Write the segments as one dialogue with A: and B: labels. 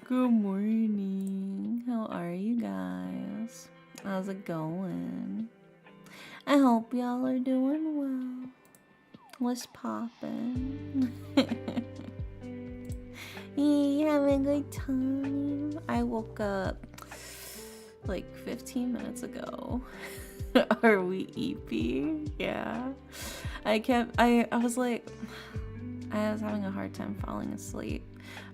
A: Good morning. How are you guys? How's it going? I hope y'all are doing well. What's poppin'? You having a good time? I woke up like 15 minutes ago. Are we EP? Yeah. I was like, I was having a hard time falling asleep,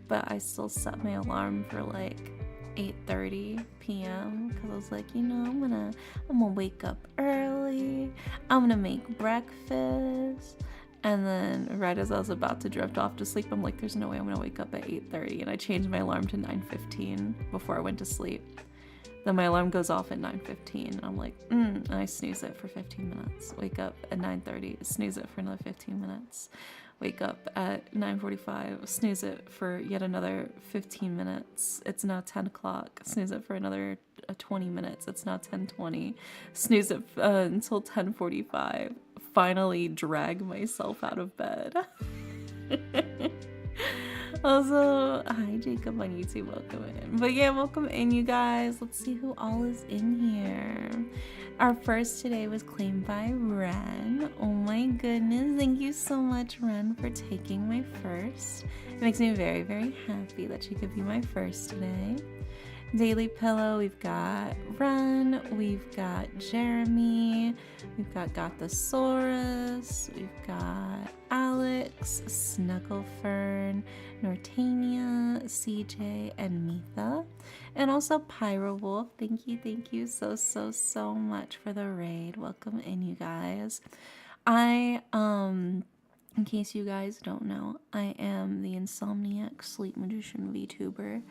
A: but I still set my alarm for like 8:30 p.m. because I was like, I'm gonna wake up early. I'm gonna make breakfast. And then right as I was about to drift off to sleep, I'm like, there's no way I'm gonna wake up at 8:30. And I changed my alarm to 9:15 before I went to sleep. Then my alarm goes off at 9:15. I'm like, and I snooze it for 15 minutes. Wake up at 9:30, snooze it for another 15 minutes. Wake up at 9:45, snooze it for yet another 15 minutes. It's now 10 o'clock. Snooze it for another 20 minutes. It's now 10:20. Snooze it until 10:45. Finally drag myself out of bed. Also, hi Jacob on YouTube, welcome in. But yeah, welcome in you guys. Let's see who all is in here. Our first today was claimed by Ren. Oh my goodness, thank you so much, Ren, for taking my first. It makes me very, very happy that you could be my first today. Daily Pillow, we've got Ren, we've got Jeremy, we've got Gothosaurus, we've got Alex, Snugglefern, Nortania, CJ, and Mitha. And also Pyro Wolf, thank you so much for the raid. Welcome in, you guys. In case you guys don't know, I am the Insomniac Sleep Magician VTuber.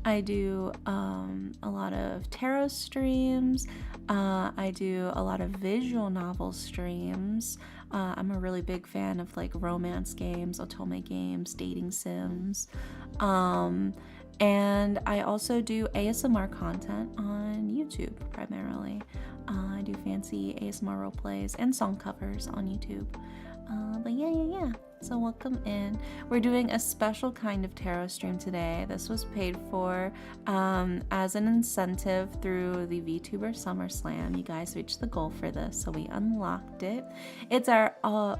A: I do a lot of tarot streams. I do a lot of visual novel streams. I'm a really big fan of like romance games, otome games, dating sims. And I also do ASMR content on YouTube primarily. I do fancy ASMR role plays and song covers on YouTube. But yeah. So welcome in. We're doing a special kind of tarot stream today. This was paid for as an incentive through the VTuber SummerSlam. You guys reached the goal for this, so we unlocked it. It's our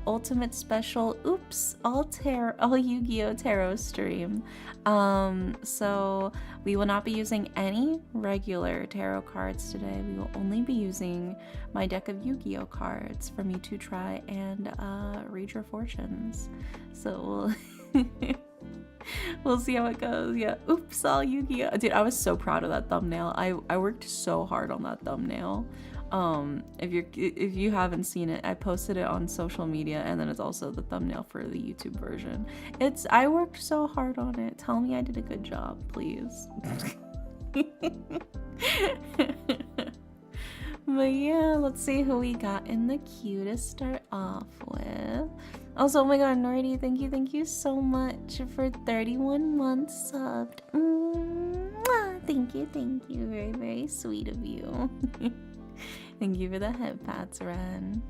A: ultimate special, all Yu-Gi-Oh Tarot stream. So we will not be using any regular tarot cards today. We will only be using my deck of Yu-Gi-Oh cards for me to try and read your fortunes. So we'll see how it goes. Yeah, all Yu-Gi-Oh. Dude, I was so proud of that thumbnail. I worked so hard on that thumbnail. If you haven't seen it, I posted it on social media, and then it's also the thumbnail for the YouTube version. I worked so hard on it. Tell me I did a good job, please. But yeah, let's see who we got in the queue to start off with. Also, oh my god, Nordy, thank you so much for 31 months subbed. Thank you. Very, very sweet of you. Thank you for the head pats, Ren.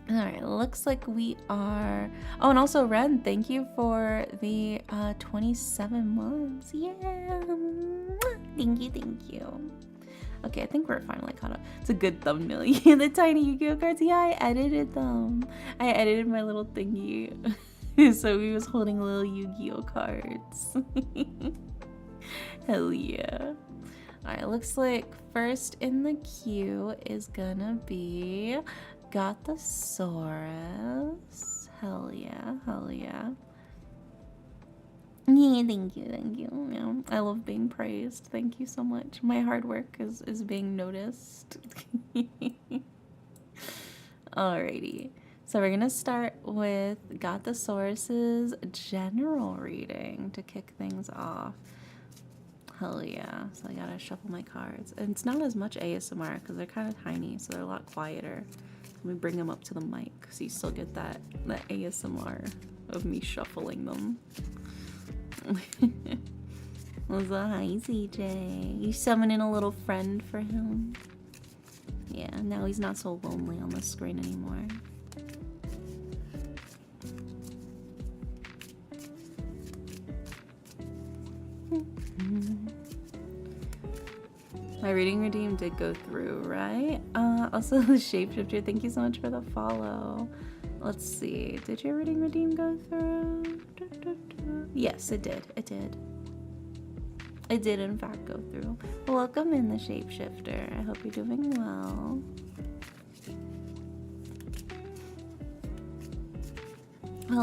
A: Alright, looks like we are... Oh, and also, Ren, thank you for the 27 months. Yeah. Thank you. Okay, I think we're finally caught up. It's a good thumbnail. The tiny Yu-Gi-Oh cards. Yeah, I edited them. I edited my little thingy. So he was holding little Yu-Gi-Oh cards. Hell yeah. Alright, looks like first in the queue is gonna be Gothosaurus. Hell yeah. Yeah, thank you. Yeah, I love being praised. Thank you so much. My hard work is being noticed. Alrighty. So we're gonna start with Gothosaurus's general reading to kick things off. Hell yeah. So I gotta shuffle my cards. And it's not as much ASMR because they're kind of tiny, so they're a lot quieter. Let me bring them up to the mic so you still get that ASMR of me shuffling them. Also, hi CJ. You summoning a little friend for him? Yeah, now he's not so lonely on the screen anymore. My reading redeem did go through, right? Also the shapeshifter, thank you so much for the follow. Let's see, did your reading redeem go through? Yes, it did. It did. It did in fact go through. Welcome in, the shapeshifter. I hope you're doing well.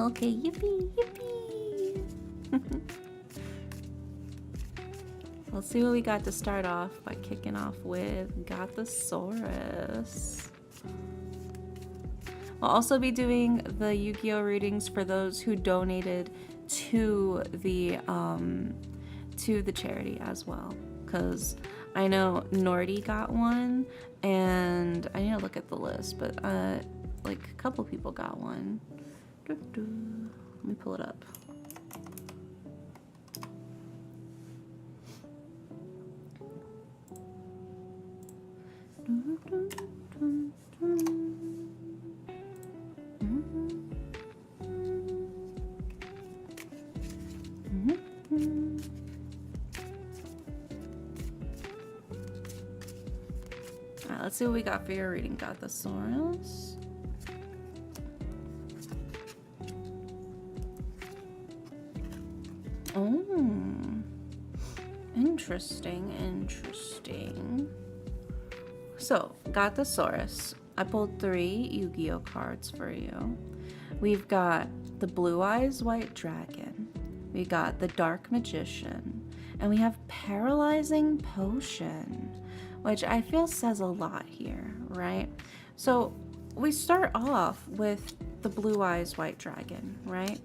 A: Okay, yippee, yippee. Let's see what we got to start off by kicking off with Gothosaurus. We'll also be doing the Yu-Gi-Oh readings for those who donated to the charity as well, because I know Nordy got one, and I need to look at the list, but like a couple people got one. Let me pull it up. Alright, let's see what we got for your reading, Gothosaurus. Oh, interesting, interesting. So, Gothosaurus, I pulled 3 Yu-Gi-Oh cards for you. We've got the Blue Eyes White Dragon, we got the Dark Magician, and we have Paralyzing Potion, which I feel says a lot here, right? So we start off with the Blue Eyes White Dragon, right?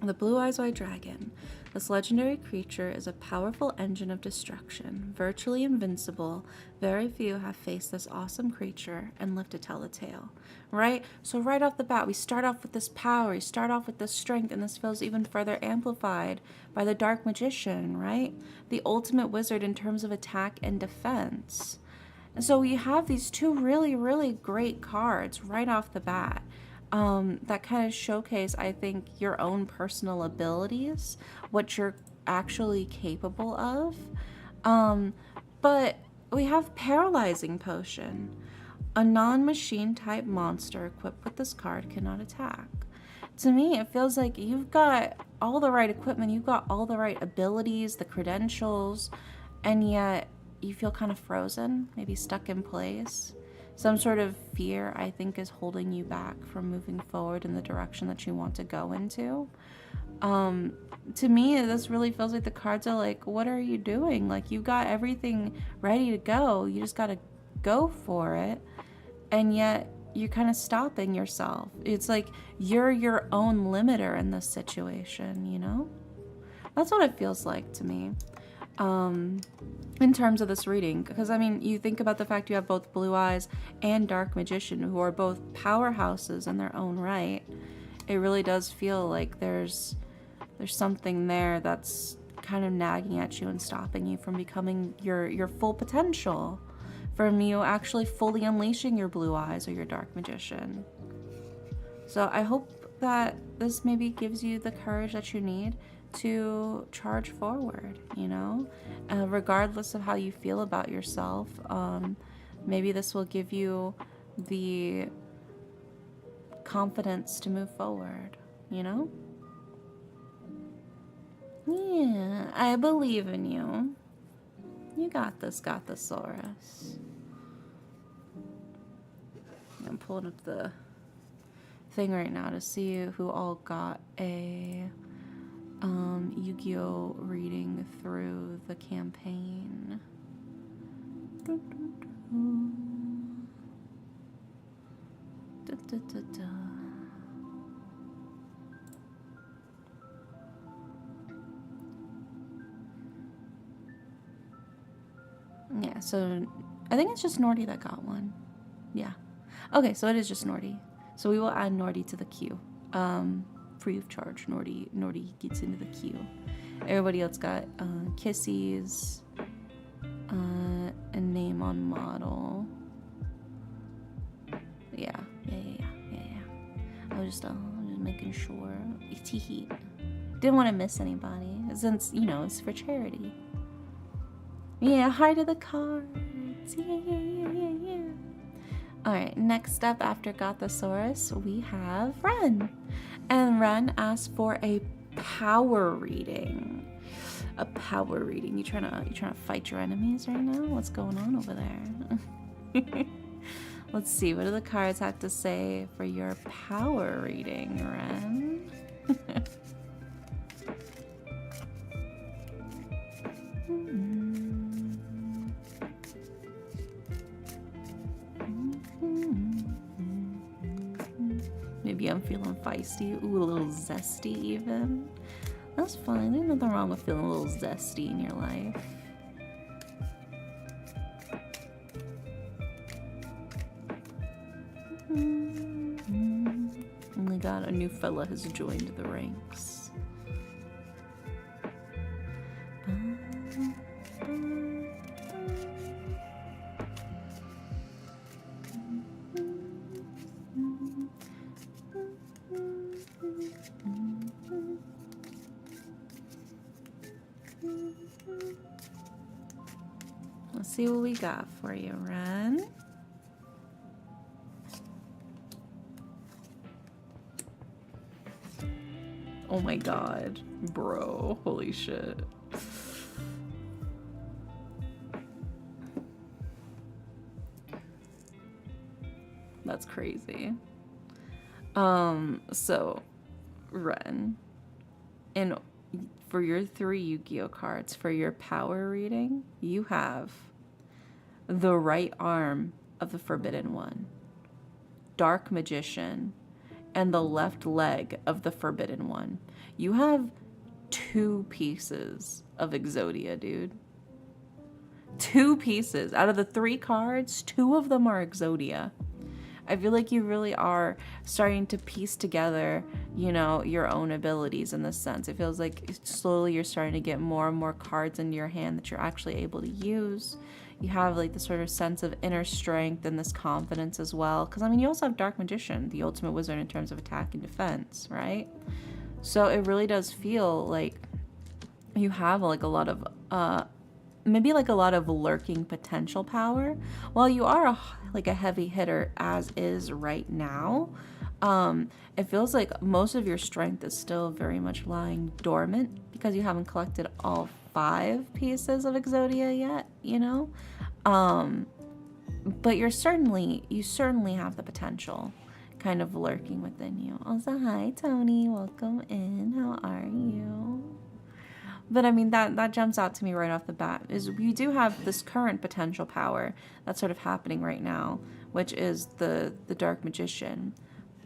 A: The Blue Eyes White Dragon. This legendary creature is a powerful engine of destruction, virtually invincible. Very few have faced this awesome creature and lived to tell the tale, right? So right off the bat, we start off with this power, we start off with this strength, and this feels even further amplified by the Dark Magician, right? The ultimate wizard in terms of attack and defense. And so we have these 2 really, really great cards right off the bat. That kind of showcase, I think, your own personal abilities, what you're actually capable of. But we have Paralyzing Potion. A non-machine type monster equipped with this card cannot attack. To me, it feels like you've got all the right equipment, you've got all the right abilities, the credentials, and yet you feel kind of frozen, maybe stuck in place. Some sort of fear, I think, is holding you back from moving forward in the direction that you want to go into. To me, this really feels like the cards are like, what are you doing? Like, you've got everything ready to go. You just got to go for it. And yet, you're kind of stopping yourself. It's like you're your own limiter in this situation, you know? That's what it feels like to me. In terms of this reading, because I mean, you think about the fact you have both Blue Eyes and Dark Magician, who are both powerhouses in their own right. It really does feel like there's something there that's kind of nagging at you and stopping you from becoming your full potential, from you actually fully unleashing your Blue Eyes or your Dark Magician. So I hope that this maybe gives you the courage that you need to charge forward, you know, regardless of how you feel about yourself. Maybe this will give you the confidence to move forward, you know? Yeah, I believe in you. You got this, Gothosaurus. I'm pulling up the thing right now to see who all got a Yu-Gi-Oh reading through the campaign. Yeah, so I think it's just Nordy that got one. Yeah. Okay, so it is just Nordy. So we will add Nordy to the queue. Free of charge. Nordy gets into the queue. Everybody else got Kissies, a name on model. Yeah. I was just making sure. Didn't want to miss anybody. since, you know, it's for charity. Yeah, heart of the cards. Yeah. All right, next up after Gothosaurus, we have Ren. And Ren asked for a power reading. A power reading. You trying to fight your enemies right now? What's going on over there? Let's see, what do the cards have to say for your power reading, Ren? Maybe I'm feeling feisty. Ooh, a little zesty even. That's fine. There's nothing wrong with feeling a little zesty in your life. Oh my god, a new fella has joined the ranks. Let's see what we got for you, Ren. Oh my god, bro, holy shit. That's crazy. So, Ren, and for your 3 Yu-Gi-Oh cards, for your power reading, you have the right arm of the Forbidden One, Dark Magician, and the left leg of the Forbidden One. You have 2 pieces of Exodia, dude. 2 pieces. Out of the 3 cards, 2 of them are Exodia. I feel like you really are starting to piece together, you know, your own abilities in this sense. It feels like slowly you're starting to get more and more cards into your hand that you're actually able to use. You have like this sort of sense of inner strength and this confidence as well. Because, I mean, you also have Dark Magician, the ultimate wizard in terms of attack and defense, right? So it really does feel like you have like a lot of, maybe like a lot of lurking potential power. While you are like a heavy hitter as is right now, it feels like most of your strength is still very much lying dormant because you haven't collected all 5 pieces of Exodia yet, you know? But you certainly have the potential kind of lurking within you. Also, hi Tony, welcome in. How are you? But I mean, that jumps out to me right off the bat is we do have this current potential power that's sort of happening right now, which is the Dark Magician.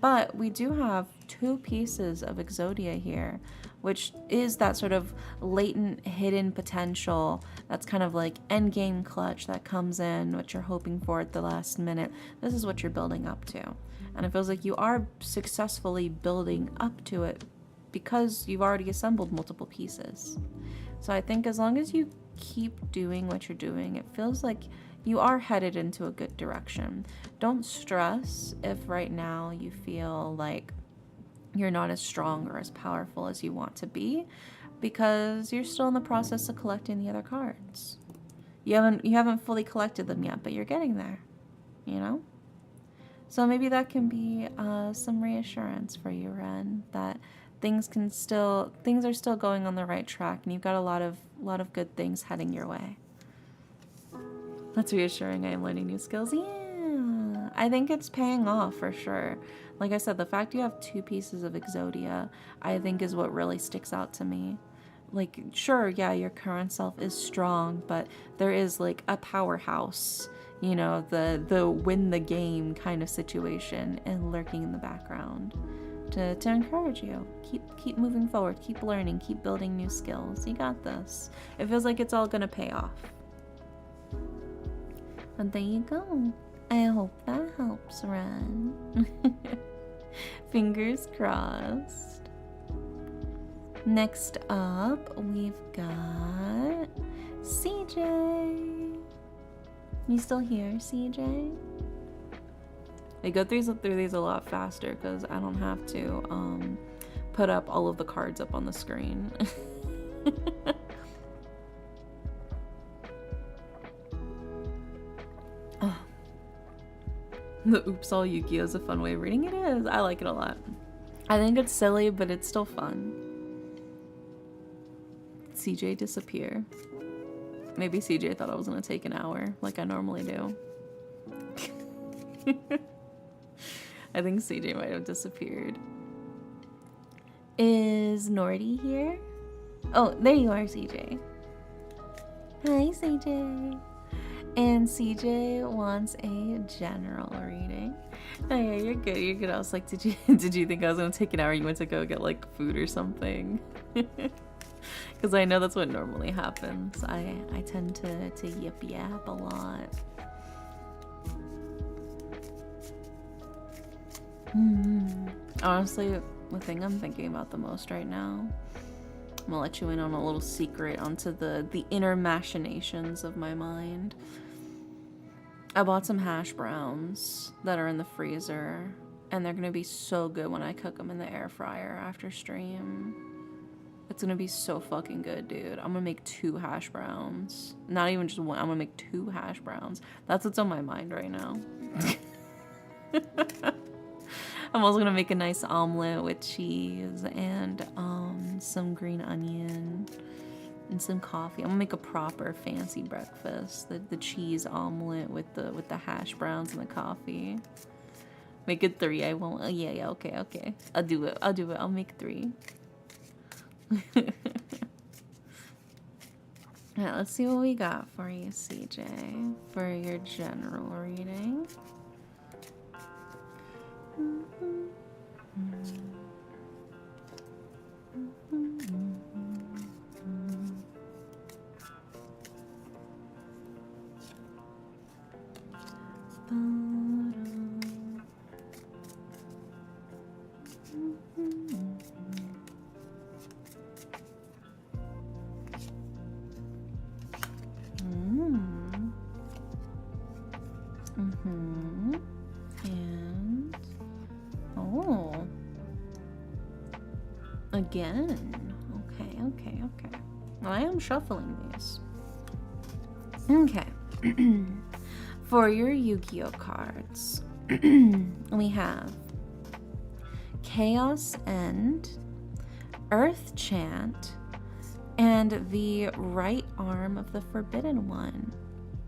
A: But we do have 2 pieces of Exodia here, which is that sort of latent, hidden potential that's kind of like endgame clutch that comes in, what you're hoping for at the last minute. This is what you're building up to. And it feels like you are successfully building up to it because you've already assembled multiple pieces. So I think as long as you keep doing what you're doing, it feels like you are headed into a good direction. Don't stress if right now you feel like you're not as strong or as powerful as you want to be, because you're still in the process of collecting the other cards. You haven't fully collected them yet, but you're getting there, you know? So maybe that can be some reassurance for you, Ren, that things are still going on the right track, and you've got a lot of good things heading your way. That's reassuring. I am learning new skills. Yeah, I think it's paying off for sure. Like I said, the fact you have 2 pieces of Exodia, I think is what really sticks out to me. Like, sure, yeah, your current self is strong, but there is like a powerhouse, you know, the win the game kind of situation and lurking in the background to encourage you. Keep moving forward, keep learning, keep building new skills. You got this. It feels like it's all gonna pay off. And there you go. I hope that helps, Ren. Fingers crossed. Next up, we've got CJ. You still here, CJ? I go through these a lot faster because I don't have to put up all of the cards up on the screen. Oh. The oops all Yu-Gi-Oh is a fun way of reading. It is. I like it a lot. I think it's silly, but it's still fun. CJ disappear. Maybe CJ thought I was gonna take an hour, like I normally do. I think CJ might have disappeared. Is Nordy here? Oh, there you are, CJ. Hi, CJ. And CJ wants a general reading. Oh yeah, you're good. You're good. I was like, did you think I was gonna take an hour? You went to go get like food or something? Because I know that's what normally happens. I tend to yap a lot. Honestly, the thing I'm thinking about the most right now, I'm gonna let you in on a little secret onto the inner machinations of my mind. I bought some hash browns that are in the freezer, and they're gonna be so good when I cook them in the air fryer after stream. It's gonna be so fucking good, dude. I'm gonna make 2 hash browns. Not even just one, I'm gonna make 2 hash browns. That's what's on my mind right now. I'm also gonna make a nice omelet with cheese and some green onion and some coffee. I'm gonna make a proper fancy breakfast. The cheese omelet with the hash browns and the coffee. Make it 3. I won't. Yeah. Okay. I'll do it. I'll make 3. Alright, let's see what we got for you, CJ, for your general reading. And again. Okay. Well, I am shuffling these. Okay. For your Yu-Gi-Oh cards, we have Chaos End, Earth Chant, and the right arm of the Forbidden One.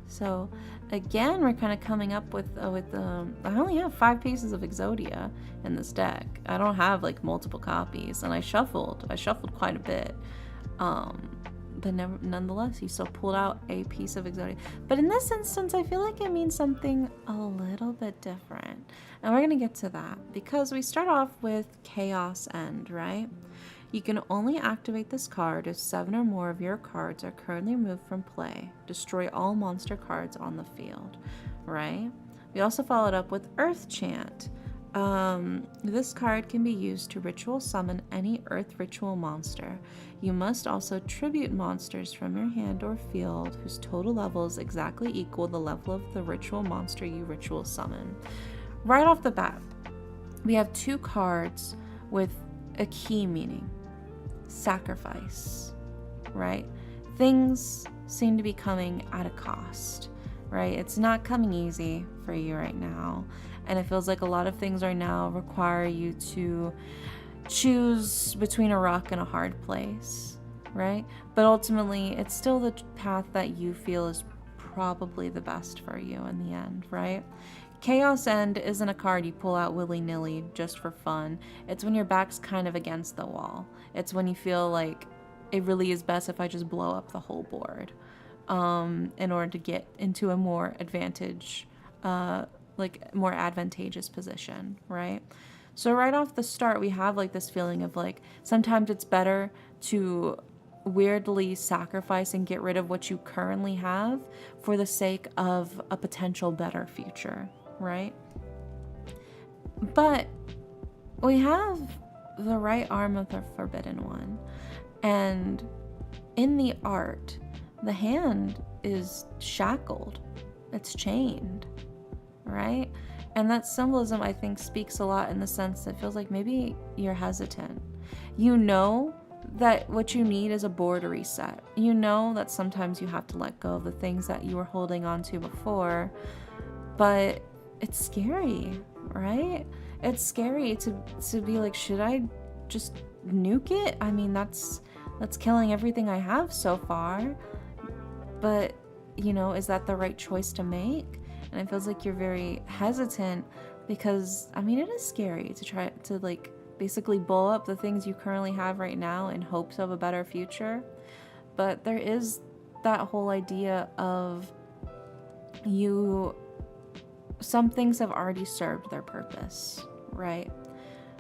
A: So again, we're kind of coming up with I only have 5 pieces of Exodia in this deck. I don't have like multiple copies, and I shuffled quite a bit. But nonetheless, you still pulled out a piece of Exodia. But in this instance, I feel like it means something a little bit different. And we're gonna get to that because we start off with Chaos End, right? You can only activate this card if 7 or more of your cards are currently removed from play. Destroy all monster cards on the field, right? We also followed up with Earth Chant. This card can be used to ritual summon any Earth ritual monster. You must also tribute monsters from your hand or field whose total levels exactly equal the level of the ritual monster you ritual summon. Right off the bat, we have 2 cards with a key meaning. Sacrifice, right? Things seem to be coming at a cost, right? It's not coming easy for you right now, and it feels like a lot of things right now require you to choose between a rock and a hard place, right? But ultimately, it's still the path that you feel is probably the best for you in the end, right? Chaos End isn't a card you pull out willy-nilly just for fun. It's when your back's kind of against the wall. It's when you feel like it really is best if I just blow up the whole board in order to get into a more more advantageous position, right? So right off the start, we have like this feeling of like sometimes it's better to weirdly sacrifice and get rid of what you currently have for the sake of a potential better future, right? But we have the right arm of the Forbidden One, and in the art, the hand is shackled, it's chained, right? And that symbolism, I think, speaks a lot in the sense that it feels like maybe you're hesitant. You know that what you need is a board reset. You know that sometimes you have to let go of the things that you were holding on to before, but it's scary, right? It's scary to be like, should I just nuke it? I mean, that's killing everything I have so far. But, you know, is that the right choice to make? And it feels like you're very hesitant because, I mean, it is scary to try to, like, basically blow up the things you currently have right now in hopes of a better future. But there is that whole idea of some things have already served their purpose, right?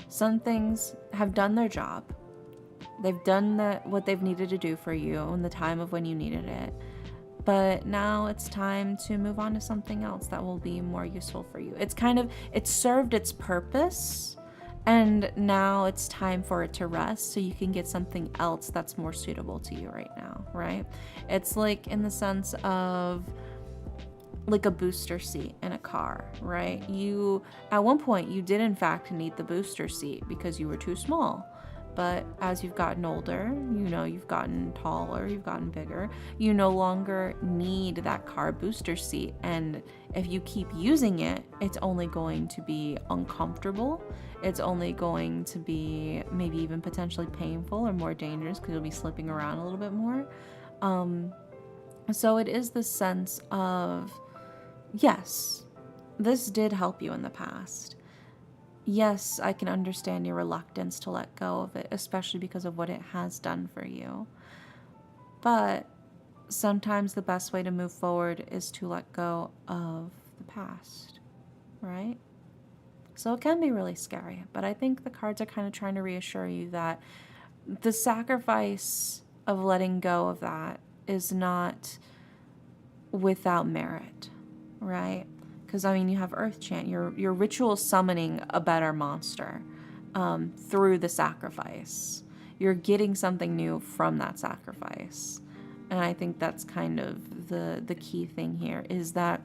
A: Some things have done their job. They've done what they've needed to do for you in the time of when you needed it. But now it's time to move on to something else that will be more useful for you. It's served its purpose, and now it's time for it to rest so you can get something else that's more suitable to you right now, right? It's like in the sense of like a booster seat in a car, right? At one point, you did in fact need the booster seat because you were too small. But as you've gotten older, you know, you've gotten taller, you've gotten bigger, you no longer need that car booster seat. And if you keep using it, it's only going to be uncomfortable. It's only going to be maybe even potentially painful or more dangerous because you'll be slipping around a little bit more. So it is the sense of, yes, this did help you in the past. Yes, I can understand your reluctance to let go of it, especially because of what it has done for you. But sometimes the best way to move forward is to let go of the past, right? So it can be really scary, but I think the cards are kind of trying to reassure you that the sacrifice of letting go of that is not without merit, right? Because, I mean, you have Earth Chant. Your ritual summoning a better monster through the sacrifice. You're getting something new from that sacrifice. And I think that's kind of the key thing here is that,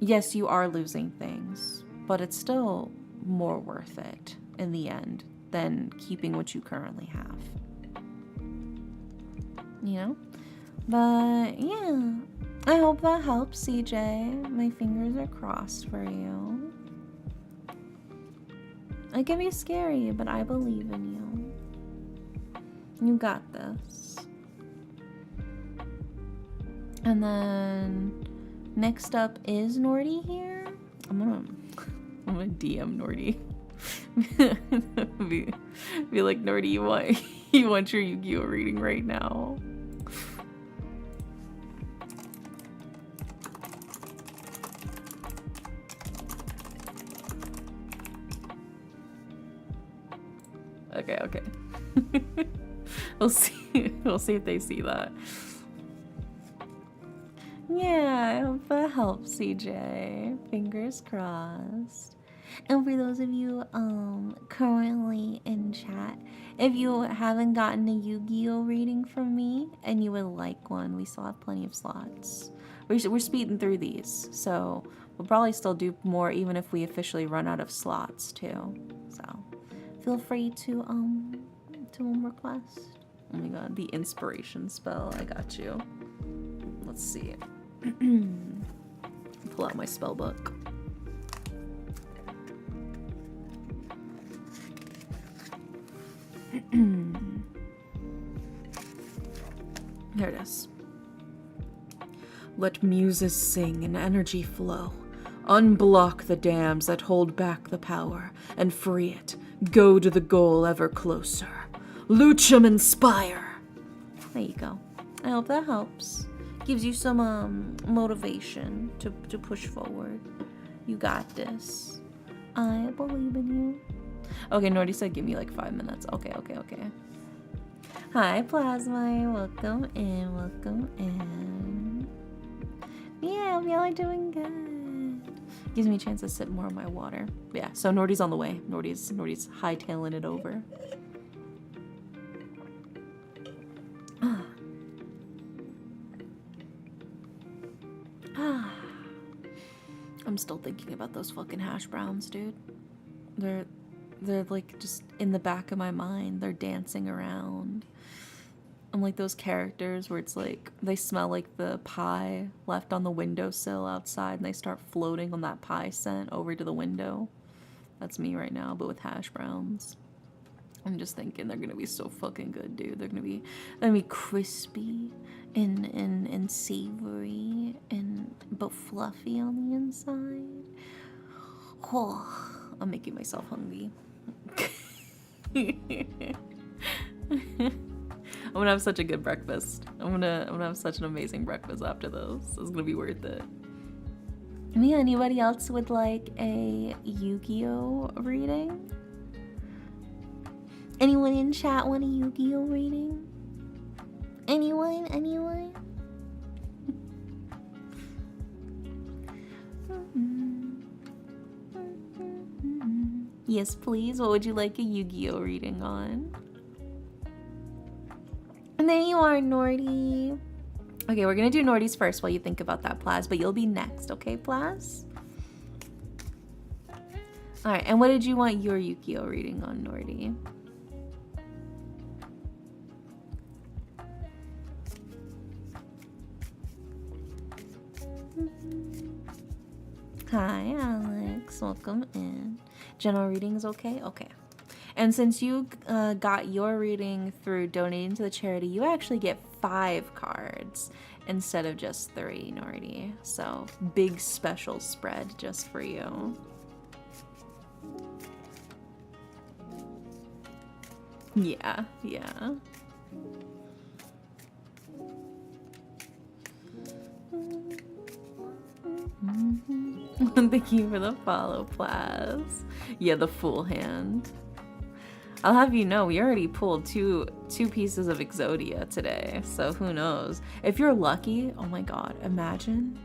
A: yes, you are losing things, but it's still more worth it in the end than keeping what you currently have. You know? But, yeah. I hope that helps, CJ. My fingers are crossed for you. It can be scary, but I believe in you. You got this. And then next up is Nordy here. I'm gonna DM Nordy. be like, Nordy, you want your Yu-Gi-Oh reading right now? Okay. We'll see if they see that. Yeah, I hope that helps, CJ. Fingers crossed. And for those of you currently in chat, if you haven't gotten a Yu-Gi-Oh reading from me and you would like one, we still have plenty of slots. We're speeding through these, so we'll probably still do more even if we officially run out of slots too. So feel free to request. Oh my god, the inspiration spell. I got you. Let's see. Pull out my spell book. There it is. Let muses sing and energy flow. Unblock the dams that hold back the power and free it. Go to the goal ever closer. Luchum inspire. There you go. I hope that helps. Gives you some motivation to push forward. You got this. I believe in you. Okay, Nordy said give me like 5 minutes. Okay. Hi, Plasma. Welcome in. Yeah, y'all are doing good. Gives me a chance to sip more of my water. Yeah, so Nordy's on the way. Nordy's hightailing it over. I'm still thinking about those fucking hash browns, dude. they're like just in the back of my mind. They're dancing around. I'm like those characters where it's like they smell like the pie left on the windowsill outside and they start floating on that pie scent over to the window. That's me right now, but with hash browns. I'm just thinking they're gonna be so fucking good, dude. They're gonna be crispy and savory and but fluffy on the inside. Oh, I'm making myself hungry. I'm gonna have such a good breakfast. I'm gonna have such an amazing breakfast after those. It's gonna be worth it. Yeah, anybody else would like a Yu-Gi-Oh reading? Anyone in chat want a Yu-Gi-Oh reading? Anyone? Anyone? Yes, please. What would you like a Yu-Gi-Oh reading on? And there you are, Nordy. Okay, we're gonna do Nordy's first while you think about that, Plaz, but you'll be next, okay, Plaz? Alright, and what did you want your Yu-Gi-Oh reading on, Nordy? Hi, Alex. Welcome in. General reading is okay? Okay. And since you got your reading through donating to the charity, you actually get 5 cards instead of just 3, Nordy. So, big special spread just for you. Yeah, yeah. Thank you for the follow, Plaz. Yeah, the full hand. I'll have you know, we already pulled two pieces of Exodia today, so who knows? If you're lucky, oh my god, imagine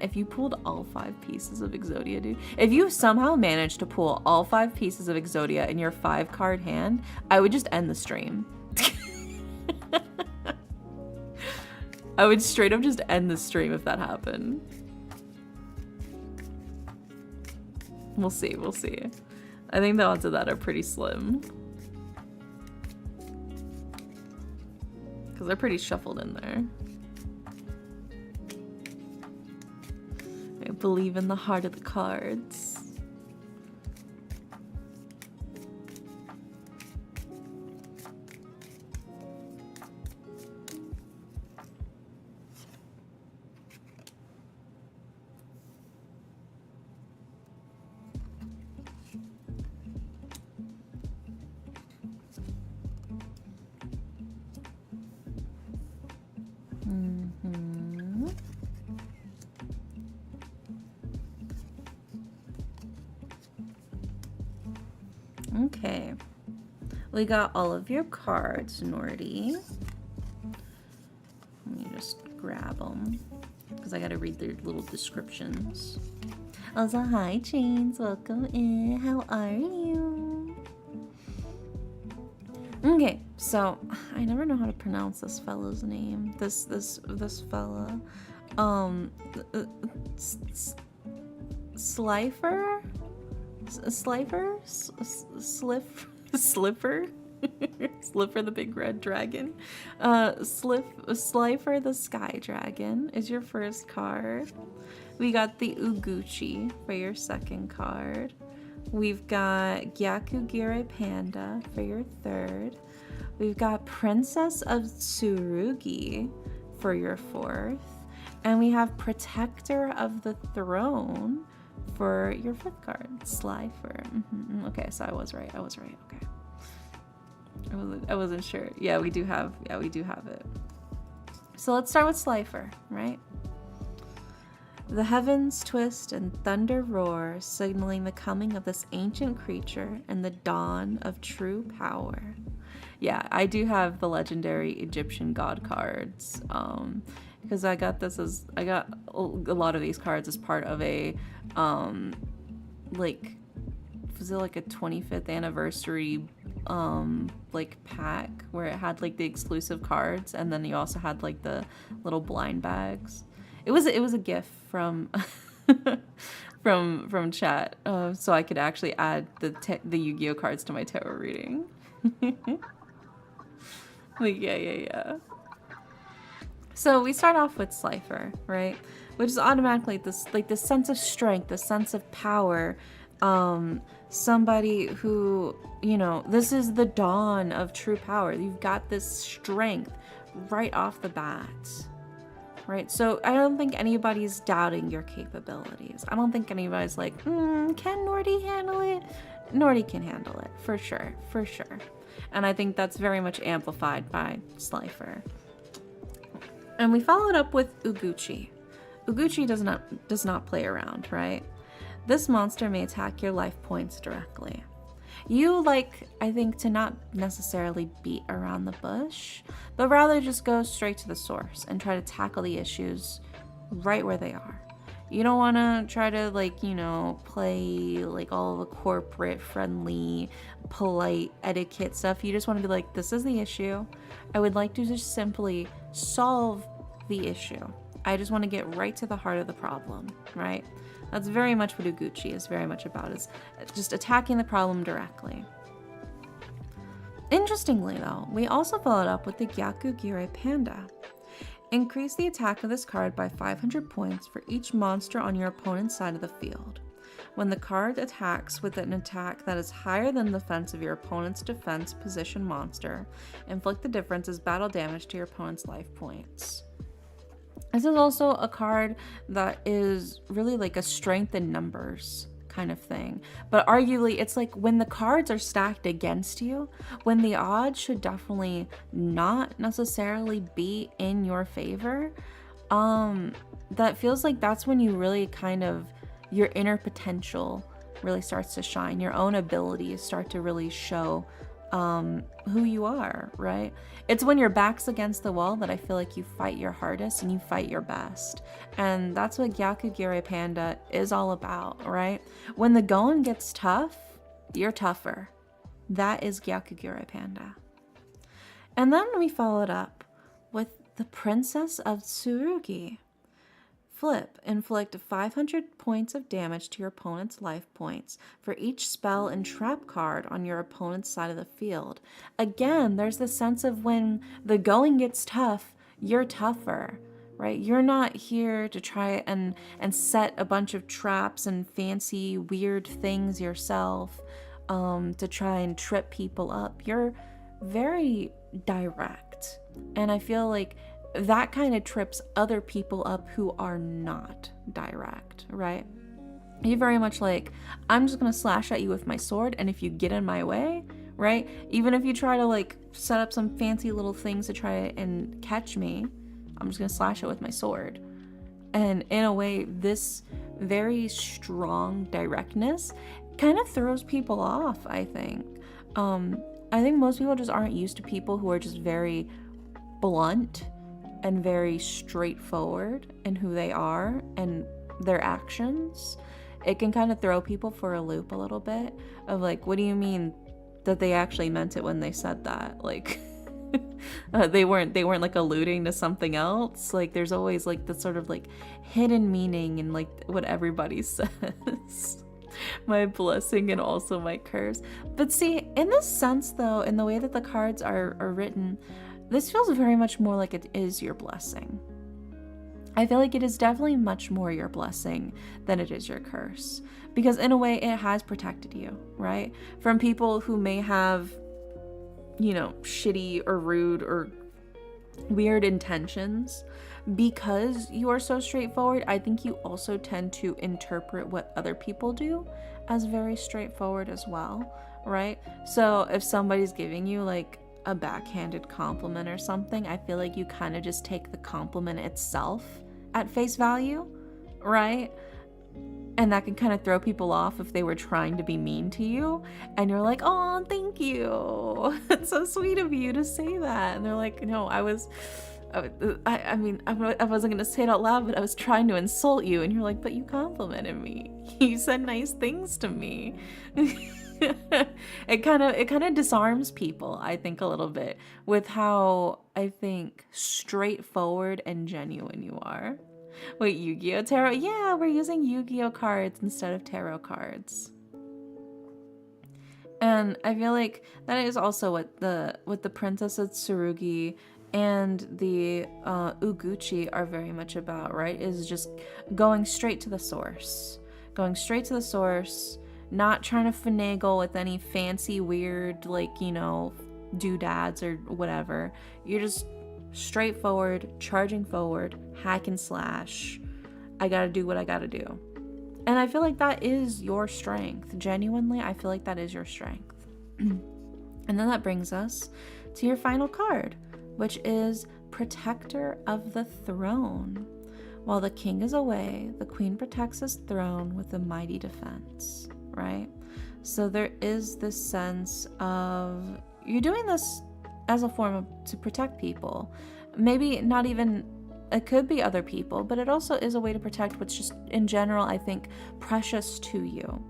A: if you pulled all 5 pieces of Exodia, dude. If you somehow managed to pull all 5 pieces of Exodia in your 5-card hand, I would just end the stream. I would straight up just end the stream if that happened. We'll see, we'll see. I think the odds of that are pretty slim. Because they're pretty shuffled in there. I believe in the heart of the cards. Okay, we got all of your cards, Nordy. Let me just grab them because I gotta read their little descriptions. Also, hi, Chains. Welcome in. How are you? Okay, so I never know how to pronounce this fella's name. This fella, Slifer. Slipper? Slipper the big red dragon. Slifer the sky dragon is your first card. We got the Uguchi for your second card. We've got Gyakugire Panda for your third. We've got Princess of Tsurugi for your fourth. And we have Protector of the Throne for your 5th card, Slifer. Okay, so I was right. Okay, I wasn't sure. Yeah, we do have it. So let's start with Slifer, right? The heavens twist and thunder roar, signaling the coming of this ancient creature and the dawn of true power. Yeah, I do have the legendary Egyptian god cards. Because I got a lot of these cards as part of a like, was it like a 25th anniversary like pack where it had like the exclusive cards, and then you also had like the little blind bags. It was a gift from from chat, so I could actually add the Yu-Gi-Oh cards to my tarot reading. Like, yeah. So we start off with Slifer, right? Which is automatically this, like, this sense of strength, the sense of power. Somebody who, you know, this is the dawn of true power. You've got this strength right off the bat, right? So I don't think anybody's doubting your capabilities. I don't think anybody's like, can Nordy handle it? Nordy can handle it, for sure. And I think that's very much amplified by Slifer. And we follow it up with Uguchi. Uguchi does not play around, right? This monster may attack your life points directly. You like, I think, to not necessarily beat around the bush, but rather just go straight to the source and try to tackle the issues right where they are. You don't want to try to, like, you know, play like all the corporate friendly, polite etiquette stuff. You just want to be like, this is the issue. I would like to just simply solve the issue. I just want to get right to the heart of the problem, right? That's very much what Uguchi is very much about, is just attacking the problem directly. Interestingly though, we also followed up with the Gyakugire Panda. Increase the attack of this card by 500 points for each monster on your opponent's side of the field. When the card attacks with an attack that is higher than the defense of your opponent's defense position monster, inflict the difference as battle damage to your opponent's life points. This is also a card that is really like a strength in numbers kind of thing. But arguably, it's like when the cards are stacked against you, when the odds should definitely not necessarily be in your favor, that feels like that's when you really kind of, your inner potential really starts to shine. Your own abilities start to really show who you are, right? It's when your back's against the wall that I feel like you fight your hardest and you fight your best. And that's what Gyakugire Panda is all about, right? When the going gets tough, you're tougher. That is Gyakugire Panda. And then we followed up with the Princess of Tsurugi. Flip, inflict 500 points of damage to your opponent's life points for each spell and trap card on your opponent's side of the field. Again, there's the sense of when the going gets tough, you're tougher, right? You're not here to try and set a bunch of traps and fancy weird things yourself to try and trip people up. You're very direct. And I feel like that kind of trips other people up who are not direct, right? You're very much like, I'm just gonna slash at you with my sword, and if you get in my way, right? Even if you try to like set up some fancy little things to try and catch me, I'm just gonna slash it with my sword. And in a way, this very strong directness kind of throws people off, I think. I think most people just aren't used to people who are just very blunt and very straightforward in who they are and their actions. It can kind of throw people for a loop a little bit of like, what do you mean that they actually meant it when they said that? Like, they weren't like alluding to something else. Like, there's always like this sort of like hidden meaning in like what everybody says. My blessing and also my curse. But see, in this sense though, in the way that the cards are written, this feels very much more like it is your blessing. I feel like it is definitely much more your blessing than it is your curse. Because in a way, it has protected you, right? From people who may have, you know, shitty or rude or weird intentions. Because you are so straightforward, I think you also tend to interpret what other people do as very straightforward as well, right? So if somebody's giving you like a backhanded compliment or something, I feel like you kind of just take the compliment itself at face value, right? And that can kind of throw people off if they were trying to be mean to you. And you're like, oh, thank you. It's so sweet of you to say that. And they're like, no, I mean, I wasn't going to say it out loud, but I was trying to insult you. And you're like, but you complimented me. You said nice things to me. It kind of disarms people, I think, a little bit with how I think straightforward and genuine you are. Wait, Yu-Gi-Oh Tarot? Yeah, we're using Yu-Gi-Oh cards instead of tarot cards. And I feel like that is also what the Princess of Tsurugi and the Uguchi are very much about, right? Is just going straight to the source. Going straight to the source, not trying to finagle with any fancy, weird, like, you know, doodads or whatever. You're just straightforward, charging forward, hack and slash. I gotta do what I gotta do. And I feel like that is your strength. Genuinely, I feel like that is your strength. And then that brings us to your final card, which is Protector of the Throne. While the king is away, the queen protects his throne with a mighty defense, right? So there is this sense of you're doing this as a form of to protect people. Maybe not even, it could be other people, but it also is a way to protect what's just in general, I think, precious to you.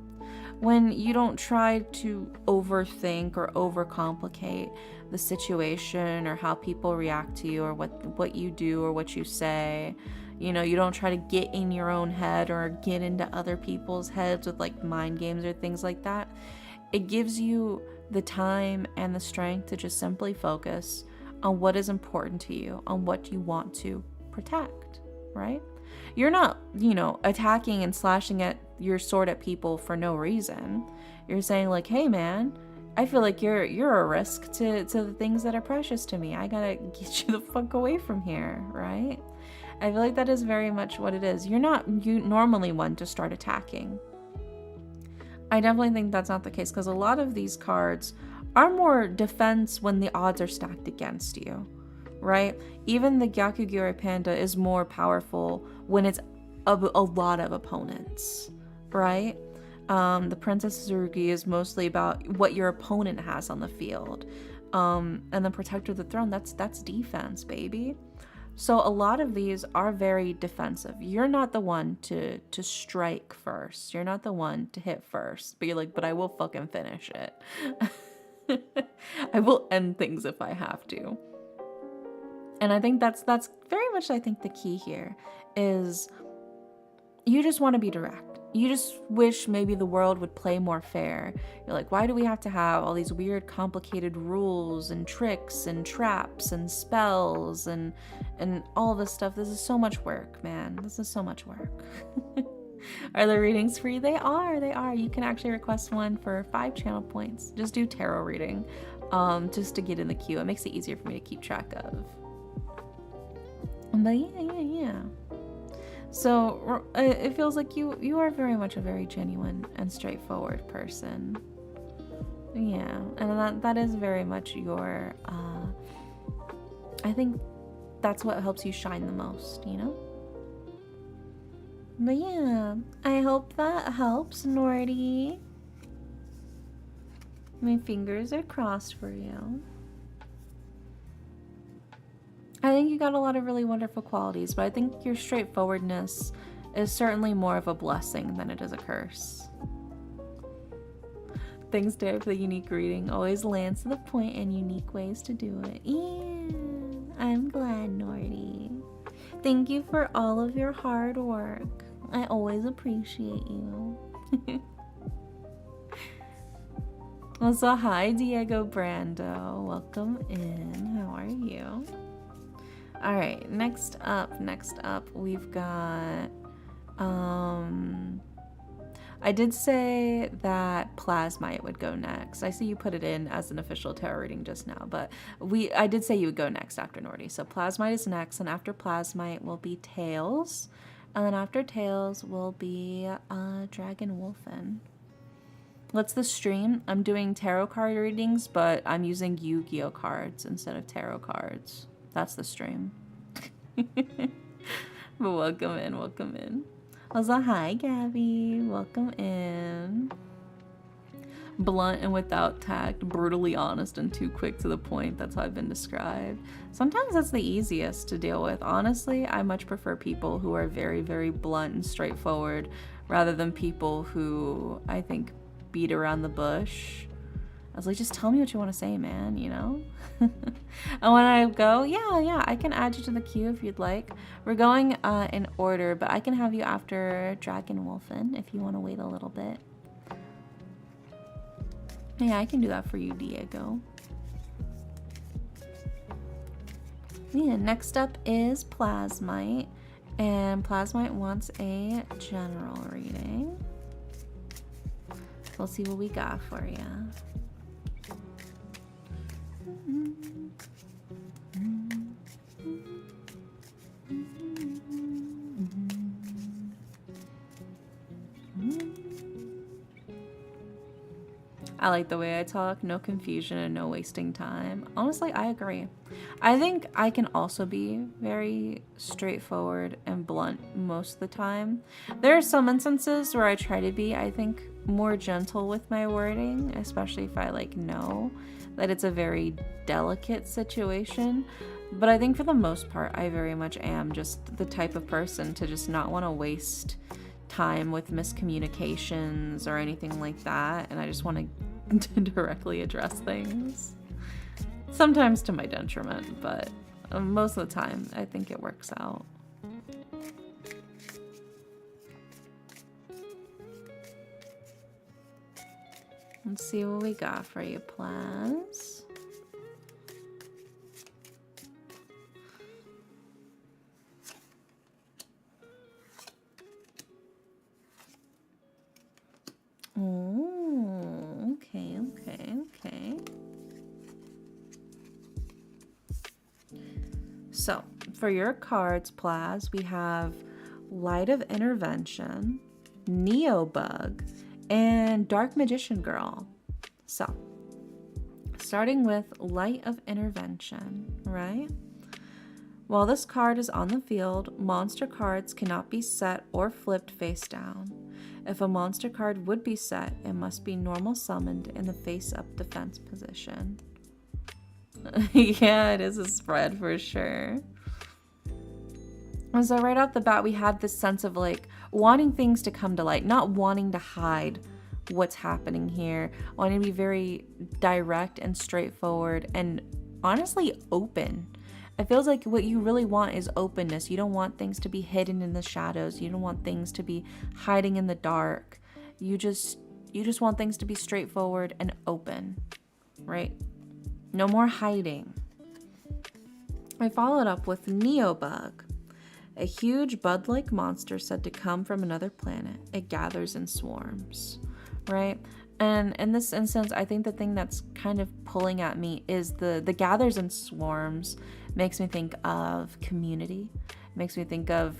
A: When you don't try to overthink or overcomplicate the situation or how people react to you or what you do or what you say. You know, you don't try to get in your own head or get into other people's heads with like mind games or things like that. It gives you the time and the strength to just simply focus on what is important to you, on what you want to protect, right? You're not, you know, attacking and slashing at your sword at people for no reason. You're saying like, hey man, I feel like you're a risk to the things that are precious to me. I gotta get you the fuck away from here, right? I feel like that is very much what it is. You're not normally one to start attacking. I definitely think that's not the case because a lot of these cards are more defense when the odds are stacked against you, right? Even the Gyakugiri Panda is more powerful when it's a lot of opponents, right? The Princess Tsurugi is mostly about what your opponent has on the field. And the Protector of the Throne, that's defense, baby. So a lot of these are very defensive. You're not the one to strike first. You're not the one to hit first. But you're like, but I will fucking finish it. I will end things if I have to. And I think that's very much, I think, the key here is you just want to be direct. You just wish maybe the world would play more fair. You're like, why do we have to have all these weird, complicated rules and tricks and traps and spells and all of this stuff? This is so much work, man. This is so much work. Are the readings free? They are. They are. You can actually request one for 5 channel points. Just do tarot reading, just to get in the queue. It makes it easier for me to keep track of. But yeah. So it feels like you are very much a very genuine and straightforward person. Yeah, and that is very much your, I think that's what helps you shine the most, you know? But yeah, I hope that helps, Nordy. My fingers are crossed for you. I think you got a lot of really wonderful qualities, but I think your straightforwardness is certainly more of a blessing than it is a curse. Thanks, Derek, for the unique reading. Always lands to the point and unique ways to do it. Yeah, I'm glad, Nordy. Thank you for all of your hard work. I always appreciate you. Also, hi, Diego Brando. Welcome in. How are you? All right, next up, we've got, I did say that Plasmite would go next. I see you put it in as an official tarot reading just now, but I did say you would go next after Nordy. So Plasmite is next, and after Plasmite will be Tails, and then after Tails will be Dragon Wolfen. What's the stream? I'm doing tarot card readings, but I'm using Yu-Gi-Oh cards instead of tarot cards. That's the stream. But welcome in. Also, hi, Gabby. Welcome in. Blunt and without tact, brutally honest and too quick to the point. That's how I've been described. Sometimes that's the easiest to deal with. Honestly, I much prefer people who are very, very blunt and straightforward rather than people who, I think, beat around the bush. was like, just tell me what you want to say, man, you know? And when I go, yeah, I can add you to the queue if you'd like. We're going in order, but I can have you after Dragon Wolfen if you want to wait a little bit. Yeah, I can do that for you, Diego. Yeah, next up is Plasmite. And Plasmite wants a general reading. We'll see what we got for you. I like the way I talk, no confusion and no wasting time. Honestly, I agree. I think I can also be very straightforward and blunt most of the time. There are some instances where I try to be, I think, more gentle with my wording, especially if I like know that it's a very delicate situation. But I think for the most part, I very much am just the type of person to just not want to waste time with miscommunications or anything like that, and I just want to directly address things. Sometimes to my detriment, but most of the time I think it works out. Let's see what we got for you, Plaz. Oh, okay. So, for your cards, Plaz, we have Light of Intervention, Neobug, and Dark Magician Girl. So, starting with Light of Intervention, right? While this card is on the field, monster cards cannot be set or flipped face down. If a monster card would be set, it must be normal summoned in the face-up defense position. Yeah, it is a spread for sure. And so right off the bat, we had this sense of like wanting things to come to light, not wanting to hide what's happening here, wanting to be very direct and straightforward and honestly open. It feels like what you really want is openness. You don't want things to be hidden in the shadows. You don't want things to be hiding in the dark. You just want things to be straightforward and open, right? No more hiding. I followed up with Neobug, a huge bud-like monster said to come from another planet. It gathers in swarms, right? And in this instance, I think the thing that's kind of pulling at me is the gathers in swarms makes me think of community. It makes me think of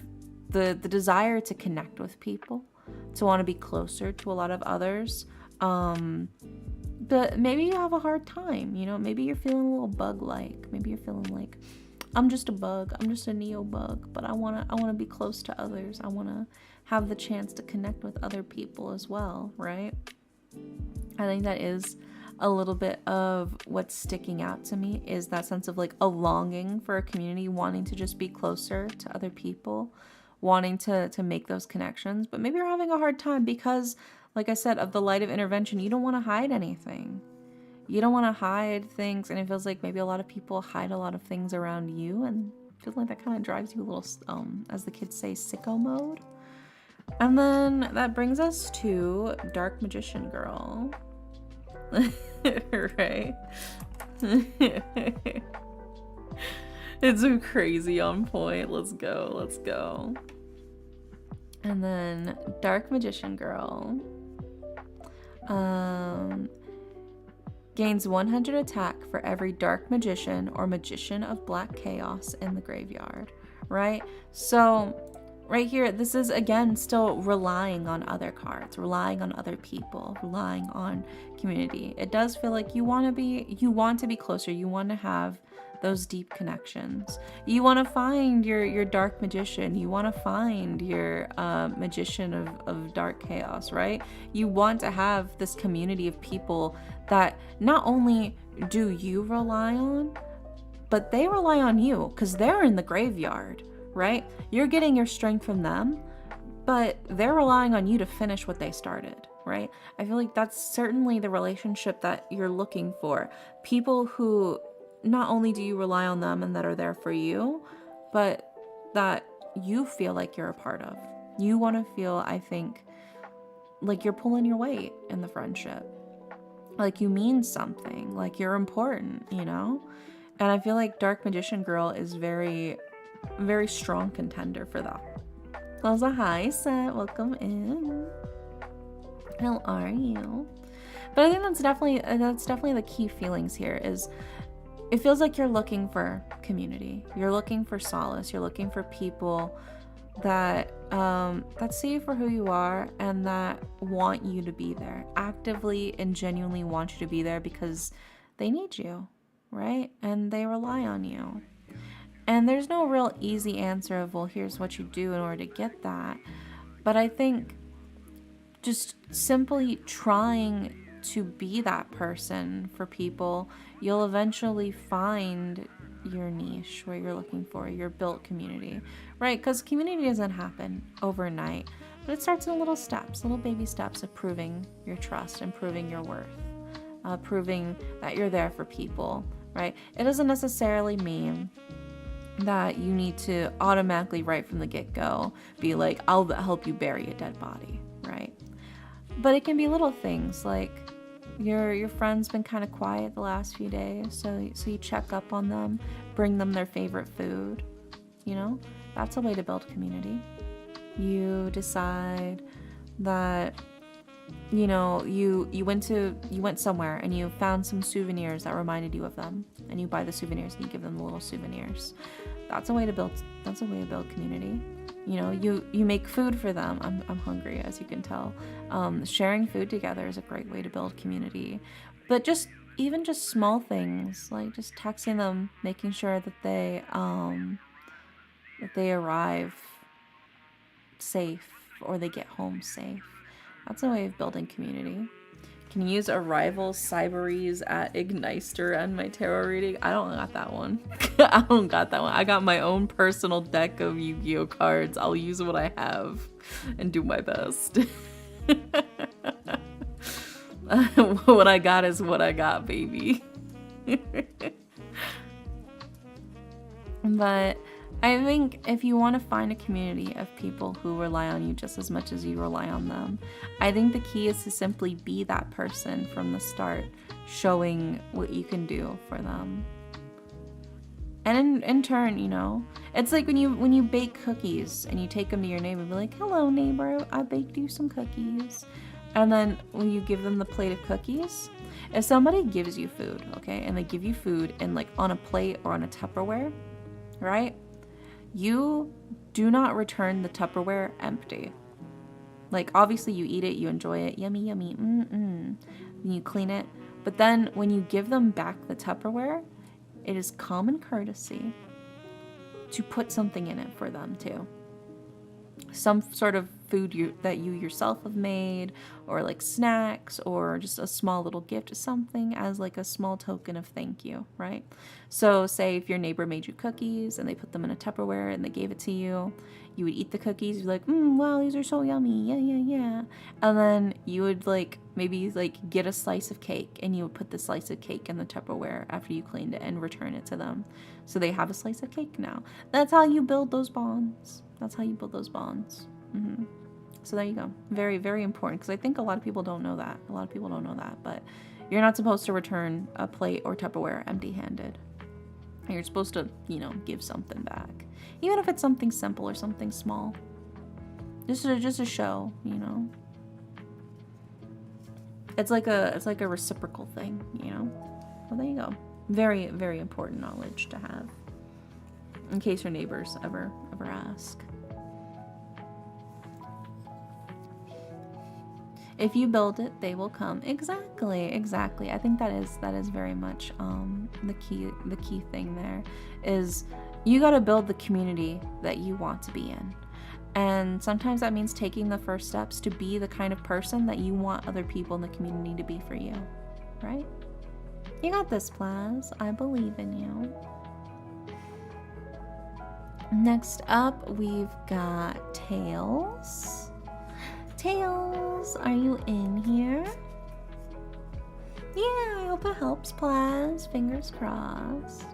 A: the desire to connect with people, to want to be closer to a lot of others. But maybe you have a hard time, you know, maybe you're feeling a little bug-like. Maybe you're feeling like, I'm just a bug, I'm just a neo-bug, but I wanna be close to others. I wanna have the chance to connect with other people as well, right? I think that is a little bit of what's sticking out to me, is that sense of like a longing for a community, wanting to just be closer to other people, wanting to make those connections. But maybe you're having a hard time because, like I said, of the Light of Intervention, you don't want to hide anything. You don't want to hide things, and it feels like maybe a lot of people hide a lot of things around you, and it feels like that kind of drives you a little, as the kids say, sicko mode. And then that brings us to Dark Magician Girl. Right? It's so crazy on point. Let's go. And then Dark Magician Girl gains 100 attack for every Dark Magician or Magician of Black Chaos in the graveyard, right? So right here, this is again still relying on other cards, relying on other people, relying on community. It does feel like you want to be closer. You want to have those deep connections. You want to find your dark magician. You want to find your magician of dark chaos, right? You want to have this community of people that not only do you rely on, but they rely on you because they're in the graveyard, right? You're getting your strength from them, but they're relying on you to finish what they started, right? I feel like that's certainly the relationship that you're looking for. People who not only do you rely on them and that are there for you, but that you feel like you're a part of. You want to feel, I think, like you're pulling your weight in the friendship. Like you mean something, like you're important, you know? And I feel like Dark Magician Girl is very, very strong contender for that. Also, hi, Seth. Welcome in. How are you? But I think that's definitely the key feelings here is it feels like you're looking for community. You're looking for solace. You're looking for people that see you for who you are and that want you to be there. Actively and genuinely want you to be there because they need you, right? And they rely on you. And there's no real easy answer of, well, here's what you do in order to get that. But I think just simply trying to be that person for people, you'll eventually find your niche, where you're looking for your built community, right? Because community doesn't happen overnight, but it starts in little steps, little baby steps of proving your trust and proving your worth, proving that you're there for people, right? It doesn't necessarily mean that you need to automatically right from the get-go be like, I'll help you bury a dead body, right? But it can be little things like your friend's been kind of quiet the last few days, so you check up on them, bring them their favorite food, you know? That's a way to build community. You decide that, you know, you went somewhere and you found some souvenirs that reminded you of them, and you buy the souvenirs and you give them the little souvenirs. That's a way to build community. You know, you make food for them. I'm hungry, as you can tell. Sharing food together is a great way to build community. But even just small things, like just texting them, making sure that they arrive safe or they get home safe. That's a way of building community. Can you use Arrival Cyberies at Igneister and my tarot reading? I don't got that one. I don't got that one. I got my own personal deck of Yu-Gi-Oh cards. I'll use what I have and do my best. What I got is what I got, baby. But I think if you want to find a community of people who rely on you just as much as you rely on them, I think the key is to simply be that person from the start, showing what you can do for them. And in turn, you know, it's like when you bake cookies and you take them to your neighbor and be like, hello neighbor, I baked you some cookies. And then when you give them the plate of cookies, if somebody gives you food, okay, and they give you food in like on a plate or on a Tupperware, right? You do not return the Tupperware empty. Like, obviously you eat it, you enjoy it, yummy, yummy, and you clean it. But then when you give them back the Tupperware, it is common courtesy to put something in it for them too. Some sort of food that you yourself have made, or like snacks, or just a small little gift, something as like a small token of thank you, right? So say if your neighbor made you cookies and they put them in a Tupperware and they gave it to you, you would eat the cookies, you'd be like, wow, these are so yummy, yeah. And then you would like maybe like get a slice of cake, and you would put the slice of cake in the Tupperware after you cleaned it and return it to them. So they have a slice of cake now. That's how you build those bonds. That's how you build those bonds. So there you go. Very, very important, because I think a lot of people don't know that. But you're not supposed to return a plate or Tupperware empty-handed. You're supposed to, you know, give something back. Even if it's something simple or something small. Just a show, you know. It's like a reciprocal thing, you know. Well, there you go. Very, very important knowledge to have, in case your neighbors ever ask. If you build it, they will come. Exactly. I think that is very much the key thing there is you got to build the community that you want to be in. And sometimes that means taking the first steps to be the kind of person that you want other people in the community to be for you, right? You got this, Plaz. I believe in you. Next up, we've got Tails. Tails, are you in here? Yeah, I hope it helps, Plaz. Fingers crossed.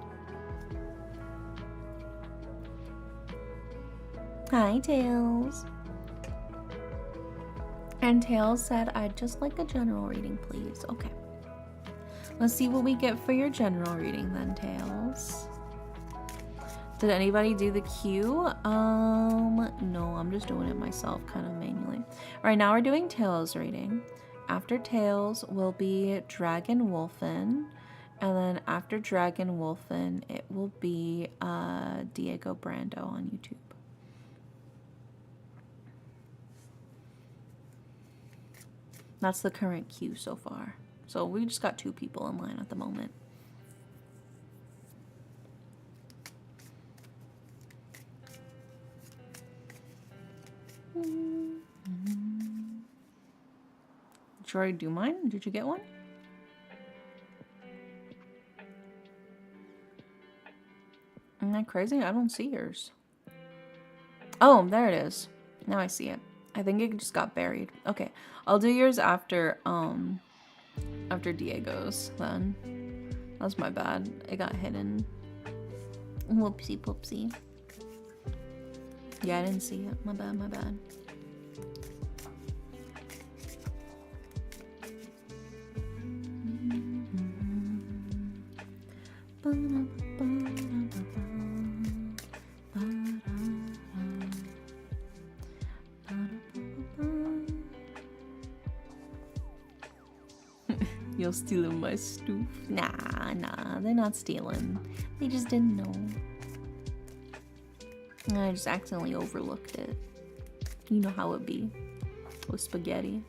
A: Hi, Tails. And Tails said, I'd just like a general reading, please. Okay. Let's see what we get for your general reading then, Tails. Did anybody do the cue? No, I'm just doing it myself, kind of manually. Right now we're doing Tails reading. After Tails will be Dragon Wolfen. And then after Dragon Wolfen, it will be Diego Brando on YouTube. That's the current queue so far. So we just got 2 people in line at the moment. Did you already do mine? Did you get one? Isn't that crazy? I don't see yours. Oh, there it is. Now I see it. I think it just got buried. Okay, I'll do yours after Diego's then. That's my bad. It got hidden. Whoopsie poopsie. Yeah, I didn't see it. My bad, my bad. You're stealing my stoof. Nah, they're not stealing. They just didn't know. I just accidentally overlooked it. You know how it be with spaghetti.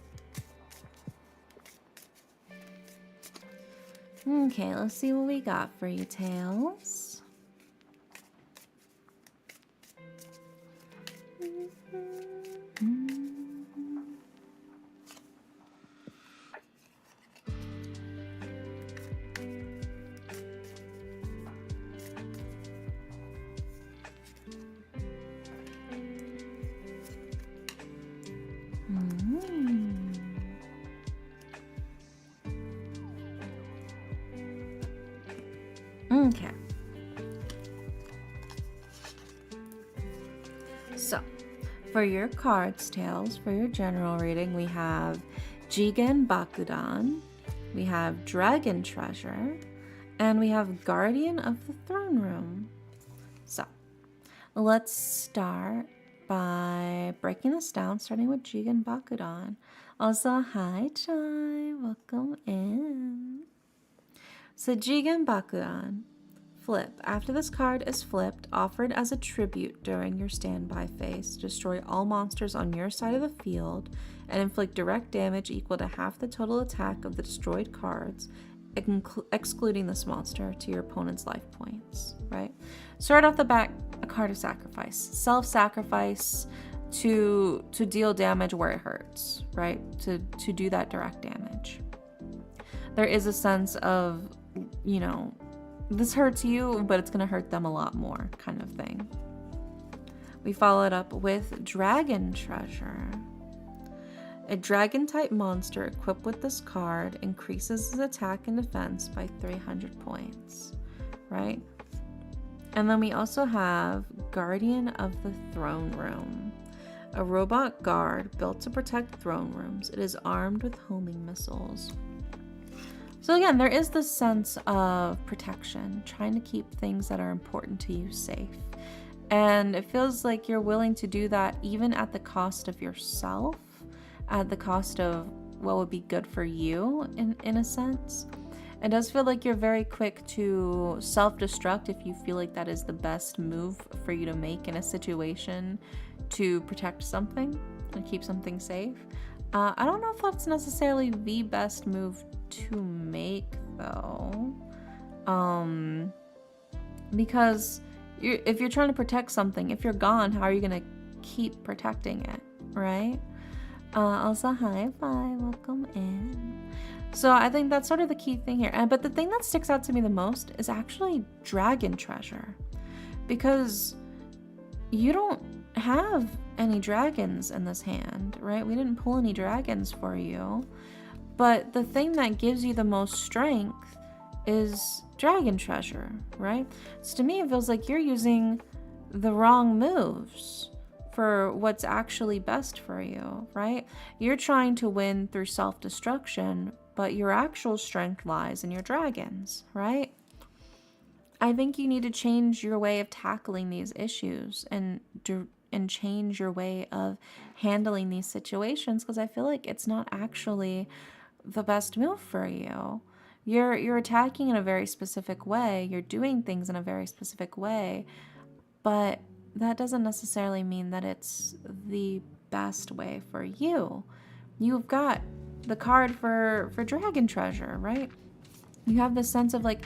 A: Okay, let's see what we got for you, Tails. Okay. So, for your cards, Tails, for your general reading, we have Jigen Bakudan, we have Dragon Treasure, and we have Guardian of the Throne Room. So, let's start by breaking this down, starting with Jigen Bakudan. Also, hi, Chai. Welcome in. So Jigen Bakudan, flip. After this card is flipped, offered as a tribute during your standby phase, destroy all monsters on your side of the field and inflict direct damage equal to half the total attack of the destroyed cards, excluding this monster, to your opponent's life points, right? So right off the bat, a card of sacrifice. Self-sacrifice to deal damage where it hurts, right? To do that direct damage. There is a sense of, you know, this hurts you, but it's going to hurt them a lot more, kind of thing. We follow it up with Dragon Treasure. A dragon-type monster equipped with this card increases its attack and defense by 300 points, right? And then we also have Guardian of the Throne Room. A robot guard built to protect throne rooms. It is armed with homing missiles. So again, there is this sense of protection, trying to keep things that are important to you safe. And it feels like you're willing to do that even at the cost of yourself, at the cost of what would be good for you in a sense. It does feel like you're very quick to self-destruct if you feel like that is the best move for you to make in a situation to protect something and keep something safe. I don't know if that's necessarily the best move to make though, because if you're trying to protect something, if you're gone, how are you gonna keep protecting it, right? Also, hi, bye, welcome in. So I think that's sort of the key thing here. But the thing that sticks out to me the most is actually Dragon Treasure, because you don't have any dragons in this hand, right? We didn't pull any dragons for you. But the thing that gives you the most strength is dragon treasure, right? So to me, it feels like you're using the wrong moves for what's actually best for you, right? You're trying to win through self-destruction, but your actual strength lies in your dragons, right? I think you need to change your way of tackling these issues and change your way of handling these situations, because I feel like it's not actually the best move for you. You're attacking in a very specific way. You're doing things in a very specific way, but that doesn't necessarily mean that it's the best way for you. You've got the card for dragon treasure, right? You have this sense of like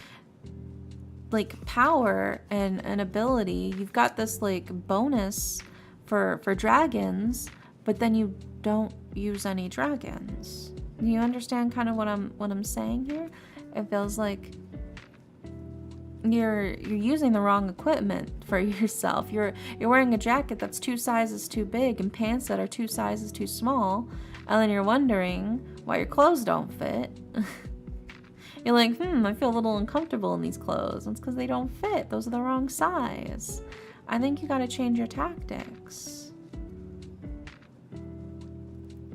A: power and an ability. You've got this like bonus for dragons, but then you don't use any dragons. You understand kind of what I'm saying here? It feels like you're using the wrong equipment for yourself. You're wearing a jacket that's 2 sizes too big and pants that are 2 sizes too small, and then you're wondering why your clothes don't fit. You're like, I feel a little uncomfortable in these clothes. It's because they don't fit. Those are the wrong size. I think you got to change your tactics.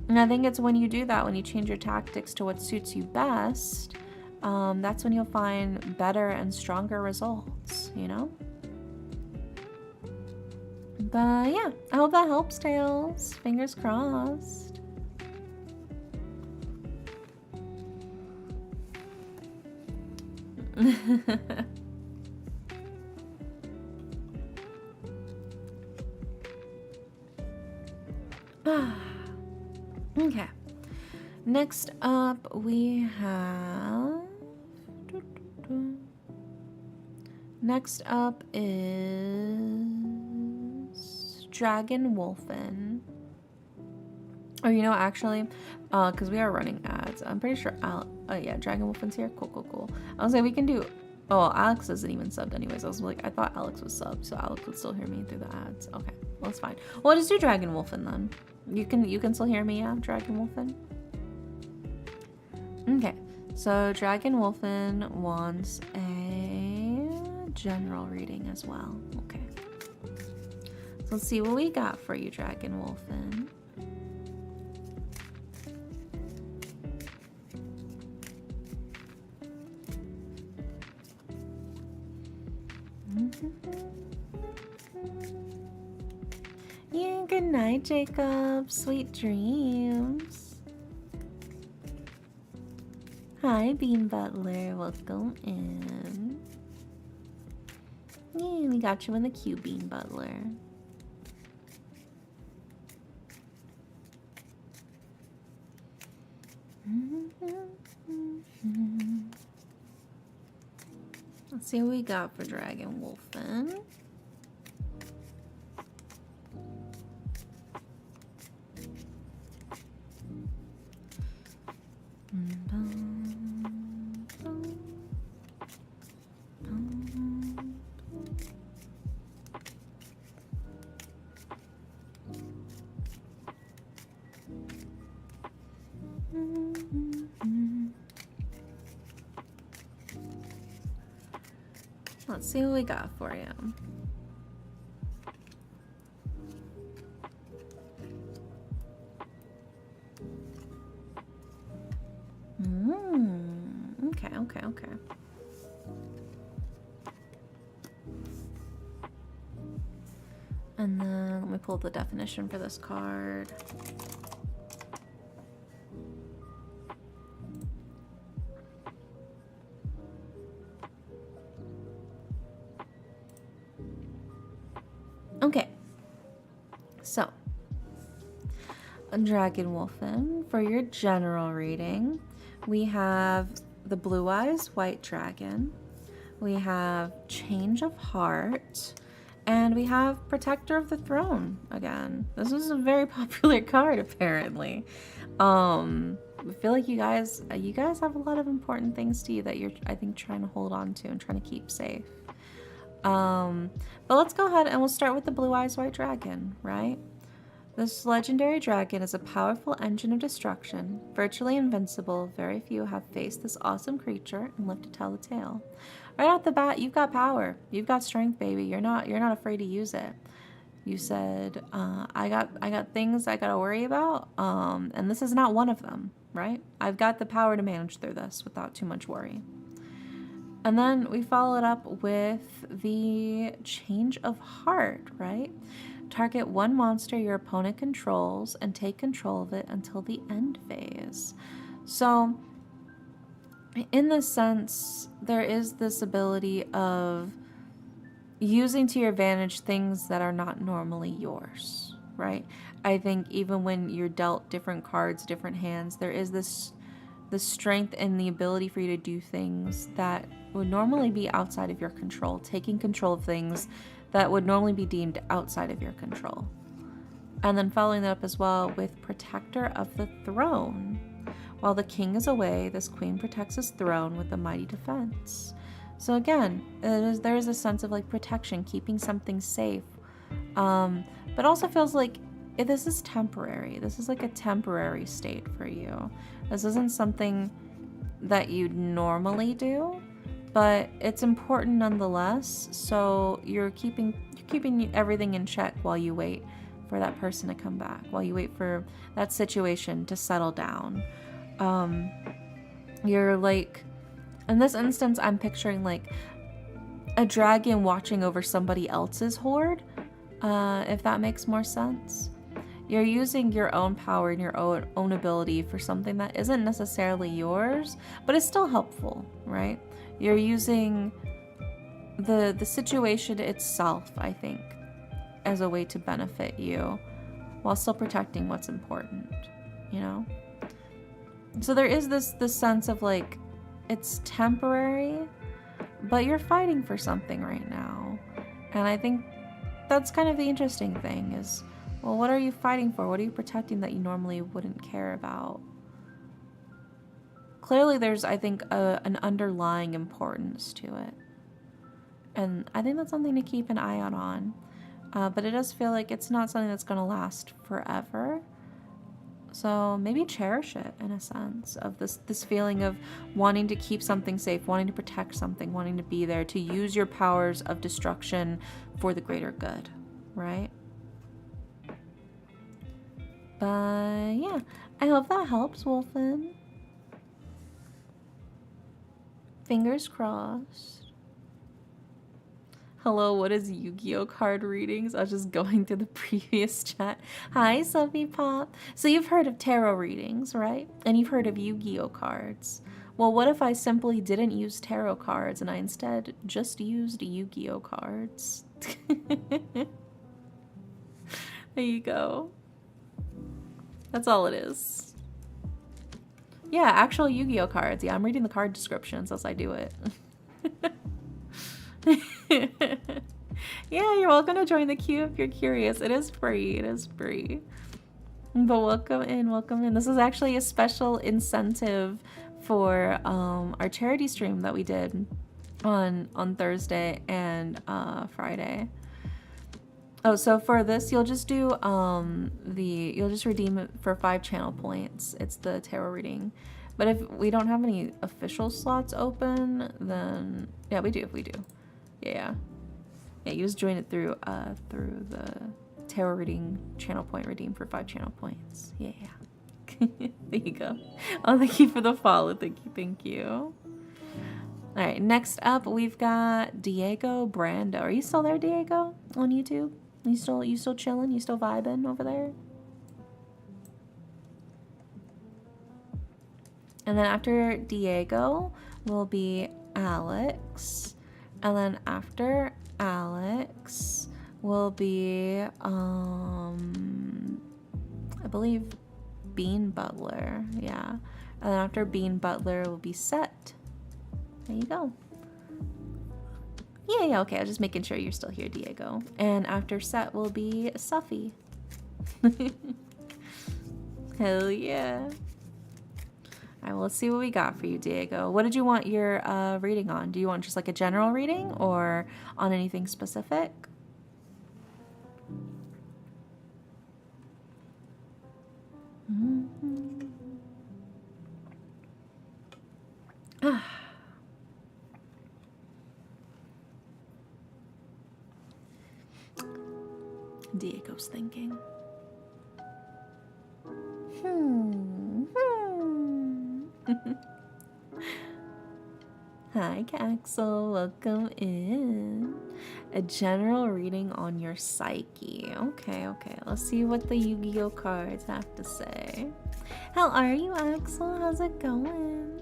A: And I think it's when you do that, when you change your tactics to what suits you best, that's when you'll find better and stronger results, you know? But yeah, I hope that helps, Tails. Fingers crossed. Okay. Next up, we have. Next up is Dragon Wolfen. Oh, you know, actually, because we are running ads, I'm pretty sure yeah, Dragon Wolfen's here. Cool. I was like, we can do. Oh, Alex isn't even subbed anyways. I was like, I thought Alex was subbed, so Alex would still hear me through the ads. Okay, well, it's fine. Well, I'll just do Dragon Wolfen then. You can still hear me, yeah, Dragon Wolfen. Okay, so Dragon Wolfen wants a general reading as well. Okay, so let's see what we got for you, Dragon Wolfen. Yeah, good night, Jacob. Sweet dreams. Hi, Bean Butler. Welcome in. Yeah, we got you in the queue, Bean Butler. Let's see what we got for Dragon Wolfen. Let's see what we got for you. Okay. And then let me pull the definition for this card. Okay, so Dragon Wolfen, for your general reading, we have the Blue Eyes White Dragon, we have Change of Heart, and we have Protector of the Throne again. This is a very popular card, apparently. I feel like you guys have a lot of important things to you that you're, I think, trying to hold on to and trying to keep safe. But let's go ahead and we'll start with the Blue Eyes White Dragon, right? This legendary dragon is a powerful engine of destruction, virtually invincible. Very few have faced this awesome creature and lived to tell the tale. Right off the bat, you've got power. You've got strength, baby. You're not afraid to use it. You said, I got things I gotta worry about, and this is not one of them, right? I've got the power to manage through this without too much worry. And then we follow it up with the change of heart, right? Target one monster your opponent controls and take control of it until the end phase. So, in this sense, there is this ability of using to your advantage things that are not normally yours, right? I think even when you're dealt different cards, different hands, there is this strength and the ability for you to do things that would normally be outside of your control, taking control of things that would normally be deemed outside of your control. And then following that up as well with Protector of the Throne. While the king is away, this queen protects his throne with a mighty defense. So again, there is a sense of like protection, keeping something safe, but also feels like this is temporary. This is like a temporary state for you. This isn't something that you'd normally do, but it's important nonetheless. So you're keeping everything in check while you wait for that person to come back, while you wait for that situation to settle down. You're like, in this instance, I'm picturing like a dragon watching over somebody else's horde, if that makes more sense. You're using your own power and your own ability for something that isn't necessarily yours, but it's still helpful, right? You're using the situation itself, I think, as a way to benefit you while still protecting what's important, you know? So there is this sense of like, it's temporary, but you're fighting for something right now. And I think that's kind of the interesting thing is, well, what are you fighting for? What are you protecting that you normally wouldn't care about? Clearly there's, I think, an underlying importance to it. And I think that's something to keep an eye out on. But it does feel like it's not something that's going to last forever. So maybe cherish it in a sense of this feeling of wanting to keep something safe, wanting to protect something, wanting to be there, to use your powers of destruction for the greater good, right? But yeah, I hope that helps, Wolfen. Fingers crossed. Hello, what is Yu-Gi-Oh card readings? I was just going through the previous chat. Hi, Sophie Pop. So you've heard of tarot readings, right? And you've heard of Yu-Gi-Oh cards. Well, what if I simply didn't use tarot cards and I instead just used Yu-Gi-Oh cards? There you go. That's all it is. Yeah, actual Yu-Gi-Oh cards. Yeah, I'm reading the card descriptions as I do it. Yeah, you're welcome to join the queue if you're curious. It is free. It is free. But welcome in, welcome in. This is actually a special incentive for our charity stream that we did on Thursday and Friday. Oh, so for this, you'll just do you'll just redeem it for 5 channel points. It's the tarot reading. But if we don't have any official slots open, then yeah, we do. Yeah, you just join it through the tarot reading channel point redeem for 5 channel points. Yeah. There you go. Oh, thank you for the follow. Thank you. All right, next up we've got Diego Brando. Are you still there, Diego, on YouTube? You still chilling? You still vibing over there? And then after Diego will be Alex. And then after Alex will be, I believe, Bean Butler. Yeah. And then after Bean Butler will be Set. There you go. Yeah, okay. I was just making sure you're still here, Diego. And after Set will be Suffy. Hell yeah. All right, well, let's see what we got for you, Diego. What did you want your reading on? Do you want just like a general reading or on anything specific? Diego's thinking. Hi, Caxel. Welcome in. A general reading on your psyche. Okay. Let's see what the Yu-Gi-Oh cards have to say. How are you, Axel? How's it going?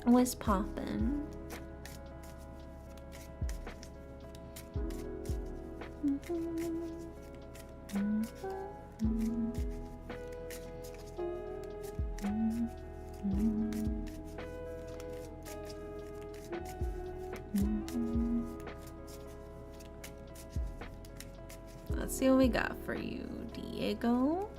A: What's poppin'? Let's see what we got for you, Diego.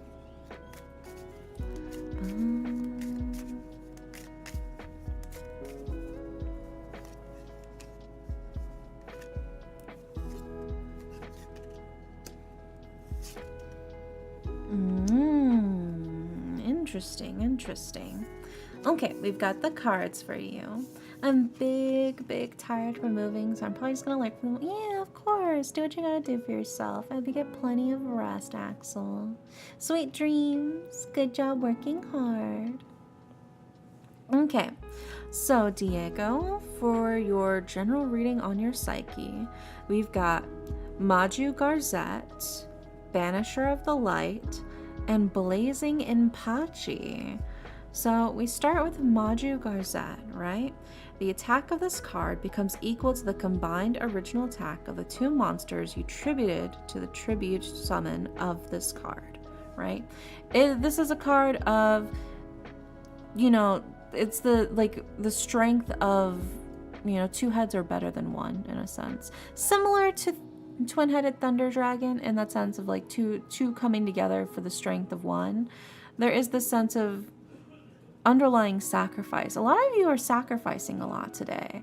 A: Interesting. Okay, we've got the cards for you. I'm big tired from moving, so I'm probably just gonna learn from them. Yeah, of course. Do what you gotta do for yourself. I hope you get plenty of rest, Axel. Sweet dreams. Good job working hard. Okay, so Diego, for your general reading on your psyche, we've got Maju Garzette, Banisher of the Light, and Blazing Impachi. So we start with Maju Garzette, right? The attack of this card becomes equal to the combined original attack of the two monsters you tributed to the tribute summon of this card, right? This is a card of, you know, it's the strength of, you know, two heads are better than one in a sense. Similar to Twin-Headed Thunder Dragon in that sense of like two coming together for the strength of one. There is this sense of underlying sacrifice. A lot of you are sacrificing a lot today.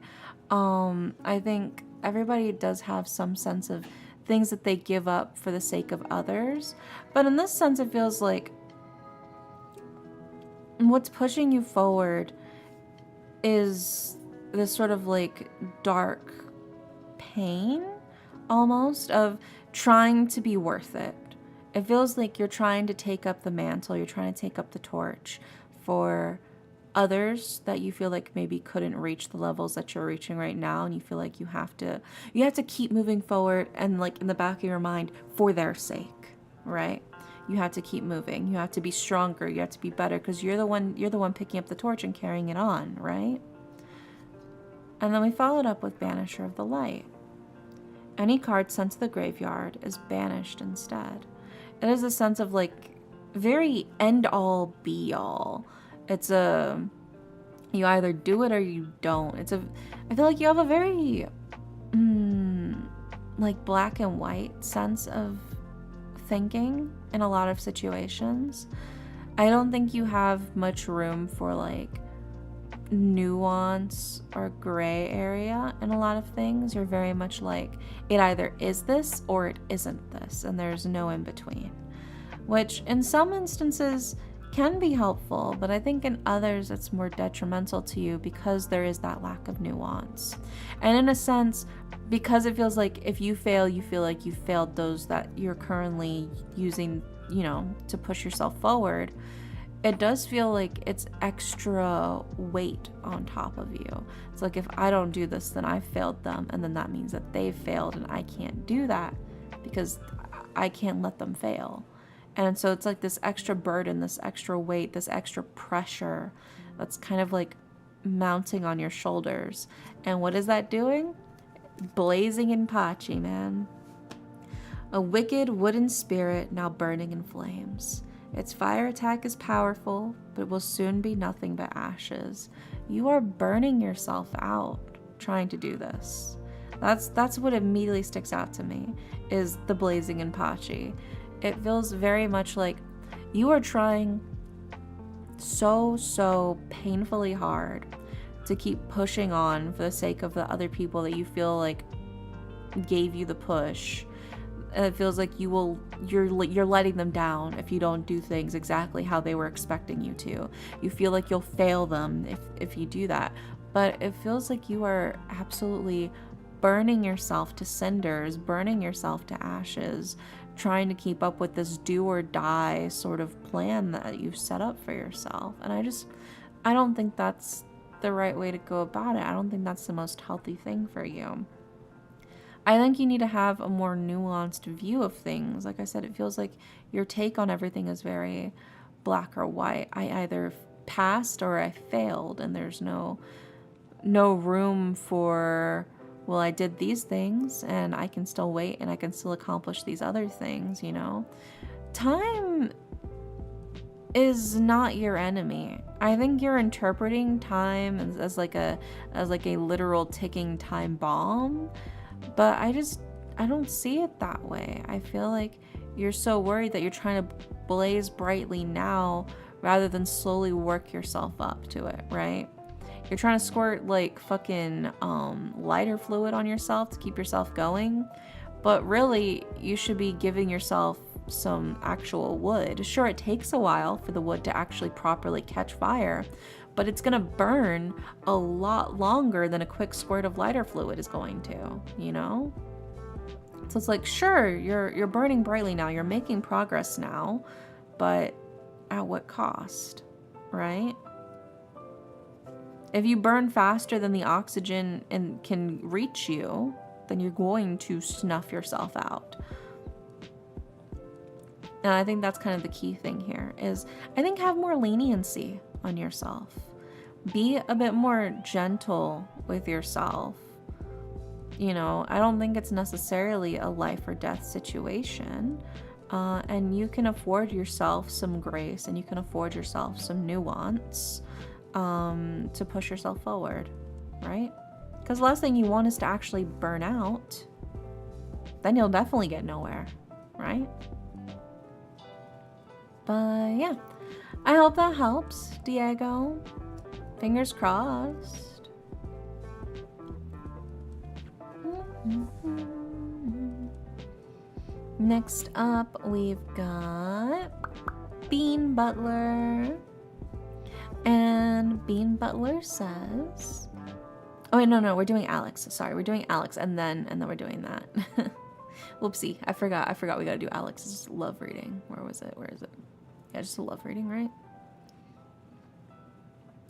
A: I think everybody does have some sense of things that they give up for the sake of others. But in this sense, it feels like what's pushing you forward is this sort of like dark pain almost of trying to be worth it. It feels like you're trying to take up the mantle, you're trying to take up the torch for others that you feel like maybe couldn't reach the levels that you're reaching right now, and you feel like you have to keep moving forward, and like in the back of your mind, for their sake, right? You have to keep moving, you have to be stronger, you have to be better, because you're the one picking up the torch and carrying it on, right? And then we followed up with Banisher of the Light. Any card sent to the graveyard is banished instead. It is a sense of like very end all be all. It's a, you either do it or you don't. I feel like you have a very like black and white sense of thinking in a lot of situations. I don't think you have much room for like nuance or gray area in a lot of things. You're very much like, it either is this or it isn't this, and there's no in between, which in some instances can be helpful, but I think in others it's more detrimental to you because there is that lack of nuance. And in a sense, because it feels like if you fail, you feel like you failed those that you're currently using, you know, to push yourself forward. It does feel like it's extra weight on top of you. It's like, if I don't do this, then I failed them, and then that means that they failed, and I can't do that because I can't let them fail. And so it's like this extra burden, this extra weight, this extra pressure that's kind of like mounting on your shoulders. And what is that doing? Blazing Impachi, man. A wicked wooden spirit now burning in flames. Its fire attack is powerful, but will soon be nothing but ashes. You are burning yourself out trying to do this. That's what immediately sticks out to me, is the Blazing Impachi. It feels very much like you are trying so painfully hard to keep pushing on for the sake of the other people that you feel like gave you the push. And it feels like you're letting them down if you don't do things exactly how they were expecting you to. You feel like you'll fail them if you do that. But it feels like you are absolutely burning yourself to cinders, burning yourself to ashes, trying to keep up with this do or die sort of plan that you've set up for yourself. And I don't think that's the right way to go about it. I don't think that's the most healthy thing for you. I think you need to have a more nuanced view of things. Like I said, it feels like your take on everything is very black or white. I either passed or I failed, and there's no room for, well, I did these things and I can still wait and I can still accomplish these other things, you know? Time is not your enemy. I think you're interpreting time as like a literal ticking time bomb, but I don't see it that way. I feel like you're so worried that you're trying to blaze brightly now rather than slowly work yourself up to it, right? You're trying to squirt like fucking lighter fluid on yourself to keep yourself going, but really you should be giving yourself some actual wood. Sure, it takes a while for the wood to actually properly catch fire, but it's gonna burn a lot longer than a quick squirt of lighter fluid is going to, you know? So it's like, sure, you're burning brightly now, you're making progress now, but at what cost, right? If you burn faster than the oxygen and can reach you, then you're going to snuff yourself out. And I think that's kind of the key thing here is, I think, have more leniency on yourself. Be a bit more gentle with yourself. You know, I don't think it's necessarily a life or death situation. And you can afford yourself some grace and you can afford yourself some nuance to push yourself forward, right? Because the last thing you want is to actually burn out. Then you'll definitely get nowhere, right? But yeah, I hope that helps, Diego. Fingers crossed. Next up, we've got Bean Butler. And Bean Butler says, oh wait, no, we're doing Alex. Sorry, we're doing Alex and then we're doing that. Whoopsie, I forgot we gotta do Alex's love reading. Where is it? Yeah, just a love reading, right?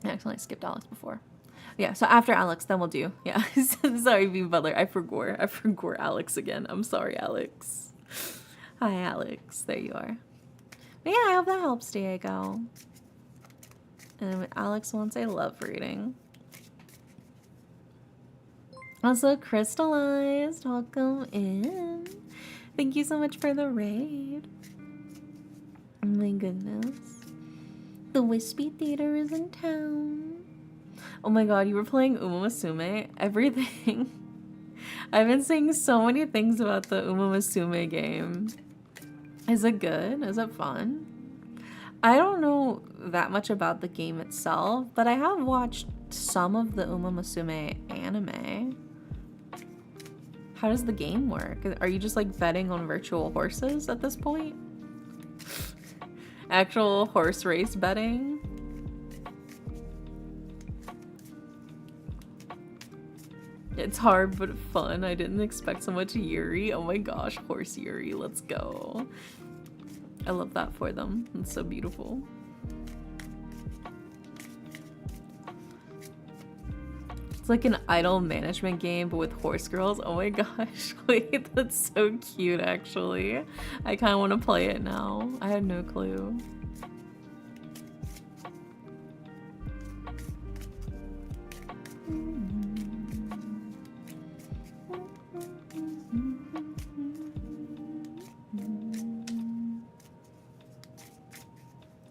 A: I accidentally skipped Alex before. Yeah, so after Alex, then we'll do, yeah. Sorry, Bean Butler, I forgot Alex again. I'm sorry, Alex. Hi, Alex, there you are. But yeah, I hope that helps, Diego. And Alex wants a love reading. Also, Crystallized, welcome in. Thank you so much for the raid. Oh my goodness. The Wispy Theater is in town. Oh my god, you were playing Uma Musume. Everything. I've been seeing so many things about the Uma Musume game. Is it good? Is it fun? I don't know that much about the game itself, but I have watched some of the Uma Musume anime. How does the game work? Are you just like betting on virtual horses at this point? Actual horse race betting? It's hard but fun. I didn't expect so much Yuri. Oh my gosh, horse Yuri, let's go. I love that for them. It's so beautiful. It's like an idol management game, but with horse girls. Oh my gosh. Wait, that's so cute, actually. I kind of want to play it now. I had no clue.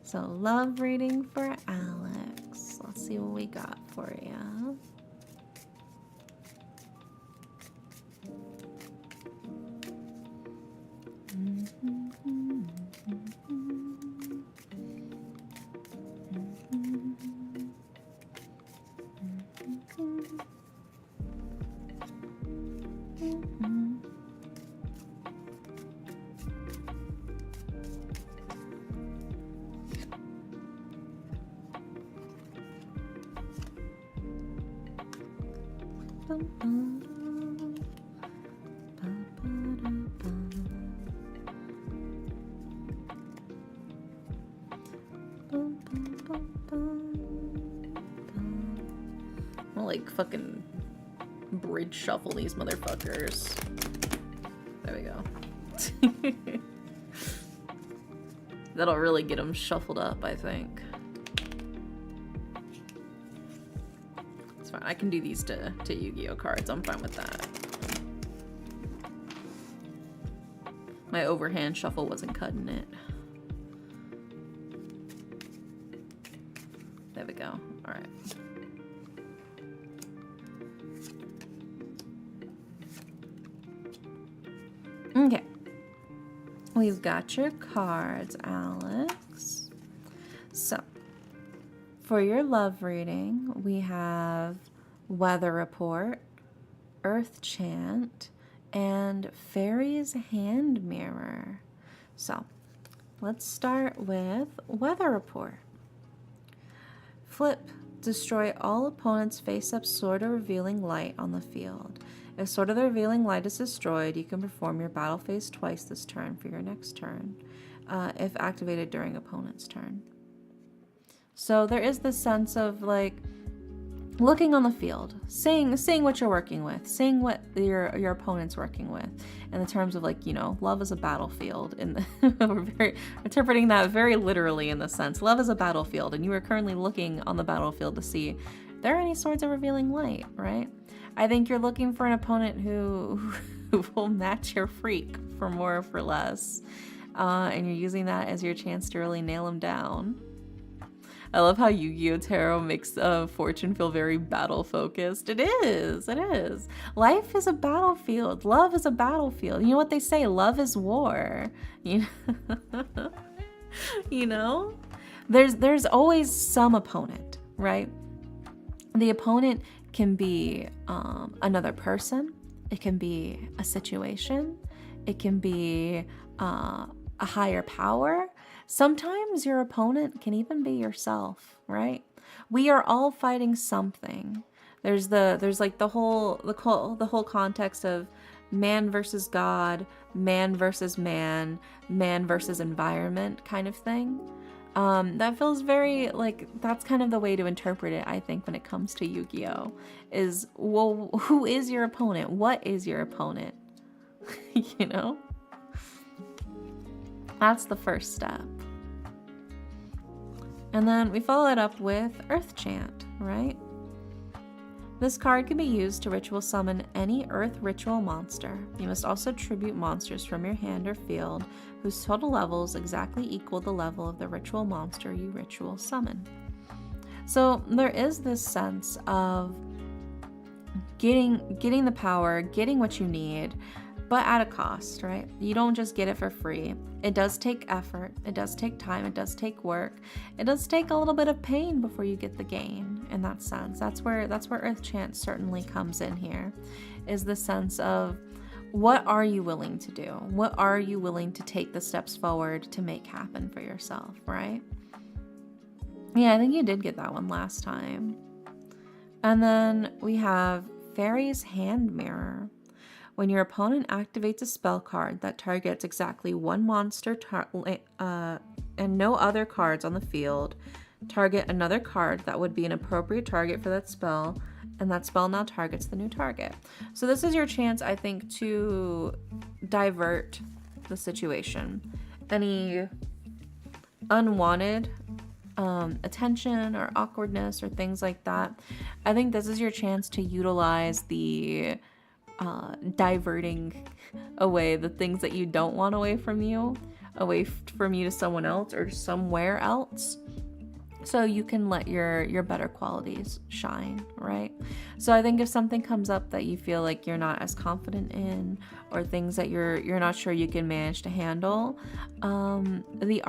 A: So, love reading for Alex. Let's see what we got for you. I'll like fucking bridge shuffle these motherfuckers. There we go. That'll really get them shuffled up, I think. It's fine. I can do these to Yu-Gi-Oh cards. I'm fine with that. My overhand shuffle wasn't cutting it. There we go. All right. Okay. We've got your cards, Alex. So, for your love reading, we have Weather Report, Earth Chant, and Fairy's Hand Mirror. So, let's start with Weather Report. Flip. Destroy all opponents' face-up Sword of Revealing Light on the field. If Sword of the Revealing Light is destroyed, you can perform your battle phase twice this turn for your next turn, if activated during opponent's turn. So there is this sense of like looking on the field, seeing what you're working with, seeing what your opponent's working with, in the terms of like, you know, love is a battlefield. We're very interpreting that very literally in the sense, love is a battlefield, and you are currently looking on the battlefield to see if there are any Swords of Revealing Light, right? I think you're looking for an opponent who will match your freak for more or for less, and you're using that as your chance to really nail them down. I love how Yu-Gi-Oh Tarot makes Fortune feel very battle-focused. It is. It is. Life is a battlefield. Love is a battlefield. You know what they say? Love is war. You know? You know? There's always some opponent, right? The opponent can be another person. It can be a situation. It can be a higher power. Sometimes your opponent can even be yourself, right? We are all fighting something. There's like the whole context of man versus God, man versus man, man versus environment kind of thing. That feels very like, that's kind of the way to interpret it, I think, when it comes to Yu-Gi-Oh! Is, well, who is your opponent? What is your opponent? You know? That's the first step. And then we follow it up with Earth Chant, right? This card can be used to ritual summon any Earth ritual monster. You must also tribute monsters from your hand or field whose total levels exactly equal the level of the ritual monster you ritual summon. So there is this sense of getting the power, getting what you need, but at a cost, right? You don't just get it for free. It does take effort. It does take time. It does take work. It does take a little bit of pain before you get the gain, in that sense. That's where Earth Chant certainly comes in here, is the sense of, what are you willing to do? What are you willing to take the steps forward to make happen for yourself, right? Yeah, I think you did get that one last time. And then we have Fairy's Hand Mirror. When your opponent activates a spell card that targets exactly one monster and no other cards on the field, target another card that would be an appropriate target for that spell, and that spell now targets the new target. So this is your chance, I think, to divert the situation. Any unwanted attention or awkwardness or things like that, I think this is your chance to utilize the diverting away the things that you don't want away from you to someone else or somewhere else, so you can let your better qualities shine, right? So I think if something comes up that you feel like you're not as confident in, or things that you're not sure you can manage to handle, the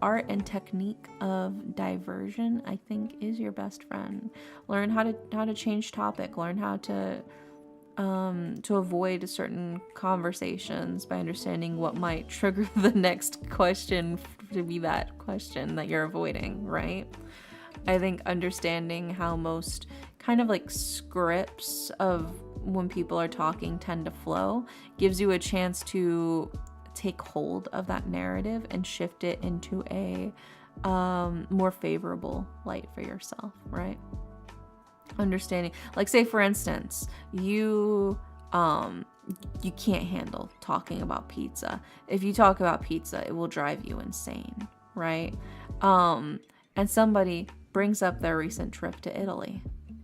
A: art and technique of diversion, I think, is your best friend. Learn how to change topic, learn how to avoid certain conversations by understanding what might trigger the next question to be that question that you're avoiding, right? I think understanding how most kind of like scripts of when people are talking tend to flow gives you a chance to take hold of that narrative and shift it into a more favorable light for yourself, right? Understanding, like, say for instance, you can't handle talking about pizza. If you talk about pizza, it will drive you insane, right? And somebody brings up their recent trip to Italy,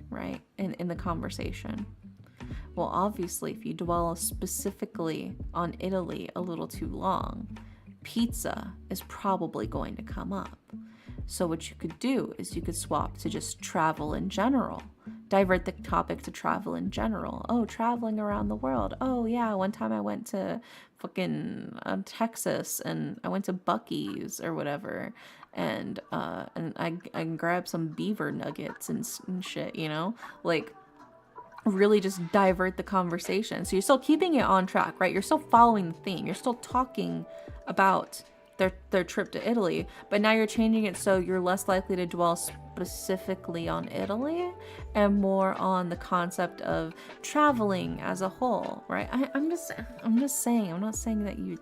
A: right? In the conversation. Well, obviously, if you dwell specifically on Italy a little too long, pizza is probably going to come up. So what you could do is you could swap to just travel in general. Divert the topic to travel in general. Oh, traveling around the world. Oh, yeah, one time I went to fucking Texas and I went to Buc-ee's or whatever. And I grabbed some beaver nuggets and shit, you know? Like, really just divert the conversation. So you're still keeping it on track, right? You're still following the theme. You're still talking about their trip to Italy, but now you're changing it so you're less likely to dwell specifically on Italy and more on the concept of traveling as a whole, right? I'm just saying. I'm not saying that you.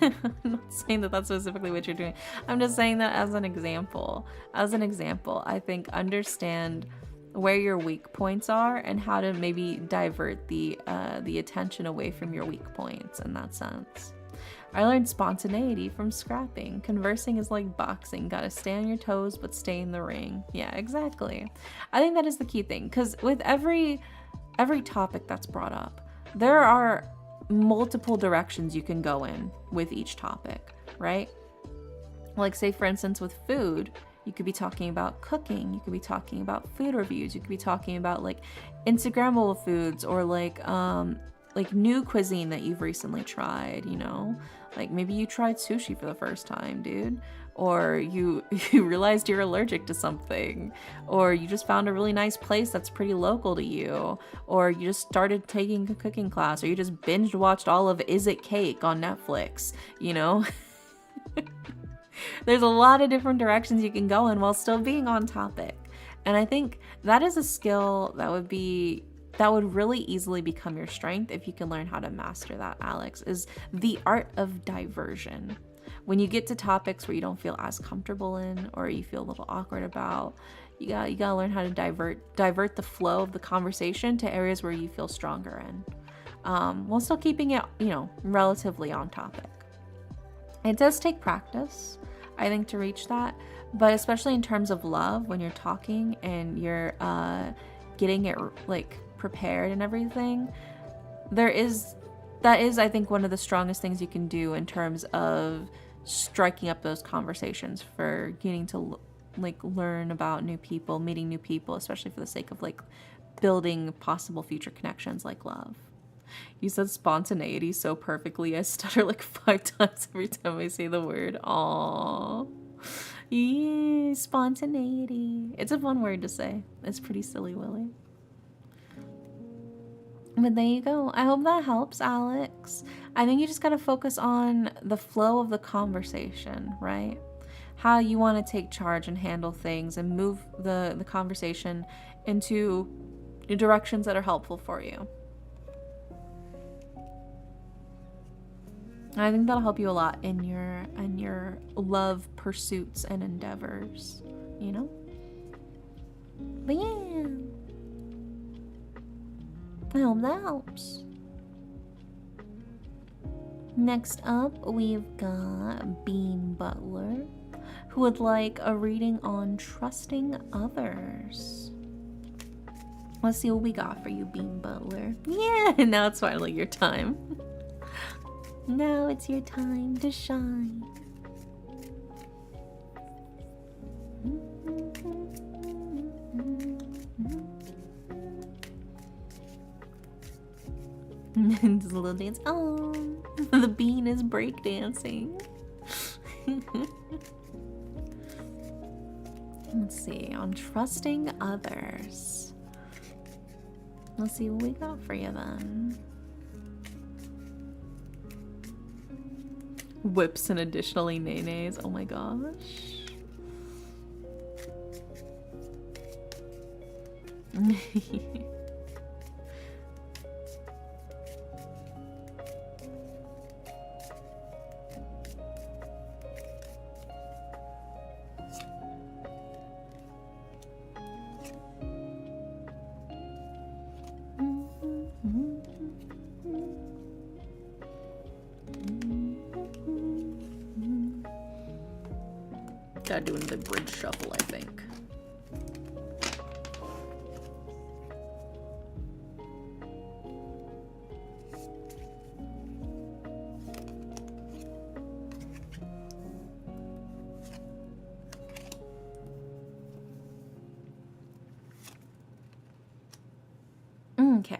A: I'm not saying that that's specifically what you're doing. I'm just saying that as an example. As an example, I think understand where your weak points are and how to maybe divert the attention away from your weak points in that sense. I learned spontaneity from scrapping. Conversing is like boxing. Gotta stay on your toes, but stay in the ring. Yeah, exactly. I think that is the key thing, because with every topic that's brought up, there are multiple directions you can go in with each topic, right? Like, say for instance with food, you could be talking about cooking, you could be talking about food reviews, you could be talking about like Instagrammable foods, or like new cuisine that you've recently tried, you know? Like maybe you tried sushi for the first time, dude. Or you realized you're allergic to something. Or you just found a really nice place that's pretty local to you. Or you just started taking a cooking class. Or you just binge watched all of Is It Cake on Netflix, you know? There's a lot of different directions you can go in while still being on topic. And I think that is a skill that would really easily become your strength if you can learn how to master that, Alex, is the art of diversion. When you get to topics where you don't feel as comfortable in, or you feel a little awkward about, you gotta learn how to divert the flow of the conversation to areas where you feel stronger in, while still keeping it, relatively on topic. It does take practice, I think, to reach that, but especially in terms of love, when you're talking and you're getting it like prepared and everything, that is I think one of the strongest things you can do in terms of striking up those conversations for getting to like learn about new people, meeting new people, especially for the sake of like building possible future connections like love. You said spontaneity so perfectly. I stutter like 5 times every time I say the word. Aww. Yeah, spontaneity. It's a fun word to say. It's pretty silly willy. But there you go. I hope that helps, Alex. I think you just got to focus on the flow of the conversation, right? How you want to take charge and handle things and move the conversation into directions that are helpful for you. And I think that'll help you a lot in your love pursuits and endeavors, you know? But yeah. I hope that helps. Next up, we've got Bean Butler, who would like a reading on trusting others. Let's see what we got for you, Bean Butler. Yeah, now it's finally your time. Now it's your time to shine. Just a little dance. Oh, the bean is breakdancing. Let's see, on trusting others. Let's see what we got for you then. Whips and additionally nays. Oh my gosh. Gotta do the bridge shuffle, I think. Okay,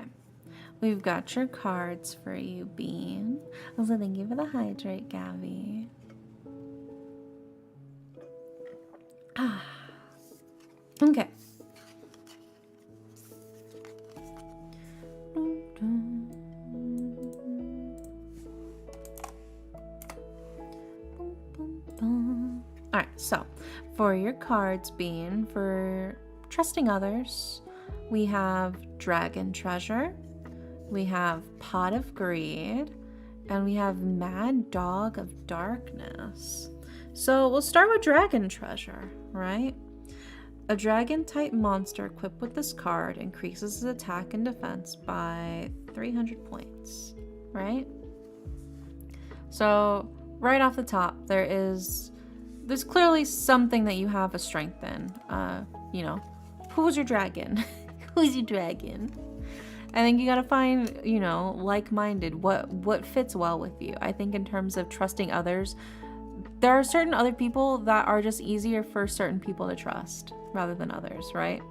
A: we've got your cards for you, Bean. Also, thank you for the hydrate, Gabby. Okay. Alright, so for your cards, Bean, for trusting others, we have Dragon Treasure, we have Pot of Greed, and we have Mad Dog of Darkness. So we'll start with Dragon Treasure, right? A dragon-type monster equipped with this card increases its attack and defense by 300 points, right? So right off the top, there's clearly something that you have a strength in. You know, who's your dragon? Who's your dragon? I think you gotta find, you know, like-minded, what fits well with you. I think in terms of trusting others, there are certain other people that are just easier for certain people to trust rather than others, right?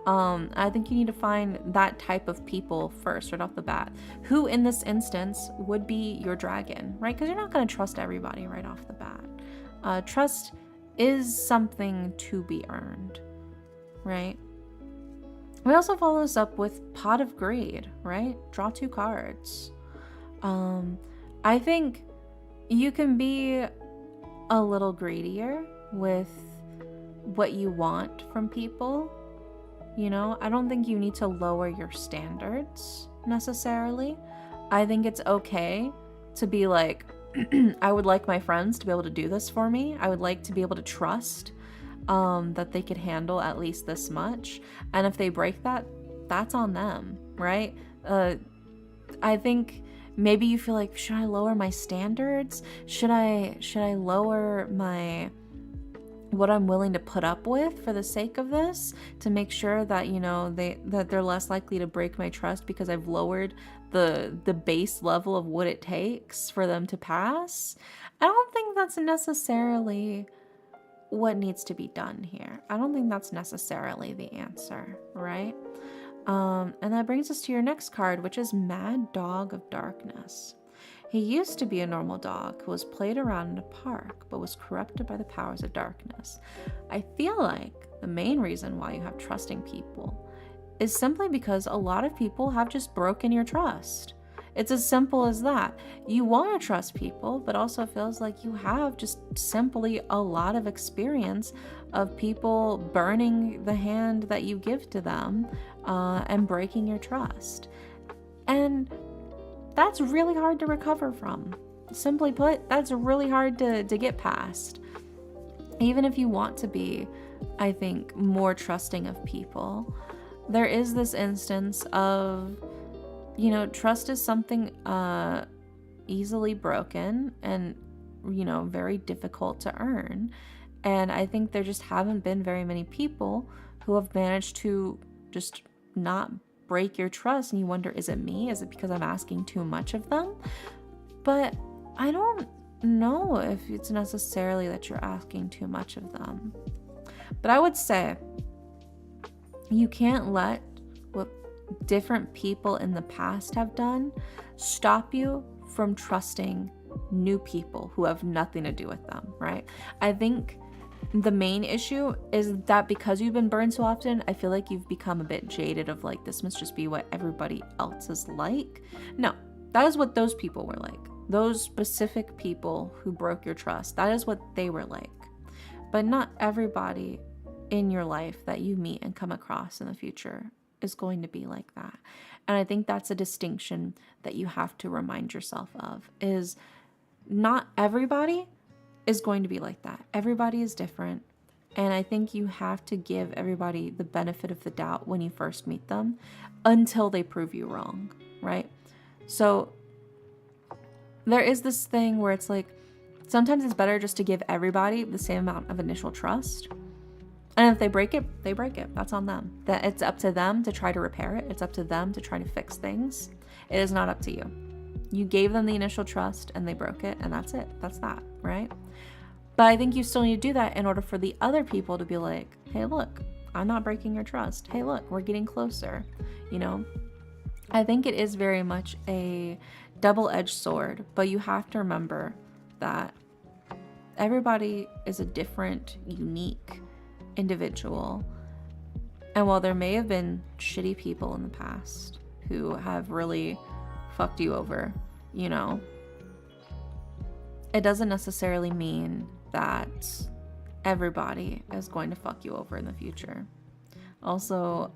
A: I think you need to find that type of people first, right off the bat. Who in this instance would be your dragon, right? Because you're not going to trust everybody right off the bat. Trust is something to be earned, right? We also follow this up with Pot of Greed, right? Draw 2 cards. I think you can be a little greedier with what you want from people. You know, I don't think you need to lower your standards necessarily. I think it's okay to be like, I would like my friends to be able to do this for me. I would like to be able to trust that they could handle at least this much. And if they break that, that's on them, right? I think maybe you feel like, should I lower my standards? Should I lower my what I'm willing to put up with for the sake of this, to make sure that, you know, that they're less likely to break my trust because I've lowered the base level of what it takes for them to pass? I don't think that's necessarily what needs to be done here. I don't think that's necessarily the answer, right? And that brings us to your next card, which is Mad Dog of Darkness. He used to be a normal dog who was played around in a park, but was corrupted by the powers of darkness. I feel like the main reason why you have trusting people is simply because a lot of people have just broken your trust. It's as simple as that. You want to trust people, but also feels like you have just simply a lot of experience of people burning the hand that you give to them and breaking your trust. And that's really hard to recover from. Simply put, that's really hard to get past. Even if you want to be, I think, more trusting of people, there is this instance of, you know, trust is something easily broken and, you know, very difficult to earn. And I think there just haven't been very many people who have managed to just not break your trust, and you wonder, is it me? Is it because I'm asking too much of them? But I don't know if it's necessarily that you're asking too much of them. But I would say you can't let what different people in the past have done stop you from trusting new people who have nothing to do with them, right? I think the main issue is that because you've been burned so often, I feel like you've become a bit jaded of like, this must just be what everybody else is like. No, that is what those people were like. Those specific people who broke your trust, that is what they were like. But not everybody in your life that you meet and come across in the future is going to be like that. And I think that's a distinction that you have to remind yourself of, is not everybody is going to be like that. Everybody is different. And I think you have to give everybody the benefit of the doubt when you first meet them until they prove you wrong, right? So there is this thing where it's like, sometimes it's better just to give everybody the same amount of initial trust. And if they break it, they break it. That's on them. That it's up to them to try to repair it. It's up to them to try to fix things. It is not up to you. You gave them the initial trust and they broke it, and that's it. That's that, right? But I think you still need to do that in order for the other people to be like, hey, look, I'm not breaking your trust. Hey, look, we're getting closer. You know, I think it is very much a double-edged sword, but you have to remember that everybody is a different, unique individual. And while there may have been shitty people in the past who have really fucked you over, you know, it doesn't necessarily mean that everybody is going to fuck you over in the future. Also,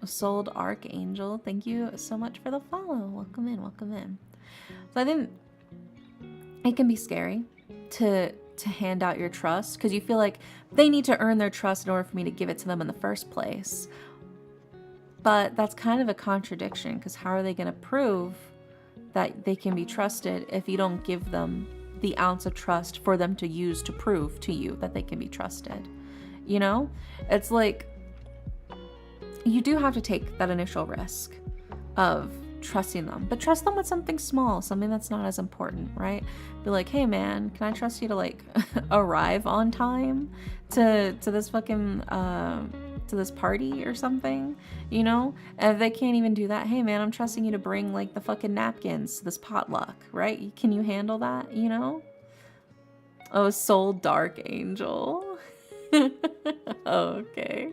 A: Souled Archangel, thank you so much for the follow. Welcome in, welcome in. So I think it can be scary to hand out your trust because you feel like they need to earn their trust in order for me to give it to them in the first place. But that's kind of a contradiction, because how are they going to prove that they can be trusted if you don't give them the ounce of trust for them to use to prove to you that they can be trusted? You know, it's like you do have to take that initial risk of trusting them, but trust them with something small, something that's not as important, right? Be like, hey man, can I trust you to like arrive on time to this fucking to this party or something, you know? And if they can't even do that, hey man, I'm trusting you to bring like the fucking napkins to this potluck, right? Can you handle that, you know? Oh, Soul Dark Angel. Okay.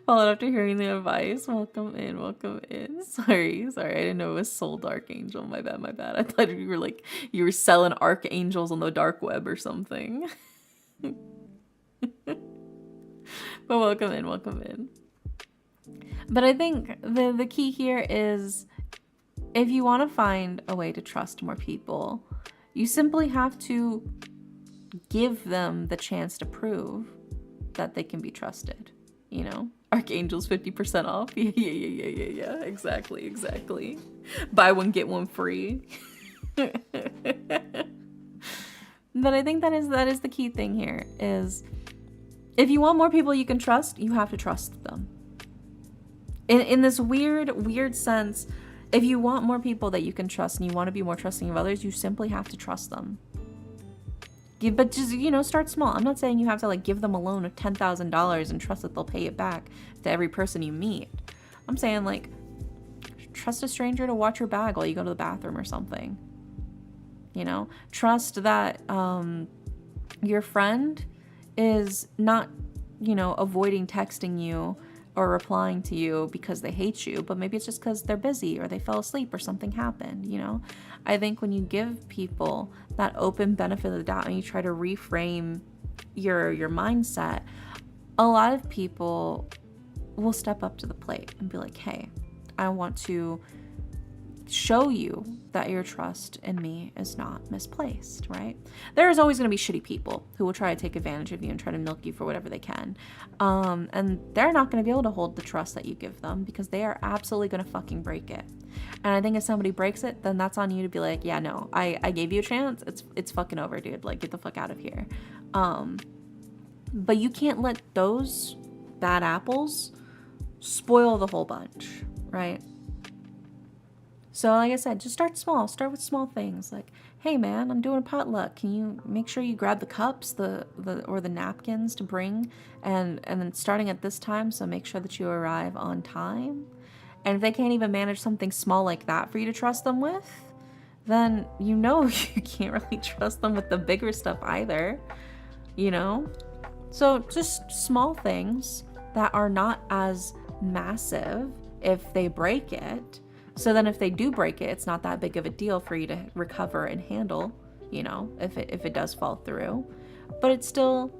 A: Followed after hearing the advice. Welcome in, welcome in. Sorry, I didn't know it was Soul Dark Angel. My bad. I thought you were selling archangels on the dark web or something. But welcome in. But I think the key here is, if you want to find a way to trust more people, you simply have to give them the chance to prove that they can be trusted, you know? Archangels 50% off. Yeah. Exactly. Buy one, get one free. But I think that is the key thing here, is if you want more people you can trust, you have to trust them. In this weird sense, if you want more people that you can trust and you want to be more trusting of others, you simply have to trust them. But just, you know, start small. I'm not saying you have to like give them a loan of $10,000 and trust that they'll pay it back to every person you meet. I'm saying like trust a stranger to watch your bag while you go to the bathroom or something. You know, trust that your friend is not, you know, avoiding texting you or replying to you because they hate you, but maybe it's just because they're busy or they fell asleep or something happened, you know? I think when you give people that open benefit of the doubt and you try to reframe your mindset, a lot of people will step up to the plate and be like, hey, I want to show you that your trust in me is not misplaced, right? There's always going to be shitty people who will try to take advantage of you and try to milk you for whatever they can. And they're not going to be able to hold the trust that you give them, because they are absolutely going to fucking break it. And I think if somebody breaks it, then that's on you to be like, yeah, no, I gave you a chance. It's fucking over, dude. Like, get the fuck out of here. But you can't let those bad apples spoil the whole bunch, right? So like I said, just start small. Start with small things like, hey man, I'm doing a potluck. Can you make sure you grab the cups, or the napkins to bring, and then starting at this time, so make sure that you arrive on time. And if they can't even manage something small like that for you to trust them with, then you know you can't really trust them with the bigger stuff either, you know? So just small things that are not as massive if they break it. So then if they do break it, it's not that big of a deal for you to recover and handle, you know, if it does fall through. But it's still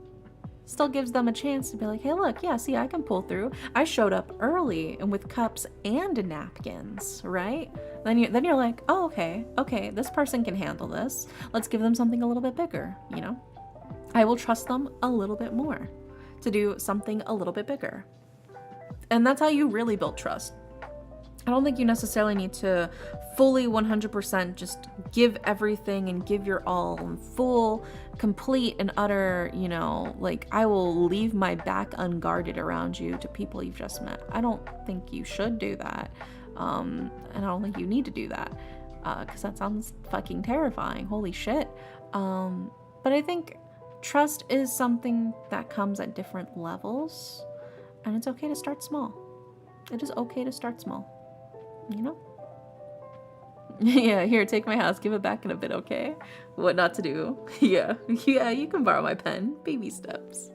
A: still gives them a chance to be like, hey, look, yeah, see, I can pull through. I showed up early and with cups and napkins, right? Then you're like, oh, okay, this person can handle this. Let's give them something a little bit bigger, you know? I will trust them a little bit more to do something a little bit bigger. And that's how you really build trust. I don't think you necessarily need to fully 100% just give everything and give your all and full, complete and utter, you know, like I will leave my back unguarded around you to people you've just met. I don't think you should do that. And I don't think you need to do that because that sounds fucking terrifying. Holy shit. But I think trust is something that comes at different levels, and it's okay to start small. It is okay to start small. You know? Yeah, here, take my house, give it back in a bit, okay? What not to do. Yeah, you can borrow my pen. Baby steps.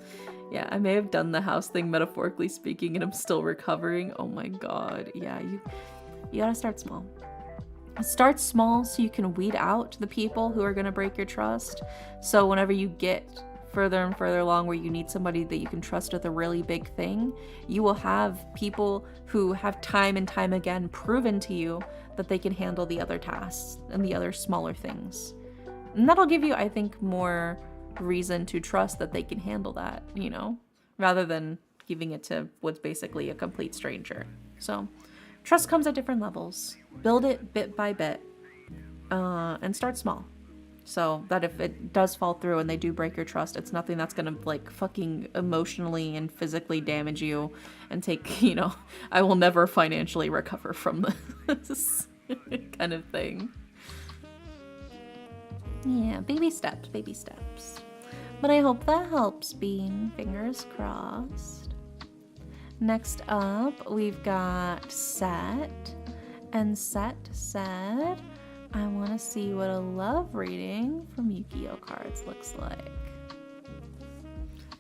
A: Yeah, I may have done the house thing metaphorically speaking and I'm still recovering. Oh my god. Yeah, you gotta start small. Start small so you can weed out the people who are gonna break your trust. So whenever you get further and further along where you need somebody that you can trust with a really big thing, you will have people who have time and time again proven to you that they can handle the other tasks and the other smaller things. And that'll give you, I think, more reason to trust that they can handle that, you know, rather than giving it to what's basically a complete stranger. So trust comes at different levels. Build it bit by bit and start small. So that if it does fall through and they do break your trust, it's nothing that's gonna like fucking emotionally and physically damage you and take, you know, I will never financially recover from this kind of thing. Yeah, baby steps, baby steps. But I hope that helps, Bean. Fingers crossed. Next up, we've got Set. And Set said, I want to see what a love reading from Yu-Gi-Oh cards looks like.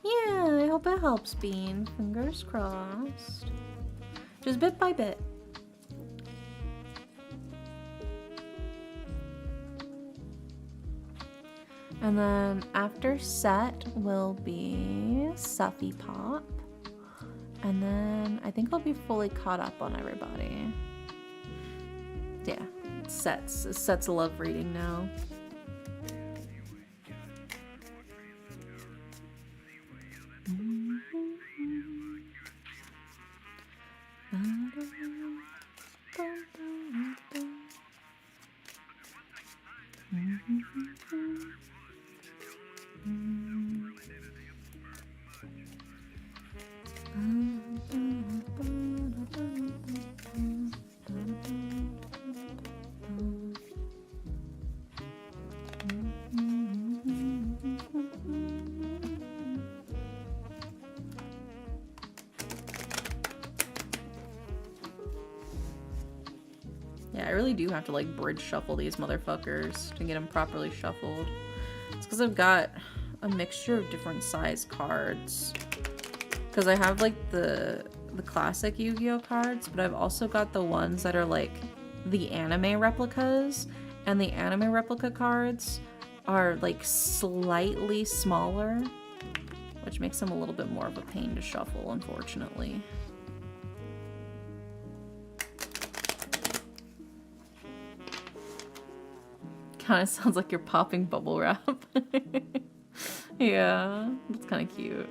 A: Yeah, I hope it helps, Bean. Fingers crossed. Just bit by bit. And then after Set will be Suffy Pop. And then I think I'll be fully caught up on everybody. Yeah. Set's a love reading now. Yeah, I really do have to like bridge shuffle these motherfuckers to get them properly shuffled. It's because I've got a mixture of different size cards. Because I have like the classic Yu-Gi-Oh cards, but I've also got the ones that are like the anime replicas, and the anime replica cards are like slightly smaller, which makes them a little bit more of a pain to shuffle, unfortunately. Kind of sounds like you're popping bubble wrap. Yeah, that's kind of cute.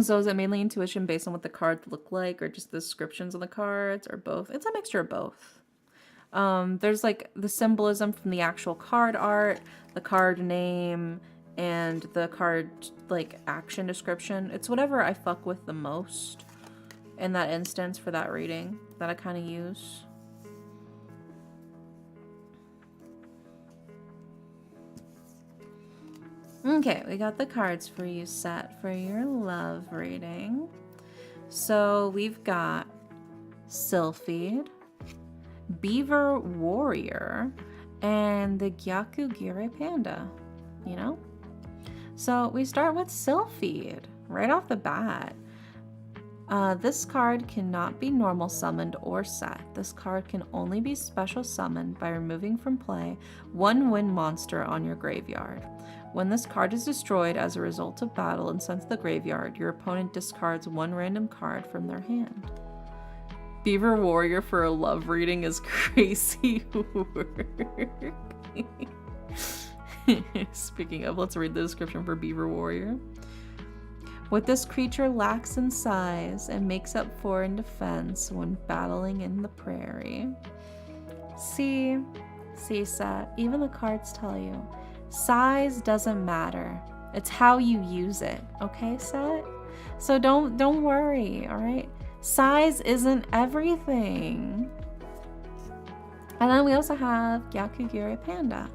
A: So is it mainly intuition based on what the cards look like, or just the descriptions on the cards, or both? It's a mixture of both. There's like the symbolism from the actual card art, the card name, and the card like action description. It's whatever I fuck with the most in that instance for that reading that I kind of use. Okay, we got the cards for you set for your love reading. So we've got Sylphid, Beaver Warrior, and the Gyakugiri Panda, you know? So we start with Sylphid right off the bat. This card cannot be normal summoned or set. This card can only be special summoned by removing from play one wind monster on your graveyard. When this card is destroyed as a result of battle and sent to the graveyard, your opponent discards one random card from their hand. Beaver Warrior for a love reading is crazy work. Speaking of, let's read the description for Beaver Warrior. What this creature lacks in size and makes up for in defense when battling in the prairie. See, Set, even the cards tell you, size doesn't matter. It's how you use it, okay, Set? So don't worry, all right? Size isn't everything. And then we also have Gyakugure Panda.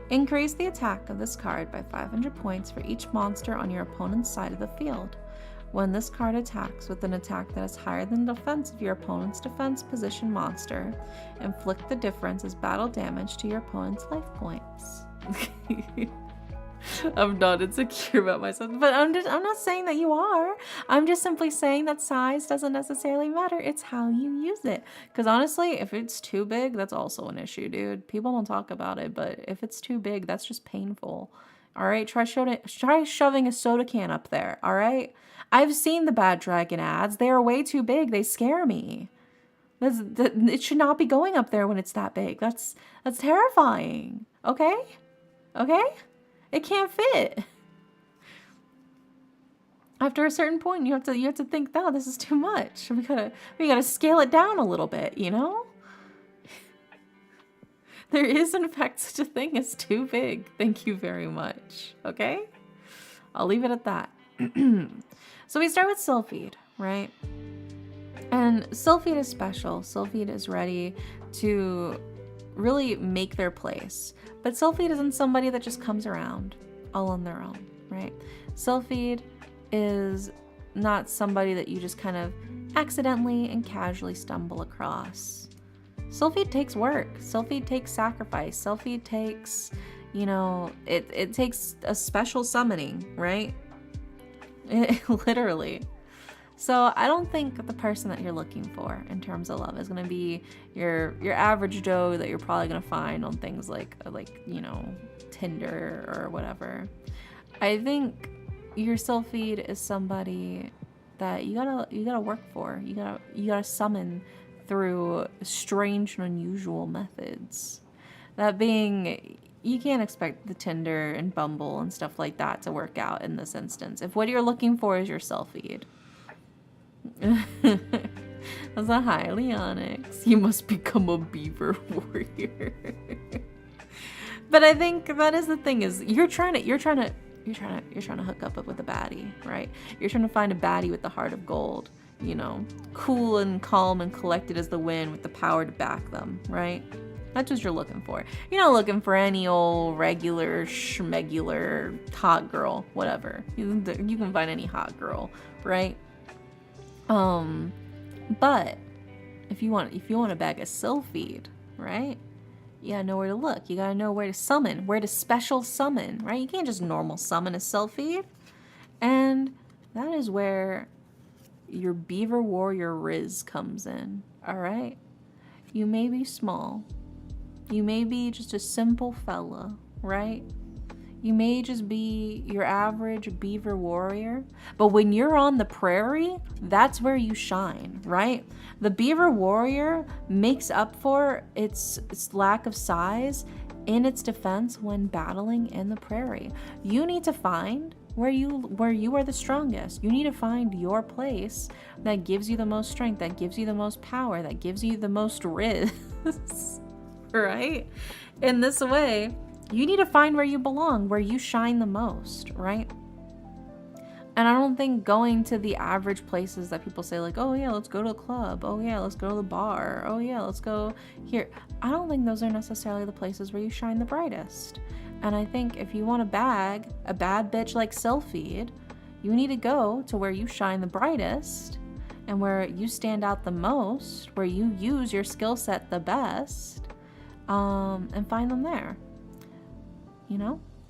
A: Increase the attack of this card by 500 points for each monster on your opponent's side of the field. When this card attacks with an attack that is higher than the defense of your opponent's defense position monster, inflict the difference as battle damage to your opponent's life points. I'm not insecure about myself, but I'm not saying that you are. I'm just simply saying that size doesn't necessarily matter. It's how you use it. Because honestly, if it's too big, that's also an issue, dude. People don't talk about it, but if it's too big, that's just painful. All right, try shoving a soda can up there. All right, I've seen the Bad Dragon ads. They are way too big. They scare me. It should not be going up there when it's that big. That's terrifying. Okay. It can't fit. After a certain point, you have to think, no, this is too much. We gotta scale it down a little bit, you know? There is in fact such a thing as too big. Thank you very much. Okay? I'll leave it at that. So we start with Sylphid, right? And Sylphid is special. Sylphid is ready to really make their place. But Sylphid isn't somebody that just comes around all on their own, right? Sylphid is not somebody that you just kind of accidentally and casually stumble across. Sylphid takes work. Sylphid takes sacrifice. Sylphid takes, it takes a special summoning, right? Literally. So I don't think the person that you're looking for in terms of love is going to be your average Joe that you're probably going to find on things like Tinder or whatever. I think your Sylphid is somebody that you gotta work for. You gotta summon through strange and unusual methods. That being, you can't expect the Tinder and Bumble and stuff like that to work out in this instance. If what you're looking for is your Sylphid. That's a high Leonix. You must become a beaver warrior. But I think that is the thing, is you're trying to hook up with a baddie, right? You're trying to find a baddie with the heart of gold, cool and calm and collected as the wind with the power to back them, right? That's what you're looking for. You're not looking for any old regular schmegular hot girl, whatever. You can find any hot girl, right? But if you want a bag of Sylphid, right? You gotta know where to look. You gotta know where to summon, where to special summon, right? You can't just normal summon a Sylphid. And that is where your Beaver Warrior Riz comes in, all right? You may be small. You may be just a simple fella, right? You may just be your average beaver warrior, but when you're on the prairie, that's where you shine, right? The beaver warrior makes up for its lack of size in its defense when battling in the prairie. You need to find where you are the strongest. You need to find your place that gives you the most strength, that gives you the most power, that gives you the most riz, right? In this way, you need to find where you belong, where you shine the most, right? And I don't think going to the average places that people say, like, oh yeah, let's go to the club. Oh yeah, let's go to the bar. Oh yeah, let's go here. I don't think those are necessarily the places where you shine the brightest. And I think if you want a bad bitch like Sylphid, you need to go to where you shine the brightest and where you stand out the most, where you use your skill set the best, and find them there.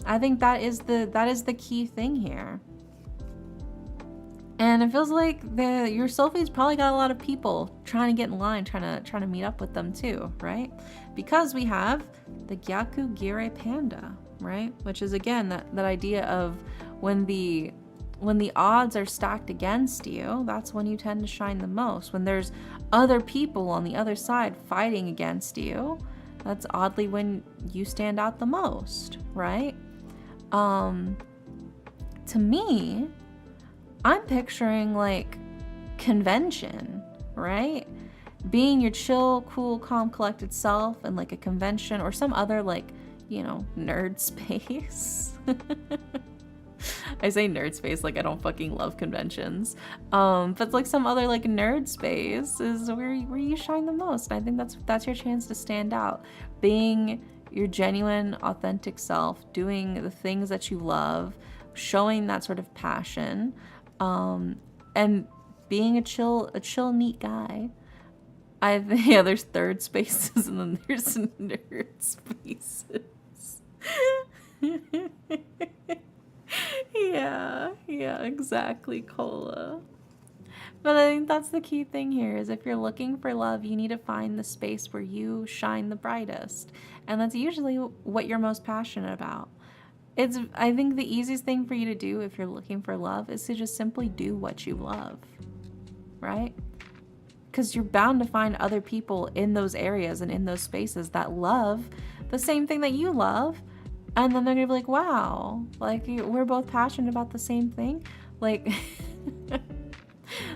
A: I think that is the key thing here. And it feels like your soulmate's probably got a lot of people trying to get in line, trying to meet up with them too, right? Because we have the Gyakugire Panda, right? Which is again that idea of when the odds are stacked against you, that's when you tend to shine the most. When there's other people on the other side fighting against you, that's oddly when you stand out the most, right? To me, I'm picturing like convention, right? Being your chill, cool, calm, collected self in like a convention or some other like, nerd space. I say nerd space like I don't fucking love conventions. But like some other like nerd space is where you shine the most. I think that's your chance to stand out. Being your genuine, authentic self, doing the things that you love, showing that sort of passion. And being a chill, neat guy. There's third spaces and then there's nerd spaces. yeah, exactly, Cola. But I think that's the key thing here is if you're looking for love, you need to find the space where you shine the brightest. And that's usually what you're most passionate about. I think the easiest thing for you to do if you're looking for love is to just simply do what you love, right? Because you're bound to find other people in those areas and in those spaces that love the same thing that you love. And then they're gonna be like, wow, like we're both passionate about the same thing. Like,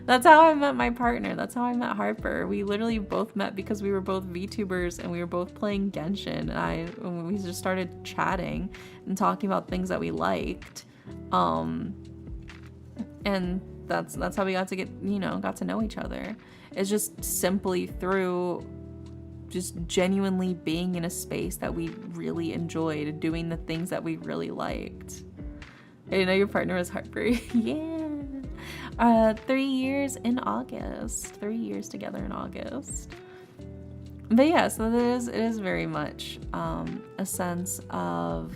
A: that's how I met my partner. That's how I met Harper. We literally both met because we were both VTubers and we were both playing Genshin. And we just started chatting and talking about things that we liked. And that's how we got to know each other. It's just simply through just genuinely being in a space that we really enjoyed, doing the things that we really liked. I didn't know your partner was Harper. Yeah. 3 years in August. 3 years together in August. But yeah, so it is very much a sense of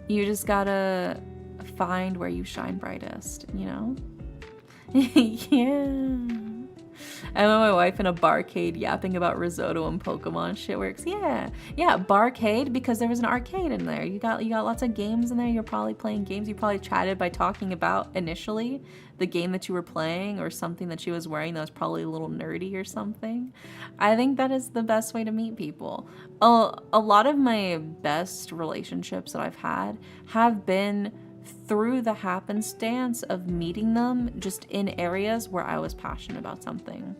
A: you just gotta find where you shine brightest, Yeah. I met my wife in a barcade yapping about risotto and Pokemon. Shit works. Yeah, barcade, because there was an arcade in there. You got lots of games in there. You're probably playing games. You probably chatted by talking about initially the game that you were playing or something that she was wearing that was probably a little nerdy or something. I think that is the best way to meet people. A lot of my best relationships that I've had have been through the happenstance of meeting them just in areas where I was passionate about something.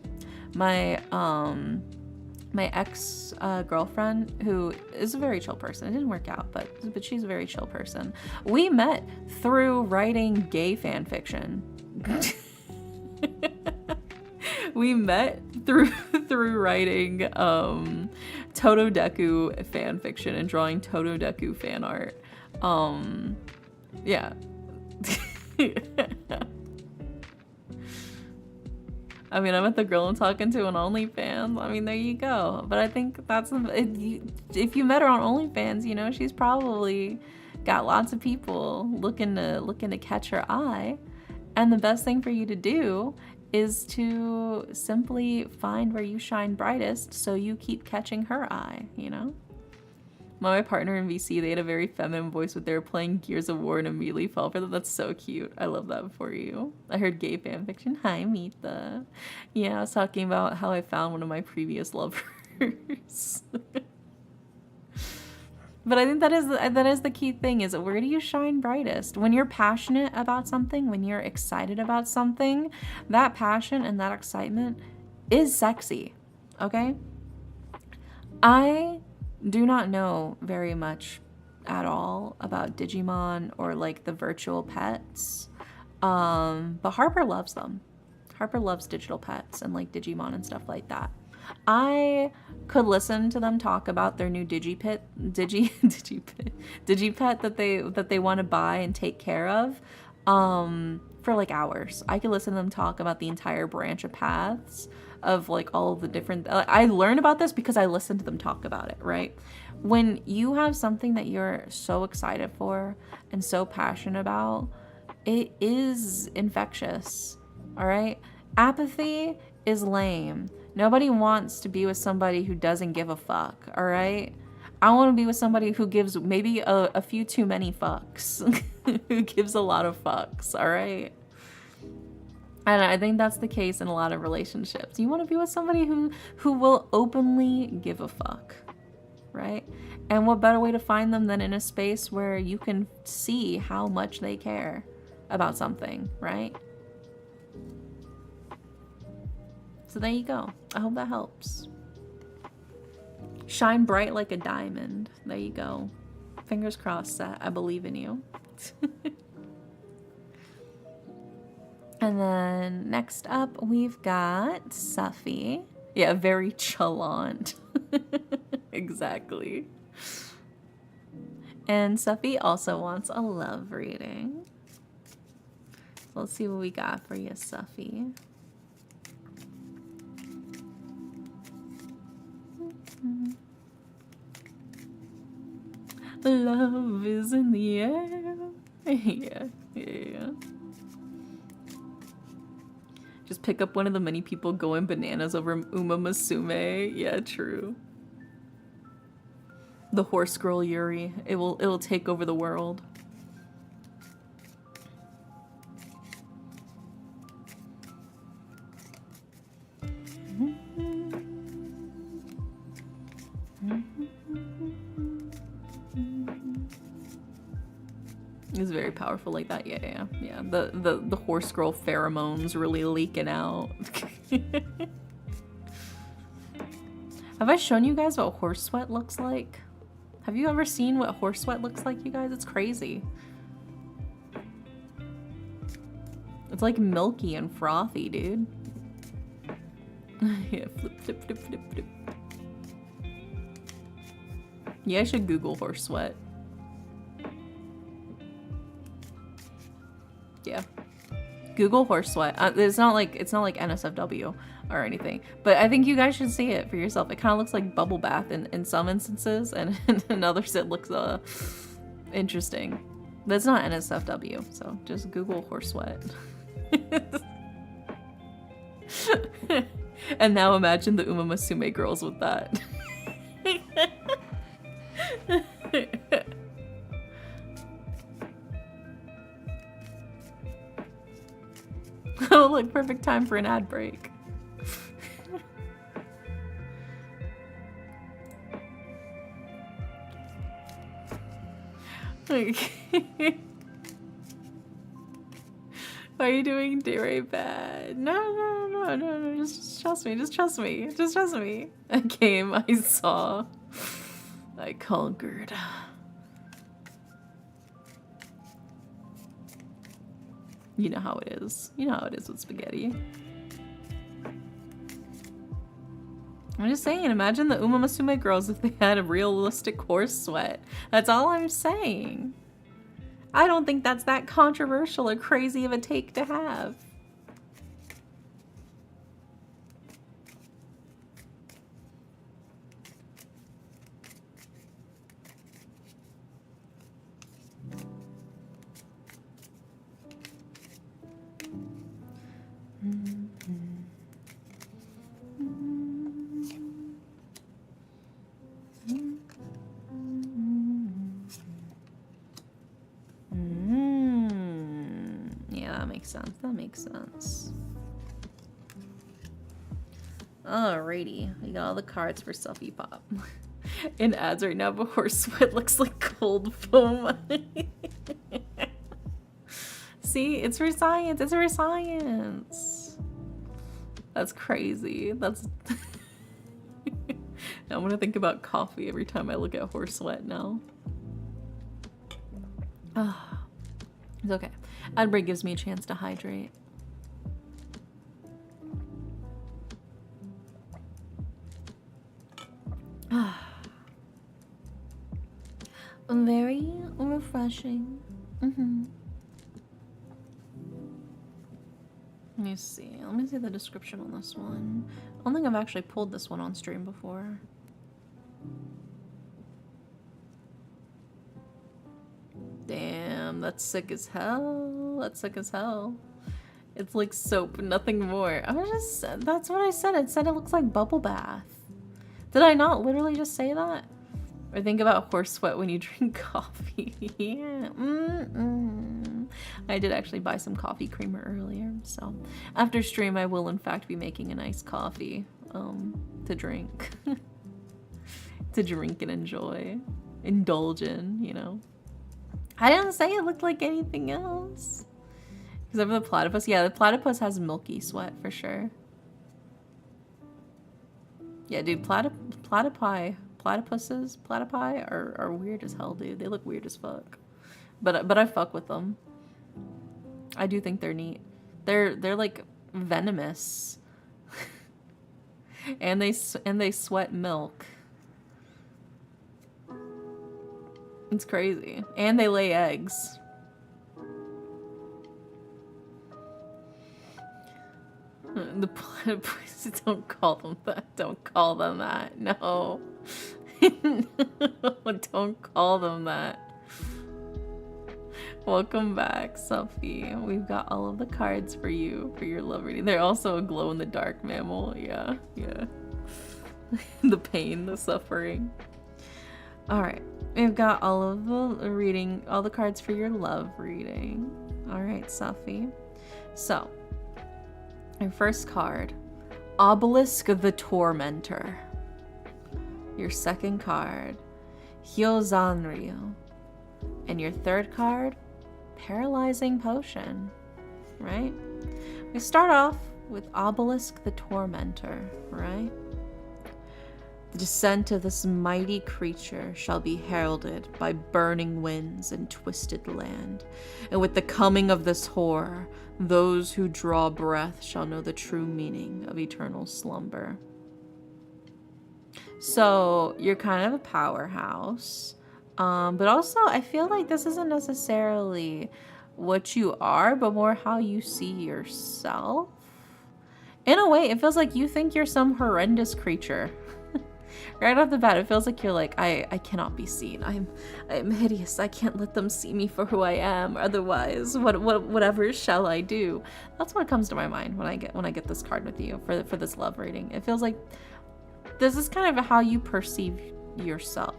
A: My ex girlfriend, who is a very chill person, it didn't work out, but she's a very chill person. We met through writing gay fan fiction. We met through writing Totodeku fan fiction and drawing Totodeku fan art. Yeah. I mean, I met the girl I'm talking to on OnlyFans. I mean, there you go. But I think if you met her on OnlyFans, she's probably got lots of people looking to catch her eye. And the best thing for you to do is to simply find where you shine brightest so you keep catching her eye, My partner in VC, they had a very feminine voice when they were playing Gears of War and immediately fell for them. That's so cute. I love that for you. I heard gay fanfiction. Hi, Meetha. Yeah, I was talking about how I found one of my previous lovers. But I think that is the key thing, is where do you shine brightest? When you're passionate about something, when you're excited about something, that passion and that excitement is sexy, okay? I do not know very much at all about Digimon or like the virtual pets, but Harper loves them. Harper loves digital pets and like Digimon and stuff like that. I could listen to them talk about their new digipet that they want to buy and take care of for like hours. I could listen to them talk about the entire branch of paths of like all of the different, I learned about this because I listened to them talk about it, right? When you have something that you're so excited for and so passionate about, it is infectious. All right? Apathy is lame. Nobody wants to be with somebody who doesn't give a fuck. All right? I want to be with somebody who gives maybe a few too many fucks. Who gives a lot of fucks. All right? And I think that's the case in a lot of relationships. You want to be with somebody who will openly give a fuck, right? And what better way to find them than in a space where you can see how much they care about something, right? So there you go. I hope that helps. Shine bright like a diamond. There you go. Fingers crossed that I believe in you. And then next up, we've got Suffy. Yeah, very chalant. Exactly. And Suffy also wants a love reading. So let's see what we got for you, Suffy. Love is in the air. Yeah. Just pick up one of the many people going bananas over Uma Musume. Yeah, true. The horse girl Yuri. It'll take over the world. It's very powerful like that. Yeah. The horse girl pheromones really leaking out. Have I shown you guys what horse sweat looks like? Have you ever seen what horse sweat looks like, you guys? It's crazy. It's like milky and frothy, dude. Yeah, flip. Yeah, I should Google horse sweat. Yeah. Google horse sweat. It's not like NSFW or anything, but I think you guys should see it for yourself. It kind of looks like bubble bath in some instances, and in others it looks interesting. But it's not NSFW, so just Google horse sweat. And now imagine the Uma Musume girls with that. Oh, look, perfect time for an ad break. Why are you doing Dere bad? No, just trust me, just trust me. A game I saw, I conquered. You know how it is. You know how it is with spaghetti. I'm just saying, imagine the Uma Musume girls if they had a realistic horse sweat. That's all I'm saying. I don't think that's that controversial or crazy of a take to have. That makes sense. Alrighty, we got all the cards for Suffy Pop. In ads right now, but horse sweat looks like cold foam. See, it's for science. It's for science. That's crazy. That's. I'm gonna think about coffee every time I look at horse sweat now. It's okay. Ad break gives me a chance to hydrate. Very refreshing. Let me see. Let me see the description on this one. I don't think I've actually pulled this one on stream before. Damn, that's sick as hell. That's sick as hell. It's like soap, nothing more. That's what I said. It said it looks like bubble bath. Did I not literally just say that? Or think about horse sweat when you drink coffee. Yeah. I did actually buy some coffee creamer earlier. So after stream, I will in fact be making a nice coffee to drink. To drink and enjoy. Indulge in, you know. I didn't say it looked like anything else. Except for the platypus. Yeah, the platypus has milky sweat for sure. Yeah, dude, platypi are weird as hell, dude. They look weird as fuck. But I fuck with them. I do think they're neat. They're like venomous. and they sweat milk. It's crazy. And they lay eggs. The platypus, don't call them that. Don't call them that. No. Don't call them that. Welcome back, Sophie. We've got all of the cards for you for your love reading. They're also a glow-in-the-dark mammal. Yeah, yeah. The pain, the suffering. Alright. We've got all of the cards for your love reading. Alright, Sophie. So, your first card, Obelisk the Tormentor. Your second card, Hyozanryu. And your third card, Paralyzing Potion. Right? We start off with Obelisk the Tormentor, right? The descent of this mighty creature shall be heralded by burning winds and twisted land. And with the coming of this horror, those who draw breath shall know the true meaning of eternal slumber. So, you're kind of a powerhouse. But also, I feel like this isn't necessarily what you are, but more how you see yourself. In a way, it feels like you think you're some horrendous creature. Right off the bat, it feels like you're like, I cannot be seen. I'm hideous. I can't let them see me for who I am. Otherwise, whatever shall I do? That's what comes to my mind when I get this card with you for this love reading. It feels like this is kind of how you perceive yourself.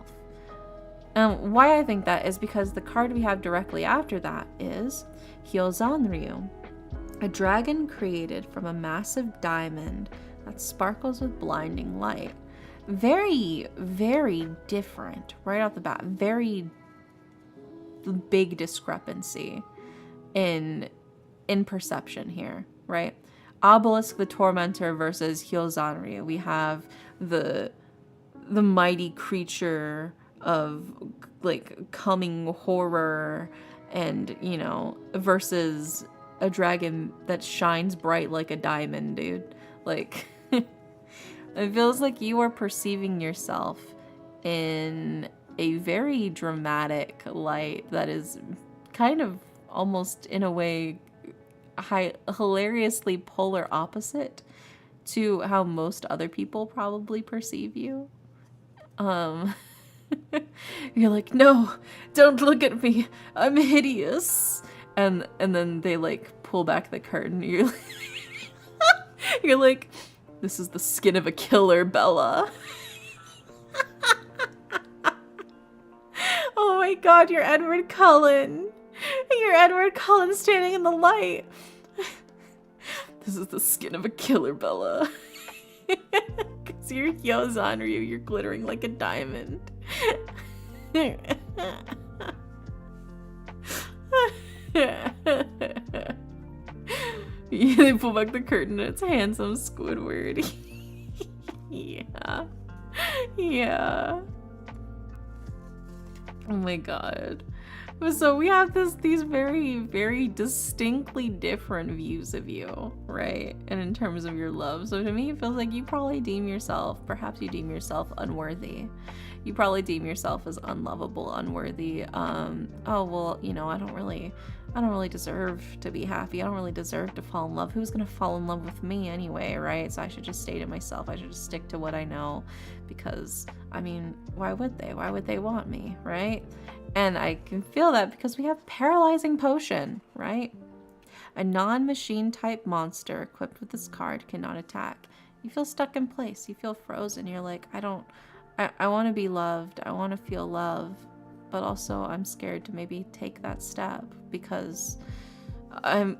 A: Why I think that is because the card we have directly after that is Hyozanryu, a dragon created from a massive diamond that sparkles with blinding light. Very, very different right off the bat. Very big discrepancy in perception here, right? Obelisk the Tormentor versus Hyozanryu. We have the mighty creature of like coming horror, and you know, versus a dragon that shines bright like a diamond, dude. Like it feels like you are perceiving yourself in a very dramatic light that is kind of almost in a way hilariously polar opposite to how most other people probably perceive you. You're like, no, don't look at me, I'm hideous. And then they like pull back the curtain. You're like, this is the skin of a killer, Bella. Oh my god, you're Edward Cullen. You're Edward Cullen standing in the light. This is the skin of a killer, Bella. Because you're Hyozanryu, you're glittering like a diamond. Yeah, they pull back the curtain and it's handsome Squidward. Yeah. Yeah. Oh my god. So we have these very, very distinctly different views of you, right? And in terms of your love. So to me, it feels like you probably deem yourself, perhaps you deem yourself unworthy. You probably deem yourself as unlovable, unworthy. Oh, well, you know, I don't really I don't really deserve to be happy. I don't really deserve to fall in love. Who's going to fall in love with me anyway, right? So I should just stay to myself. I should just stick to what I know because, I mean, why would they? Why would they want me, right? And I can feel that because we have paralyzing potion, right? A non-machine type monster equipped with this card cannot attack. You feel stuck in place. You feel frozen. You're like, I want to be loved. I want to feel love. But also I'm scared to maybe take that step because I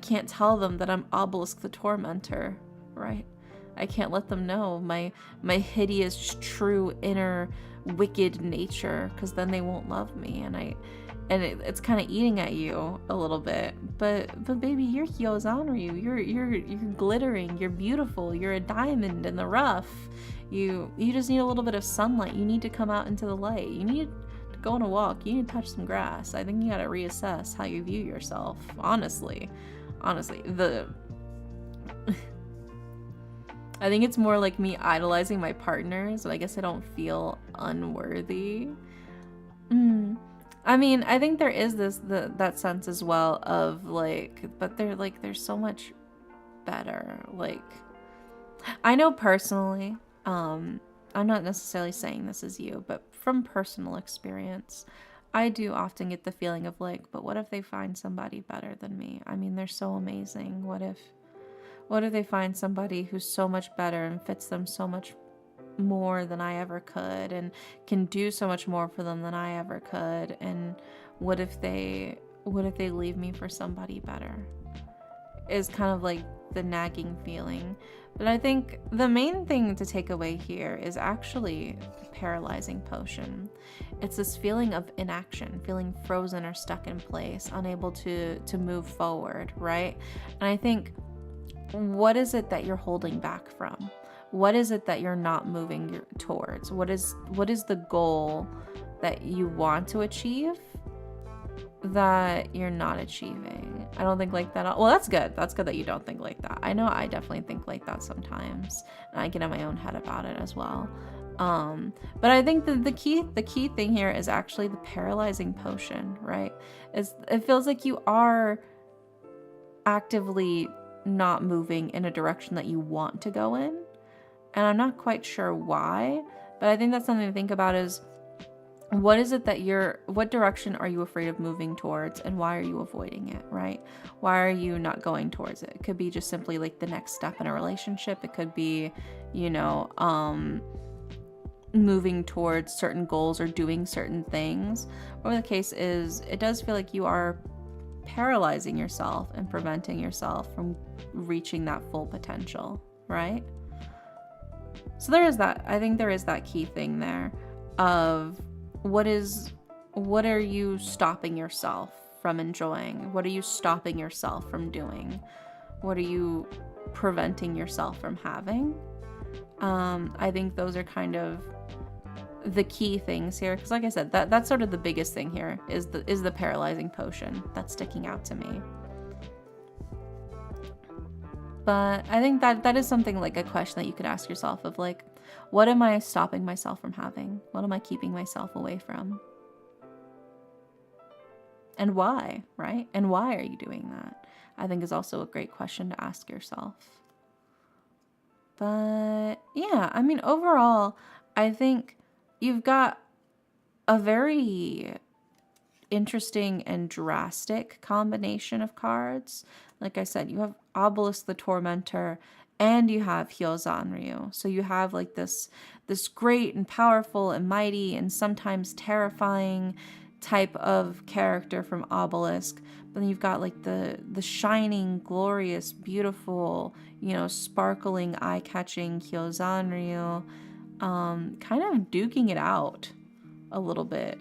A: can't tell them that I'm Obelisk the Tormentor, right? I can't let them know my hideous, true, inner, wicked nature, because then they won't love me, and it's kind of eating at you a little bit. But baby, you're Hyozanryu. You're glittering. You're beautiful. You're a diamond in the rough. You just need a little bit of sunlight. You need to come out into the light. You need to go on a walk. You need to touch some grass. I think you got to reassess how you view yourself. Honestly, I think it's more like me idolizing my partner, so I guess I don't feel unworthy. I mean, I think there is that sense as well of like, but they're so much better. Like, I know personally, I'm not necessarily saying this is you, but from personal experience, I do often get the feeling of like, but what if they find somebody better than me? I mean, they're so amazing. What if they find somebody who's so much better and fits them so much more than I ever could and can do so much more for them than I ever could? And what if they leave me for somebody better? Is kind of like the nagging feeling. But I think the main thing to take away here is actually paralyzing potion. It's this feeling of inaction, feeling frozen or stuck in place, unable to move forward, right? And I think, what is it that you're holding back from? What is it that you're not moving towards? What is the goal that you want to achieve that you're not achieving? I don't think like that. Well, that's good. That's good that you don't think like that. I know I definitely think like that sometimes, and I get in my own head about it as well. But I think the key thing here is actually the paralyzing potion, right? It feels like you are actively not moving in a direction that you want to go in, and I'm not quite sure why, but I think that's something to think about is, what is it that what direction are you afraid of moving towards, and why are you avoiding it, right? Why are you not going towards it? It could be just simply like the next step in a relationship. It could be, moving towards certain goals or doing certain things. Whatever the case is, it does feel like you are paralyzing yourself and preventing yourself from reaching that full potential, right? So there is that. I think there is that key thing there of what are you stopping yourself from enjoying? What are you stopping yourself from doing? What are you preventing yourself from having? I think those are kind of the key things here, because like I said, that's sort of the biggest thing here is the paralyzing potion that's sticking out to me. But I think that is something like a question that you could ask yourself of like, what am I stopping myself from having? What am I keeping myself away from? And why, right? And why are you doing that? I think is also a great question to ask yourself. But yeah, I mean, overall, I think you've got a very interesting and drastic combination of cards. Like I said, you have Obelisk the Tormentor and you have Hyozanryu. So you have like this great and powerful and mighty and sometimes terrifying type of character from Obelisk. But then you've got like the shining, glorious, beautiful, sparkling, eye-catching Hyozanryu, kind of duking it out a little bit.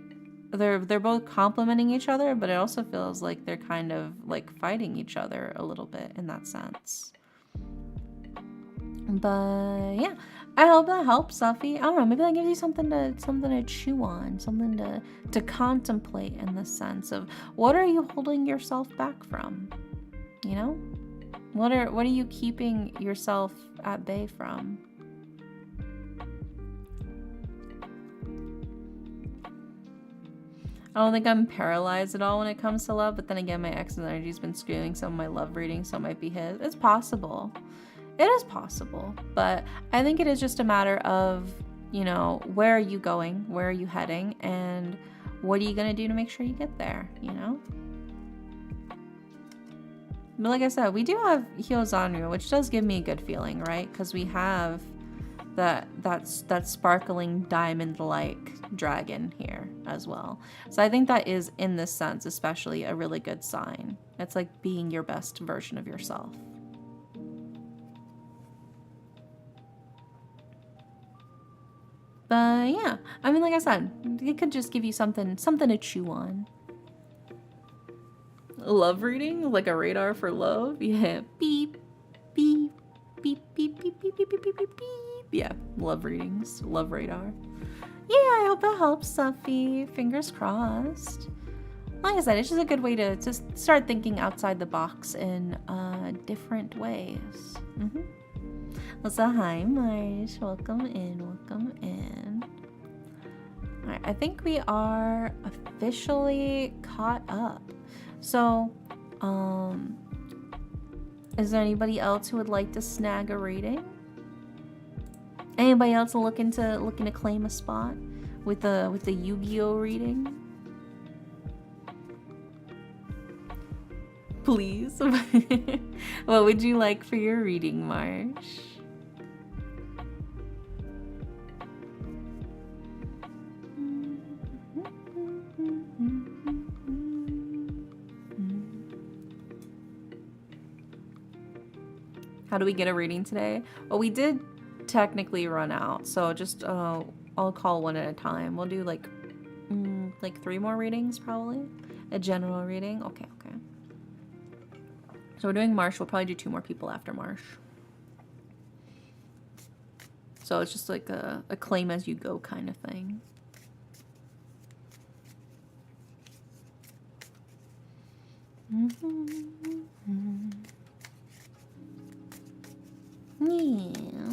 A: They're both complementing each other, but it also feels like they're kind of like fighting each other a little bit in that sense. But yeah, I hope that helps, Sophie. I don't know, maybe that gives you something to chew on, something to contemplate in the sense of, what are you holding yourself back from? What are you keeping yourself at bay from? I don't think I'm paralyzed at all when it comes to love, but then again, my ex's energy's been skewing some of my love readings, so it might be his. It's possible. It is possible, but I think it is just a matter of, you know, where are you going? Where are you heading? And what are you going to do to make sure you get there, you know? But like I said, we do have Hyozanryu, which does give me a good feeling, right? Because we have that sparkling diamond-like dragon here as well. So I think that is, in this sense, especially a really good sign. It's like being your best version of yourself. But yeah, I mean, like I said, it could just give you something to chew on. Love reading, like a radar for love. Yeah, beep, beep, beep, beep, beep, beep, beep, beep, beep, beep. Yeah, love readings, love radar. Yeah, I hope that helps, Sophie. Fingers crossed. Like I said, it's just a good way to just start thinking outside the box in different ways. So hi, Marsh. Welcome in. Welcome in. All right, I think we are officially caught up. So, is there anybody else who would like to snag a reading? Anybody else looking to claim a spot with the Yu-Gi-Oh reading? Please. What would you like for your reading, Marsh? How do we get a reading today? Well, we did technically run out, so just I'll call one at a time. We'll do like 3 more readings probably. A general reading. Okay. So we're doing Marsh. We'll probably do 2 more people after Marsh. So it's just like a claim as you go kind of thing. Yeah.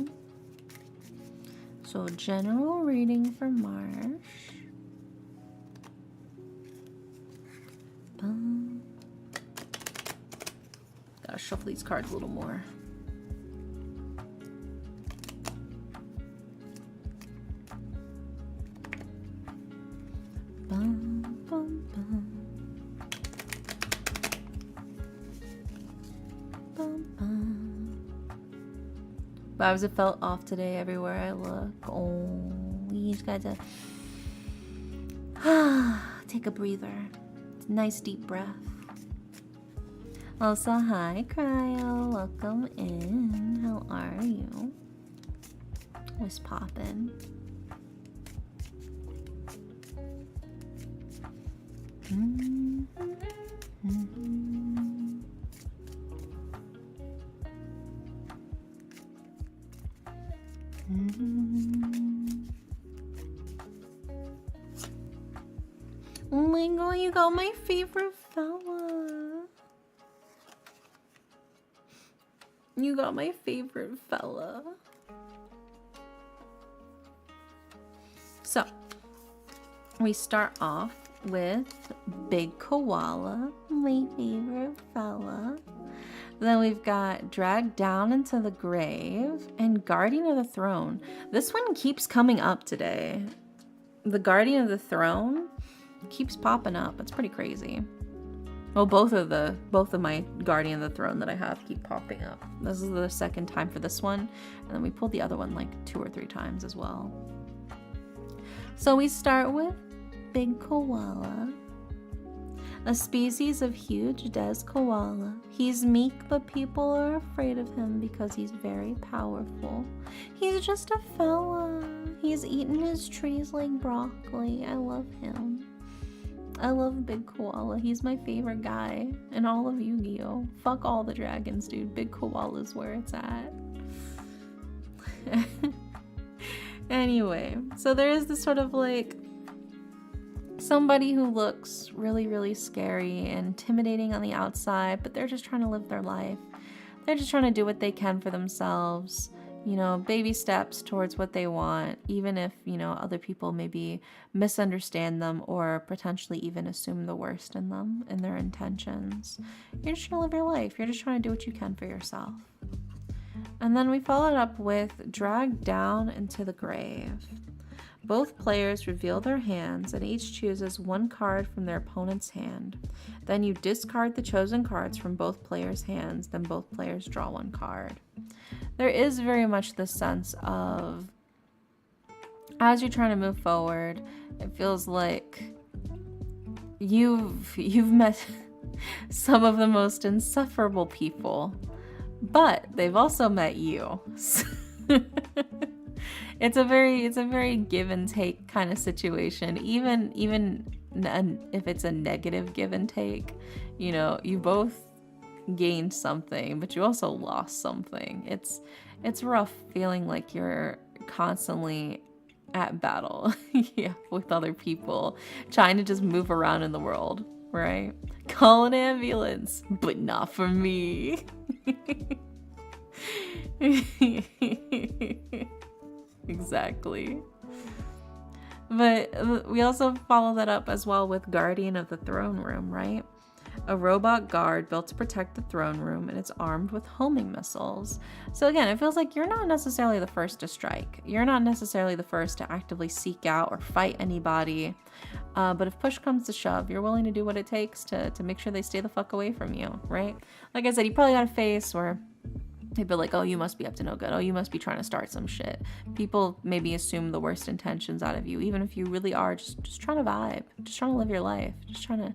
A: So general reading for Marsh. Gotta shuffle these cards a little more. Vibes have felt off today everywhere I look. Oh, you just gotta take a breather. Nice deep breath. Also, hi, Cryo. Welcome in. How are you? What's poppin'? Oh my god, you got my favorite fella. You got my favorite fella. So, we start off with Big Koala, my favorite fella. Then we've got Dragged Down into the Grave and Guardian of the Throne. This one keeps coming up today. The Guardian of the Throne keeps popping up. It's pretty crazy. Well, both of my Guardian of the Throne that I have keep popping up. This is the second time for this one, and then we pulled the other one like 2 or 3 times as well. So we start with Big Koala, a species of huge des koala. He's meek, but people are afraid of him because he's very powerful. He's just a fella. He's eating his trees like broccoli. I love him. I love Big Koala. He's my favorite guy in all of Yu-Gi-Oh! Fuck all the dragons, dude. Big Koala's where it's at. Anyway, so there is this sort of like somebody who looks really, really scary and intimidating on the outside, but they're just trying to live their life. They're just trying to do what they can for themselves. you know, baby steps towards what they want, even if, you know, other people maybe misunderstand them or potentially even assume the worst in them and their intentions. You're just trying to live your life. You're just trying to do what you can for yourself. And then we followed up with drag down into the grave. Both players reveal their hands and each chooses one card from their opponent's hand. Then you discard the chosen cards from both players' hands, then both players draw one card. There is very much this sense of, as you're trying to move forward, it feels like you've met some of the most insufferable people, but they've also met you. It's a very give and take kind of situation. Even if it's a negative give and take, you know, you both gained something, but you also lost something. It's rough feeling like you're constantly at battle yeah, with other people, trying to just move around in the world, right? Call an ambulance, but not for me. Exactly. But we also follow that up as well with Guardian of the Throne Room, right? A robot guard built to protect the throne room, and it's armed with homing missiles. So again, it feels like you're not necessarily the first to strike. You're not necessarily the first to actively seek out or fight anybody. But if push comes to shove, you're willing to do what it takes to make sure they stay the fuck away from you, right? Like I said, you probably got a face where they'd be like, oh, you must be up to no good. Oh, you must be trying to start some shit. People maybe assume the worst intentions out of you, even if you really are just trying to vibe, just trying to live your life, just trying to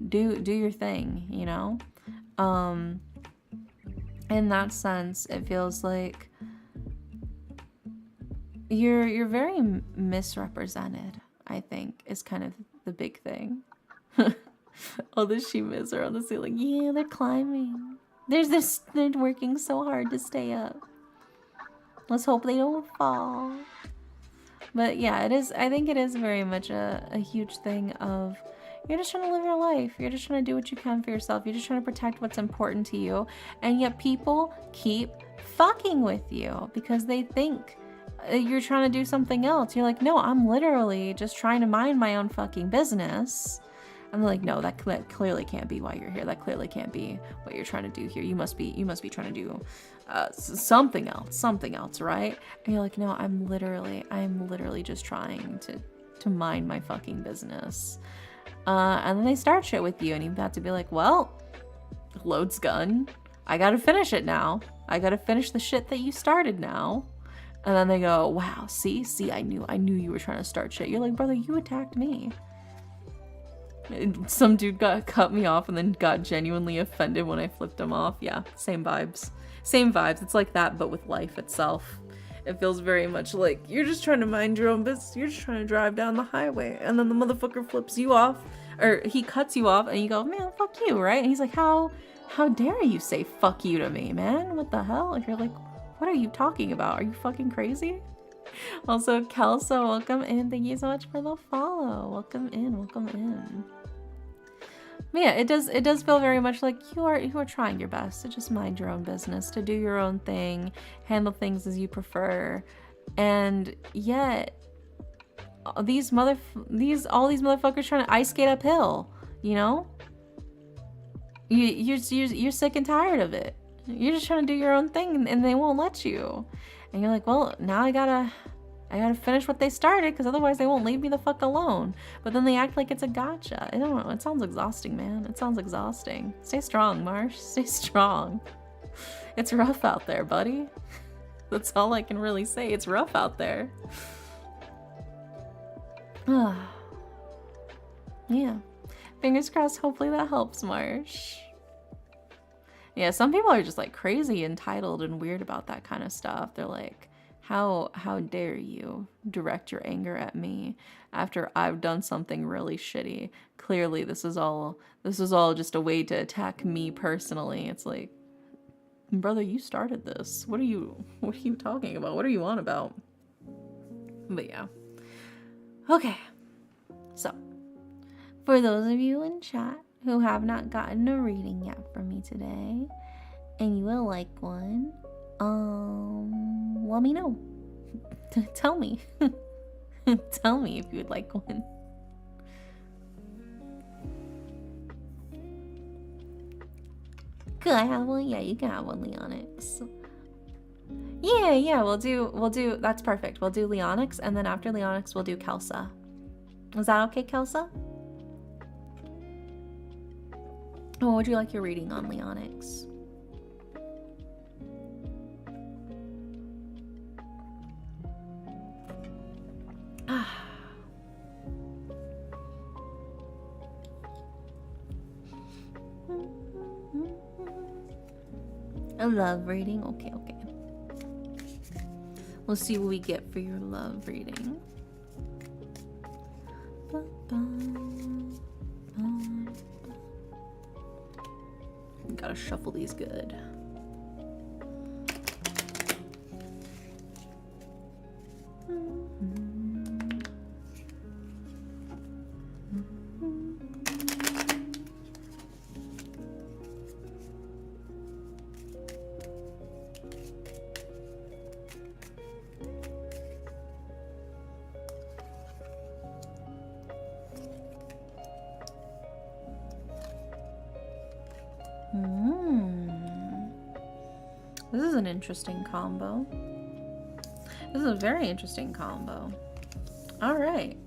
A: do your thing, you know? In that sense, it feels like you're very misrepresented, I think, is kind of the big thing. Oh, the Shimas are on the ceiling. Yeah, they're climbing. They're working so hard to stay up. Let's hope they don't fall. But yeah, I think it is very much a huge thing of, you're just trying to live your life. You're just trying to do what you can for yourself. You're just trying to protect what's important to you. And yet people keep fucking with you because they think you're trying to do something else. You're like, no, I'm literally just trying to mind my own fucking business. And they're like, no, that clearly can't be why you're here. That clearly can't be what you're trying to do here. You must be trying to do something else, right? And you're like, no, I'm literally just trying to mind my fucking business. And then they start shit with you, and you have to be like, well, load's gun. I gotta finish it now. I gotta finish the shit that you started now. And then they go, wow, see, I knew you were trying to start shit. You're like, brother, you attacked me. Some dude cut me off and then got genuinely offended when I flipped him off. Yeah, same vibes. It's like that, but with life itself. It feels very much like you're just trying to mind your own business. You're just trying to drive down the highway, and then the motherfucker flips you off, or he cuts you off, and you go, man, fuck you, right? And he's like, how dare you say fuck you to me, man? What the hell? And you're like, what are you talking about? Are you fucking crazy? Also, Kelso, welcome in. Thank you so much for the follow. Welcome in. But yeah, it does feel very much like you are trying your best to just mind your own business, to do your own thing, handle things as you prefer, and yet all these motherfuckers trying to ice skate uphill, you know? You're sick and tired of it. You're just trying to do your own thing, and they won't let you. And you're like, well, now I gotta finish what they started, because otherwise they won't leave me the fuck alone. But then they act like it's a gotcha. I don't know. It sounds exhausting, man. It sounds exhausting. Stay strong, Marsh. Stay strong. It's rough out there, buddy. That's all I can really say. It's rough out there. Yeah. Fingers crossed. Hopefully that helps, Marsh. Yeah, some people are just like crazy entitled and weird about that kind of stuff. They're like, how dare you direct your anger at me after I've done something really shitty? Clearly this is all just a way to attack me personally. It's like, brother, you started this. What are you talking about? What are you on about? But yeah. Okay. So, for those of you in chat who have not gotten a reading yet from me today, and you will like one, let me know. Tell me. Tell me if you would like one. Could I have one? Yeah, you can have one, Leonix. Yeah, we'll do, that's perfect. We'll do Leonix, and then after Leonix, we'll do Kelsa. Is that okay, Kelsa? What would you like your reading on, Leonix? A love reading? Okay. We'll see what we get for your love reading. Gotta shuffle these good. This is an interesting combo. This is a very interesting combo. All right.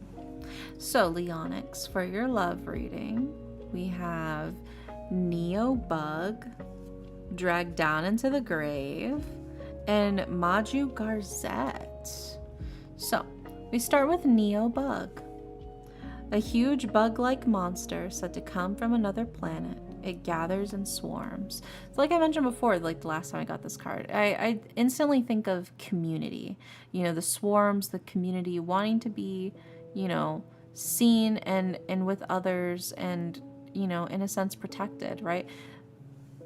A: So, Leonix, for your love reading, we have Neo Bug, Dragged Down into the Grave, and Maju Garzette. So, we start with Neo Bug. A huge bug-like monster said to come from another planet. It gathers and swarms. So like I mentioned before, like the last time I got this card, I instantly think of community. You know, the swarms, the community wanting to be, you know, seen and with others and, you know, in a sense protected, right?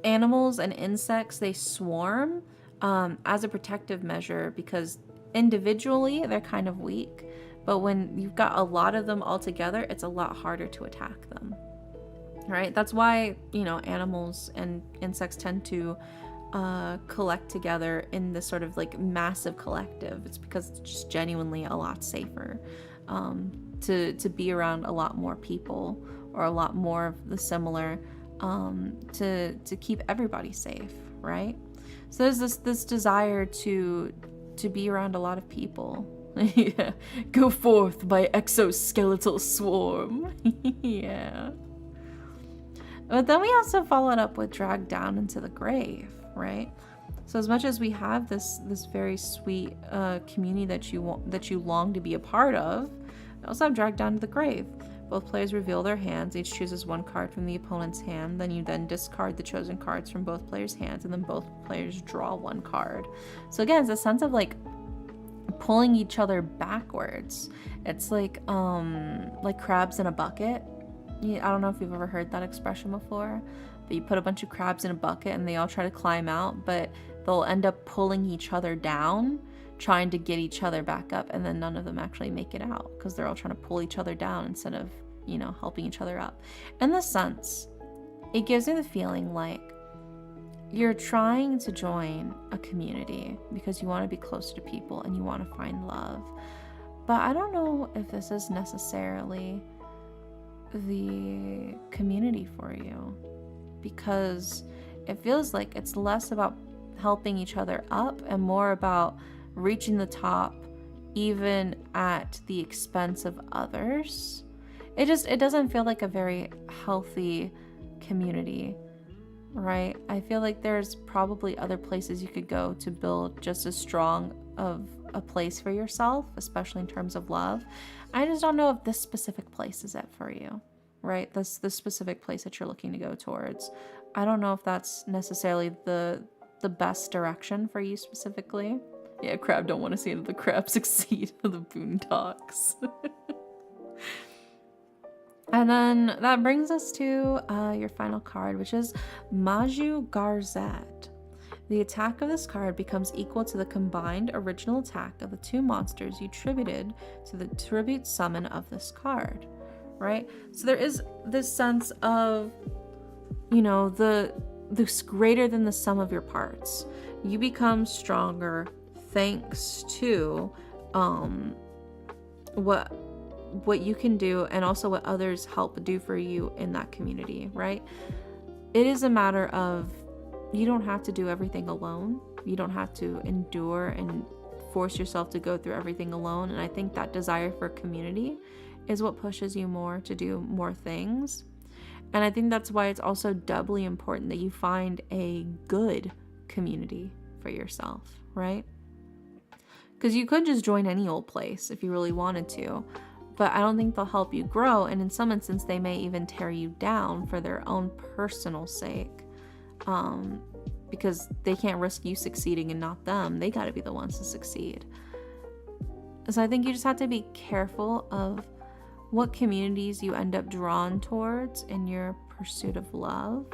A: Animals and insects, they swarm as a protective measure because individually they're kind of weak. But when you've got a lot of them all together, it's a lot harder to attack them. Right? That's why, you know, animals and insects tend to collect together in this sort of like massive collective. It's because it's just genuinely a lot safer to be around a lot more people or a lot more of the similar to keep everybody safe, right? So there's this desire to be around a lot of people. Yeah. Go forth, my exoskeletal swarm. Yeah. But then we also followed up with Dragged Down into the Grave, right? So as much as we have this very sweet community that you long to be a part of, we also have Dragged Down to the Grave. Both players reveal their hands. Each chooses one card from the opponent's hand. Then you discard the chosen cards from both players' hands, and then both players draw one card. So again, it's a sense of like pulling each other backwards. It's like crabs in a bucket. I don't know if you've ever heard that expression before, but you put a bunch of crabs in a bucket and they all try to climb out, but they'll end up pulling each other down, trying to get each other back up, and then none of them actually make it out because they're all trying to pull each other down instead of, you know, helping each other up. In the sense, it gives me the feeling like you're trying to join a community because you want to be closer to people and you want to find love. But I don't know if this is necessarily the community for you, because it feels like it's less about helping each other up and more about reaching the top even at the expense of others. It doesn't feel like a very healthy community, right? I feel like there's probably other places you could go to build just as strong of a place for yourself, especially in terms of love. I just don't know if this specific place is it for you, right? This specific place that you're looking to go towards. I don't know if that's necessarily the best direction for you specifically. Yeah, crab don't want to see any of the crab succeed in the boondocks. And then that brings us to your final card, which is Maju Garzette. The attack of this card becomes equal to the combined original attack of the two monsters you tributed to the tribute summon of this card, right? So there is this sense of, you know, this greater than the sum of your parts. You become stronger thanks to what you can do, and also what others help do for you in that community, right? It is a matter of, you don't have to do everything alone. You don't have to endure and force yourself to go through everything alone. And I think that desire for community is what pushes you more to do more things. And I think that's why it's also doubly important that you find a good community for yourself, right? Because you could just join any old place if you really wanted to, but I don't think they'll help you grow. And in some instance, they may even tear you down for their own personal sake, because they can't risk you succeeding and not them. They got to be the ones to succeed. So I think you just have to be careful of what communities you end up drawn towards in your pursuit of love,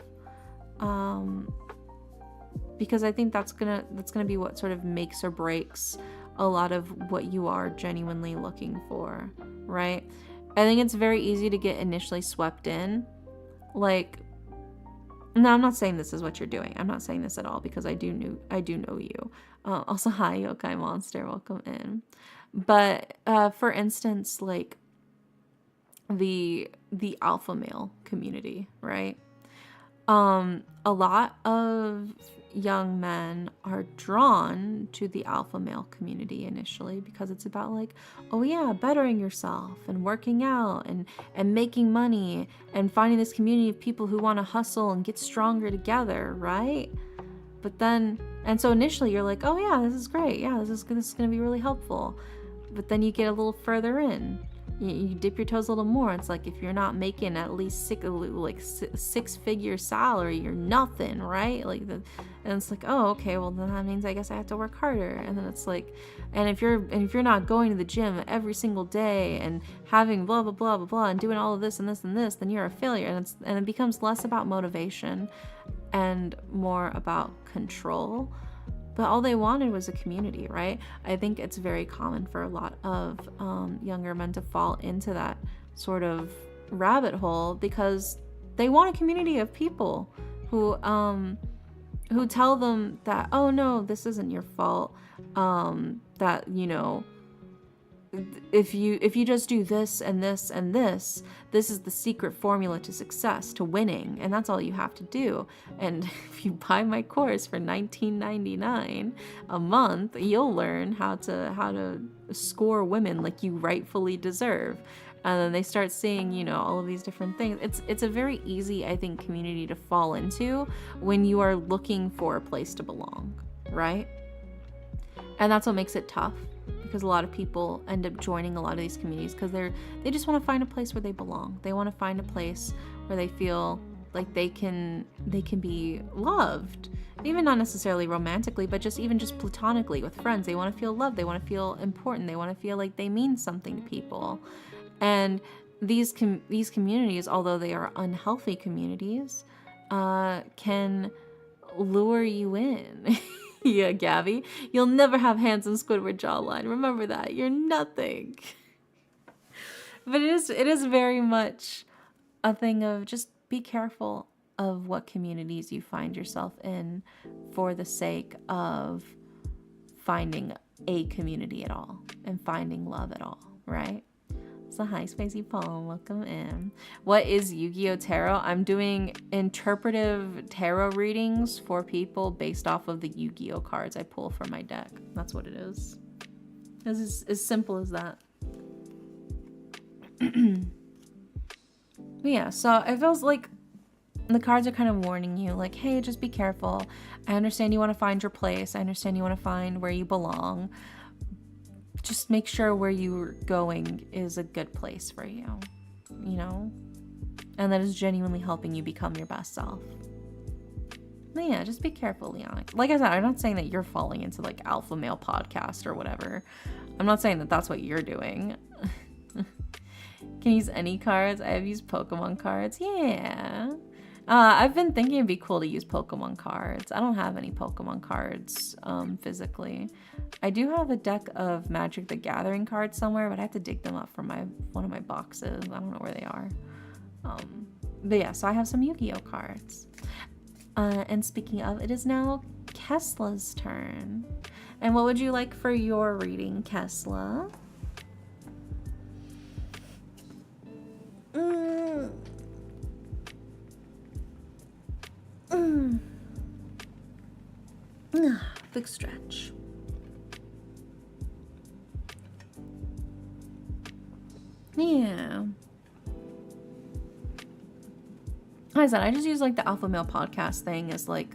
A: because I think that's gonna be what sort of makes or breaks a lot of what you are genuinely looking for, right? I think it's very easy to get initially swept in. Like, no, I'm not saying this is what you're doing. I'm not saying this at all, because I do know you. Also, hi, Yokai Monster, welcome in. But for instance, like the alpha male community, right? A lot of young men are drawn to the alpha male community initially because it's about like, oh yeah, bettering yourself and working out and making money and finding this community of people who want to hustle and get stronger together, right? But then, and so initially you're like, oh yeah, this is great. Yeah, this is going to be really helpful. But then you get a little further in. You dip your toes a little more. It's like, if you're not making at least six-figure salary, you're nothing, right? And it's like, oh, okay, well then that means I guess I have to work harder. And then it's like, and if you're not going to the gym every single day and having blah blah blah blah blah and doing all of this and this and this, then you're a failure. And it becomes less about motivation and more about control. But all they wanted was a community, right? I think it's very common for a lot of younger men to fall into that sort of rabbit hole because they want a community of people who tell them that, oh no, this isn't your fault. That, you know, if you just do this and this and this is the secret formula to success, to winning, and that's all you have to do. And if you buy my course for $19.99 a month, you'll learn how to score women like you rightfully deserve. And then they start seeing, you know, all of these different things. It's a very easy, I think, community to fall into when you are looking for a place to belong, right? And that's what makes it tough, because a lot of people end up joining a lot of these communities because they just want to find a place where they belong. They want to find a place where they feel like they can be loved, even not necessarily romantically, but just platonically with friends. They want to feel loved. They want to feel important. They want to feel like they mean something to people. And these communities, although they are unhealthy communities, can lure you in. Yeah, Gabby, you'll never have handsome Squidward jawline. Remember that. You're nothing. But it is very much a thing of just be careful of what communities you find yourself in for the sake of finding a community at all and finding love at all, right? So hi, Spicy Paul, welcome in. What is Yu-Gi-Oh Tarot? I'm doing interpretive tarot readings for people based off of the Yu-Gi-Oh cards I pull from my deck. That's what it is. It's as simple as that. Yeah, so it feels like the cards are kind of warning you, like, hey, just be careful. I understand you want to find your place. I understand you want to find where you belong. Just make sure where you're going is a good place for you, you know? And that is genuinely helping you become your best self. But yeah, just be careful, Leon. Like I said, I'm not saying that you're falling into like alpha male podcast or whatever. I'm not saying that that's what you're doing. Can you use any cards? I have used Pokemon cards. Yeah. I've been thinking it'd be cool to use Pokemon cards. I don't have any Pokemon cards physically. I do have a deck of Magic the Gathering cards somewhere, but I have to dig them up from one of my boxes. I don't know where they are. But yeah, so I have some Yu-Gi-Oh cards. And speaking of, it is now Kesla's turn. And what would you like for your reading, Kesla? Big stretch. Yeah. Like I said, I just use like the alpha male podcast thing as like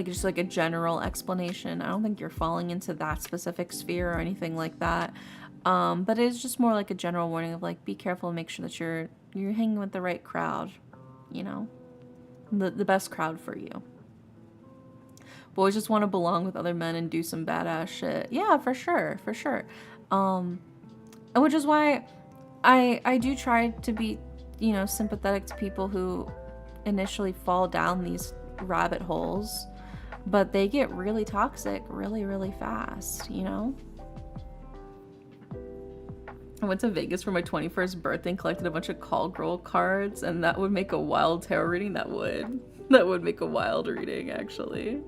A: just like a general explanation. I don't think you're falling into that specific sphere or anything like that. But it's just more like a general warning of like, be careful and make sure that you're hanging with the right crowd, you know, the best crowd for you. Boys just want to belong with other men and do some badass shit. Yeah, for sure, for sure. And which is why I do try to be, you know, sympathetic to people who initially fall down these rabbit holes, but they get really toxic really, really fast, you know? I went to Vegas for my 21st birthday and collected a bunch of call girl cards, and that would make a wild tarot reading. That would make a wild reading, actually.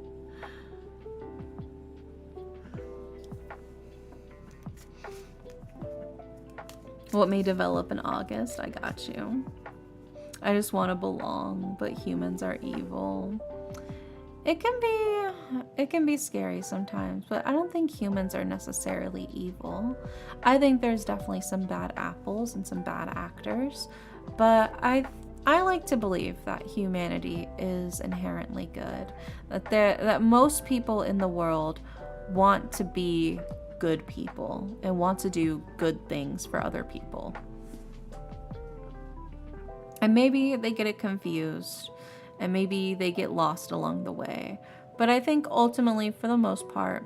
A: What may develop in August? I got you. I just want to belong, but humans are evil. It can be scary sometimes, but I don't think humans are necessarily evil. I think there's definitely some bad apples and some bad actors, but I like to believe that humanity is inherently good. That most people in the world want to be good people and want to do good things for other people. And maybe they get it confused, and maybe they get lost along the way. But I think ultimately, for the most part,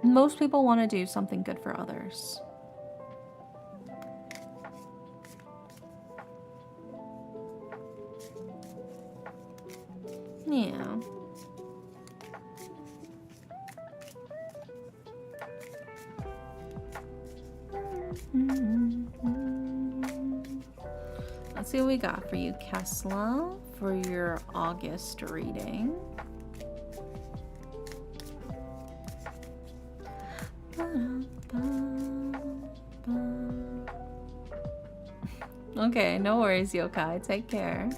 A: most people want to do something good for others. Yeah. Let's see what we got for you, Kesla, for your August reading. Okay, no worries, yokai. Take care.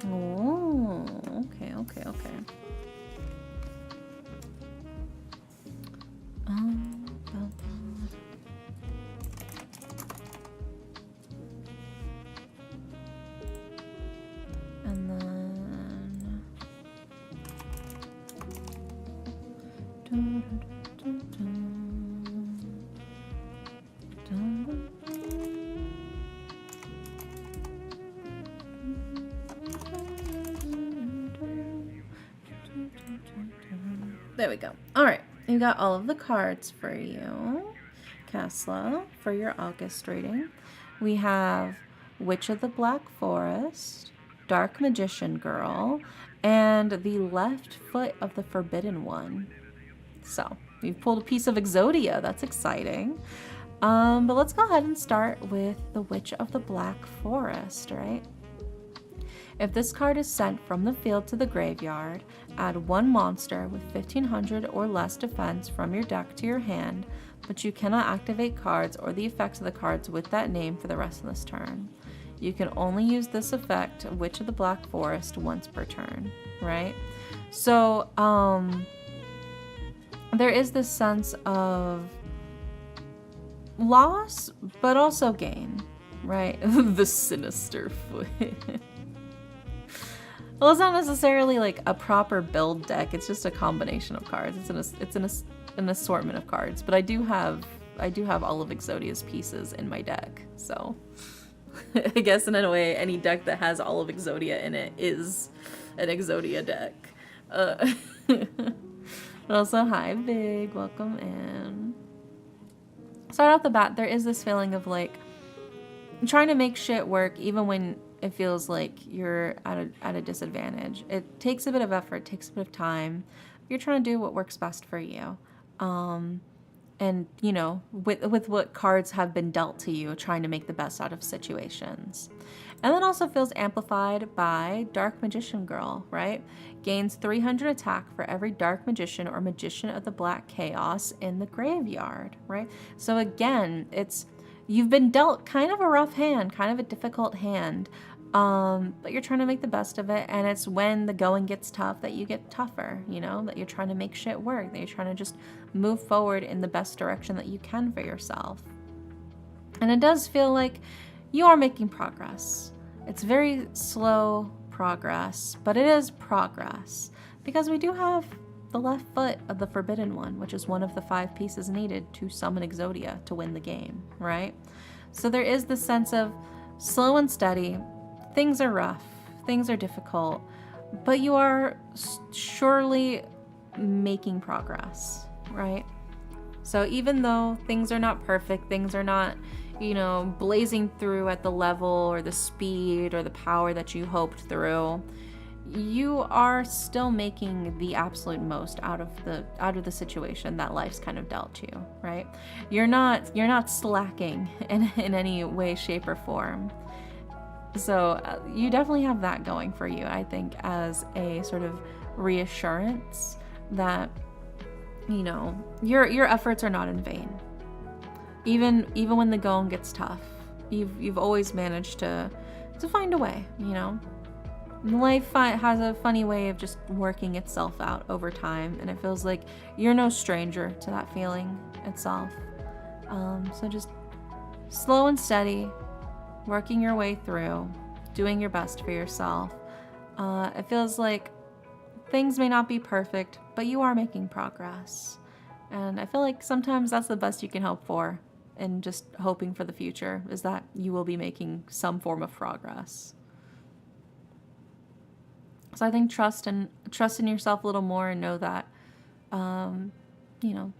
A: Oh, okay. And then there we go. All right, you got all of the cards for you, Kesla, for your August reading. We have Witch of the Black Forest, Dark Magician Girl, and the Left Foot of the Forbidden One. So we've pulled a piece of Exodia. That's exciting. But let's go ahead and start with the Witch of the Black Forest, right? If this card is sent from the field to the graveyard, add one monster with 1500 or less defense from your deck to your hand, but you cannot activate cards or the effects of the cards with that name for the rest of this turn. You can only use this effect, Witch of the Black Forest, once per turn, right? So, there is this sense of loss, but also gain, right? The Sinister Foot. Well, it's not necessarily like a proper build deck. It's just a combination of cards. It's an assortment of cards. But I do have I do have all of Exodia's pieces in my deck, so I guess in a way, any deck that has all of Exodia in it is an Exodia deck. Also, hi, Big. Welcome in. Start off the bat, there is this feeling of like trying to make shit work even when it feels like you're at a disadvantage. It takes a bit of effort, takes a bit of time. You're trying to do what works best for you. And, you know, with what cards have been dealt to you, trying to make the best out of situations. And that also feels amplified by Dark Magician Girl, right? Gains 300 attack for every Dark Magician or Magician of the Black Chaos in the graveyard, right? So again, you've been dealt kind of a rough hand, kind of a difficult hand, but you're trying to make the best of it, and it's when the going gets tough that you get tougher, you know, that you're trying to make shit work, that you're trying to just move forward in the best direction that you can for yourself. And it does feel like you are making progress. It's very slow progress, but it is progress, because we do have the left foot of the Forbidden One, which is one of the 5 pieces needed to summon Exodia to win the game, right? So there is this sense of slow and steady. Things are rough, things are difficult, but you are surely making progress, right? So even though things are not perfect, things are not, you know, blazing through at the level or the speed or the power that you hoped through, you are still making the absolute most out of the situation that life's kind of dealt you, right? You're not slacking in any way, shape, or form. So you definitely have that going for you, I think, as a sort of reassurance that, you know, your efforts are not in vain. Even when the going gets tough, you've always managed to find a way, you know. Life has a funny way of just working itself out over time, and it feels like you're no stranger to that feeling itself. So just slow and steady, working your way through, doing your best for yourself. It feels like things may not be perfect, but you are making progress. And I feel like sometimes that's the best you can hope for, and just hoping for the future, is that you will be making some form of progress. So I think trust in yourself a little more, and know that, you know,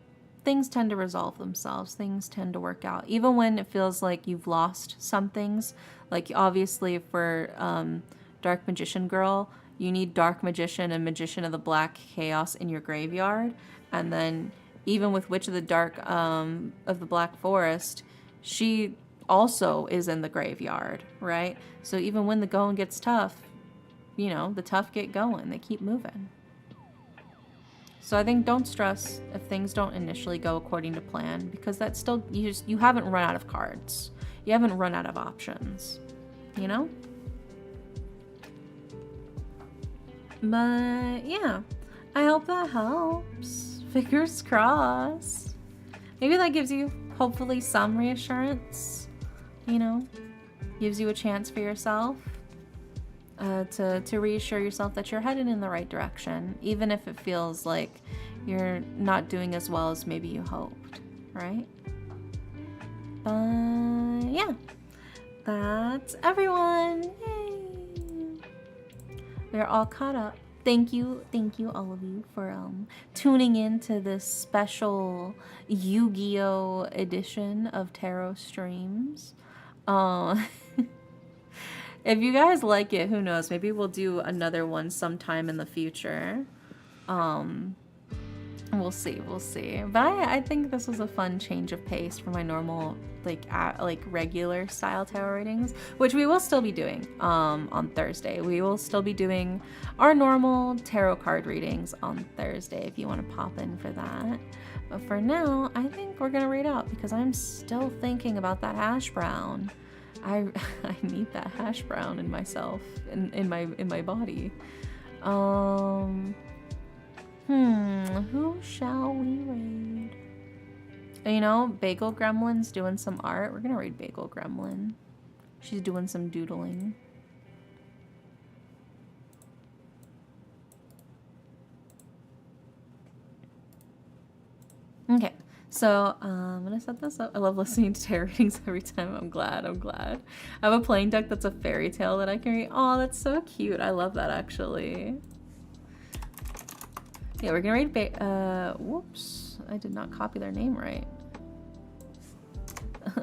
A: things tend to resolve themselves. Things tend to work out. Even when it feels like you've lost some things, like obviously for Dark Magician Girl, you need Dark Magician and Magician of the Black Chaos in your graveyard. And then even with Witch of the Black Forest, she also is in the graveyard, right? So even when the going gets tough, you know, the tough get going. They keep moving. So I think don't stress if things don't initially go according to plan, because that's still, you haven't run out of cards. You haven't run out of options, you know? But yeah, I hope that helps. Fingers crossed. Maybe that gives you hopefully some reassurance, you know? Gives you a chance for yourself. To reassure yourself that you're headed in the right direction, even if it feels like you're not doing as well as maybe you hoped, right? But yeah, that's everyone. Yay! We're all caught up. Thank you all of you for tuning in to this special Yu-Gi-Oh edition of Tarot Streams. If you guys like it, who knows? Maybe we'll do another one sometime in the future. We'll see. But I think this was a fun change of pace from my normal like regular style tarot readings, which we will still be doing on Thursday. We will still be doing our normal tarot card readings on Thursday if you want to pop in for that. But for now, I think we're gonna read out, because I'm still thinking about that hash brown. I need that hash brown in myself, in my body. Who shall we raid? You know, Bagel Gremlin's doing some art. We're gonna raid Bagel Gremlin. She's doing some doodling. Okay, So I'm gonna set this up. I love listening to tarot readings every time. I'm glad. I have a playing deck that's a fairy tale that I can read. Oh, that's so cute. I love that actually. Yeah, we're gonna read whoops, I did not copy their name right.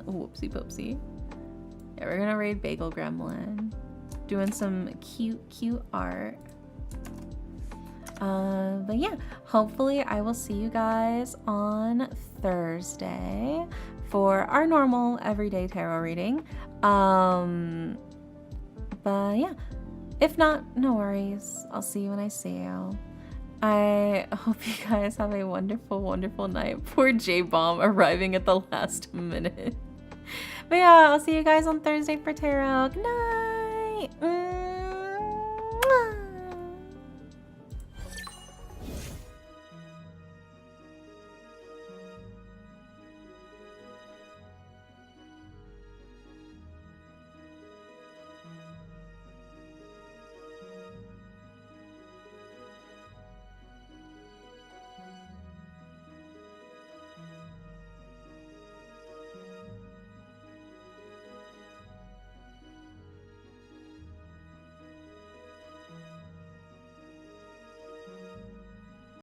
A: Whoopsie poopsie. Yeah, we're gonna read Bagel Gremlin. Doing some cute art. But yeah, hopefully I will see you guys on Thursday for our normal everyday tarot reading. But yeah, if not, no worries. I'll see you when I see you. I hope you guys have a wonderful night. Poor J-Bomb arriving at the last minute. But yeah, I'll see you guys on Thursday for tarot. Good night.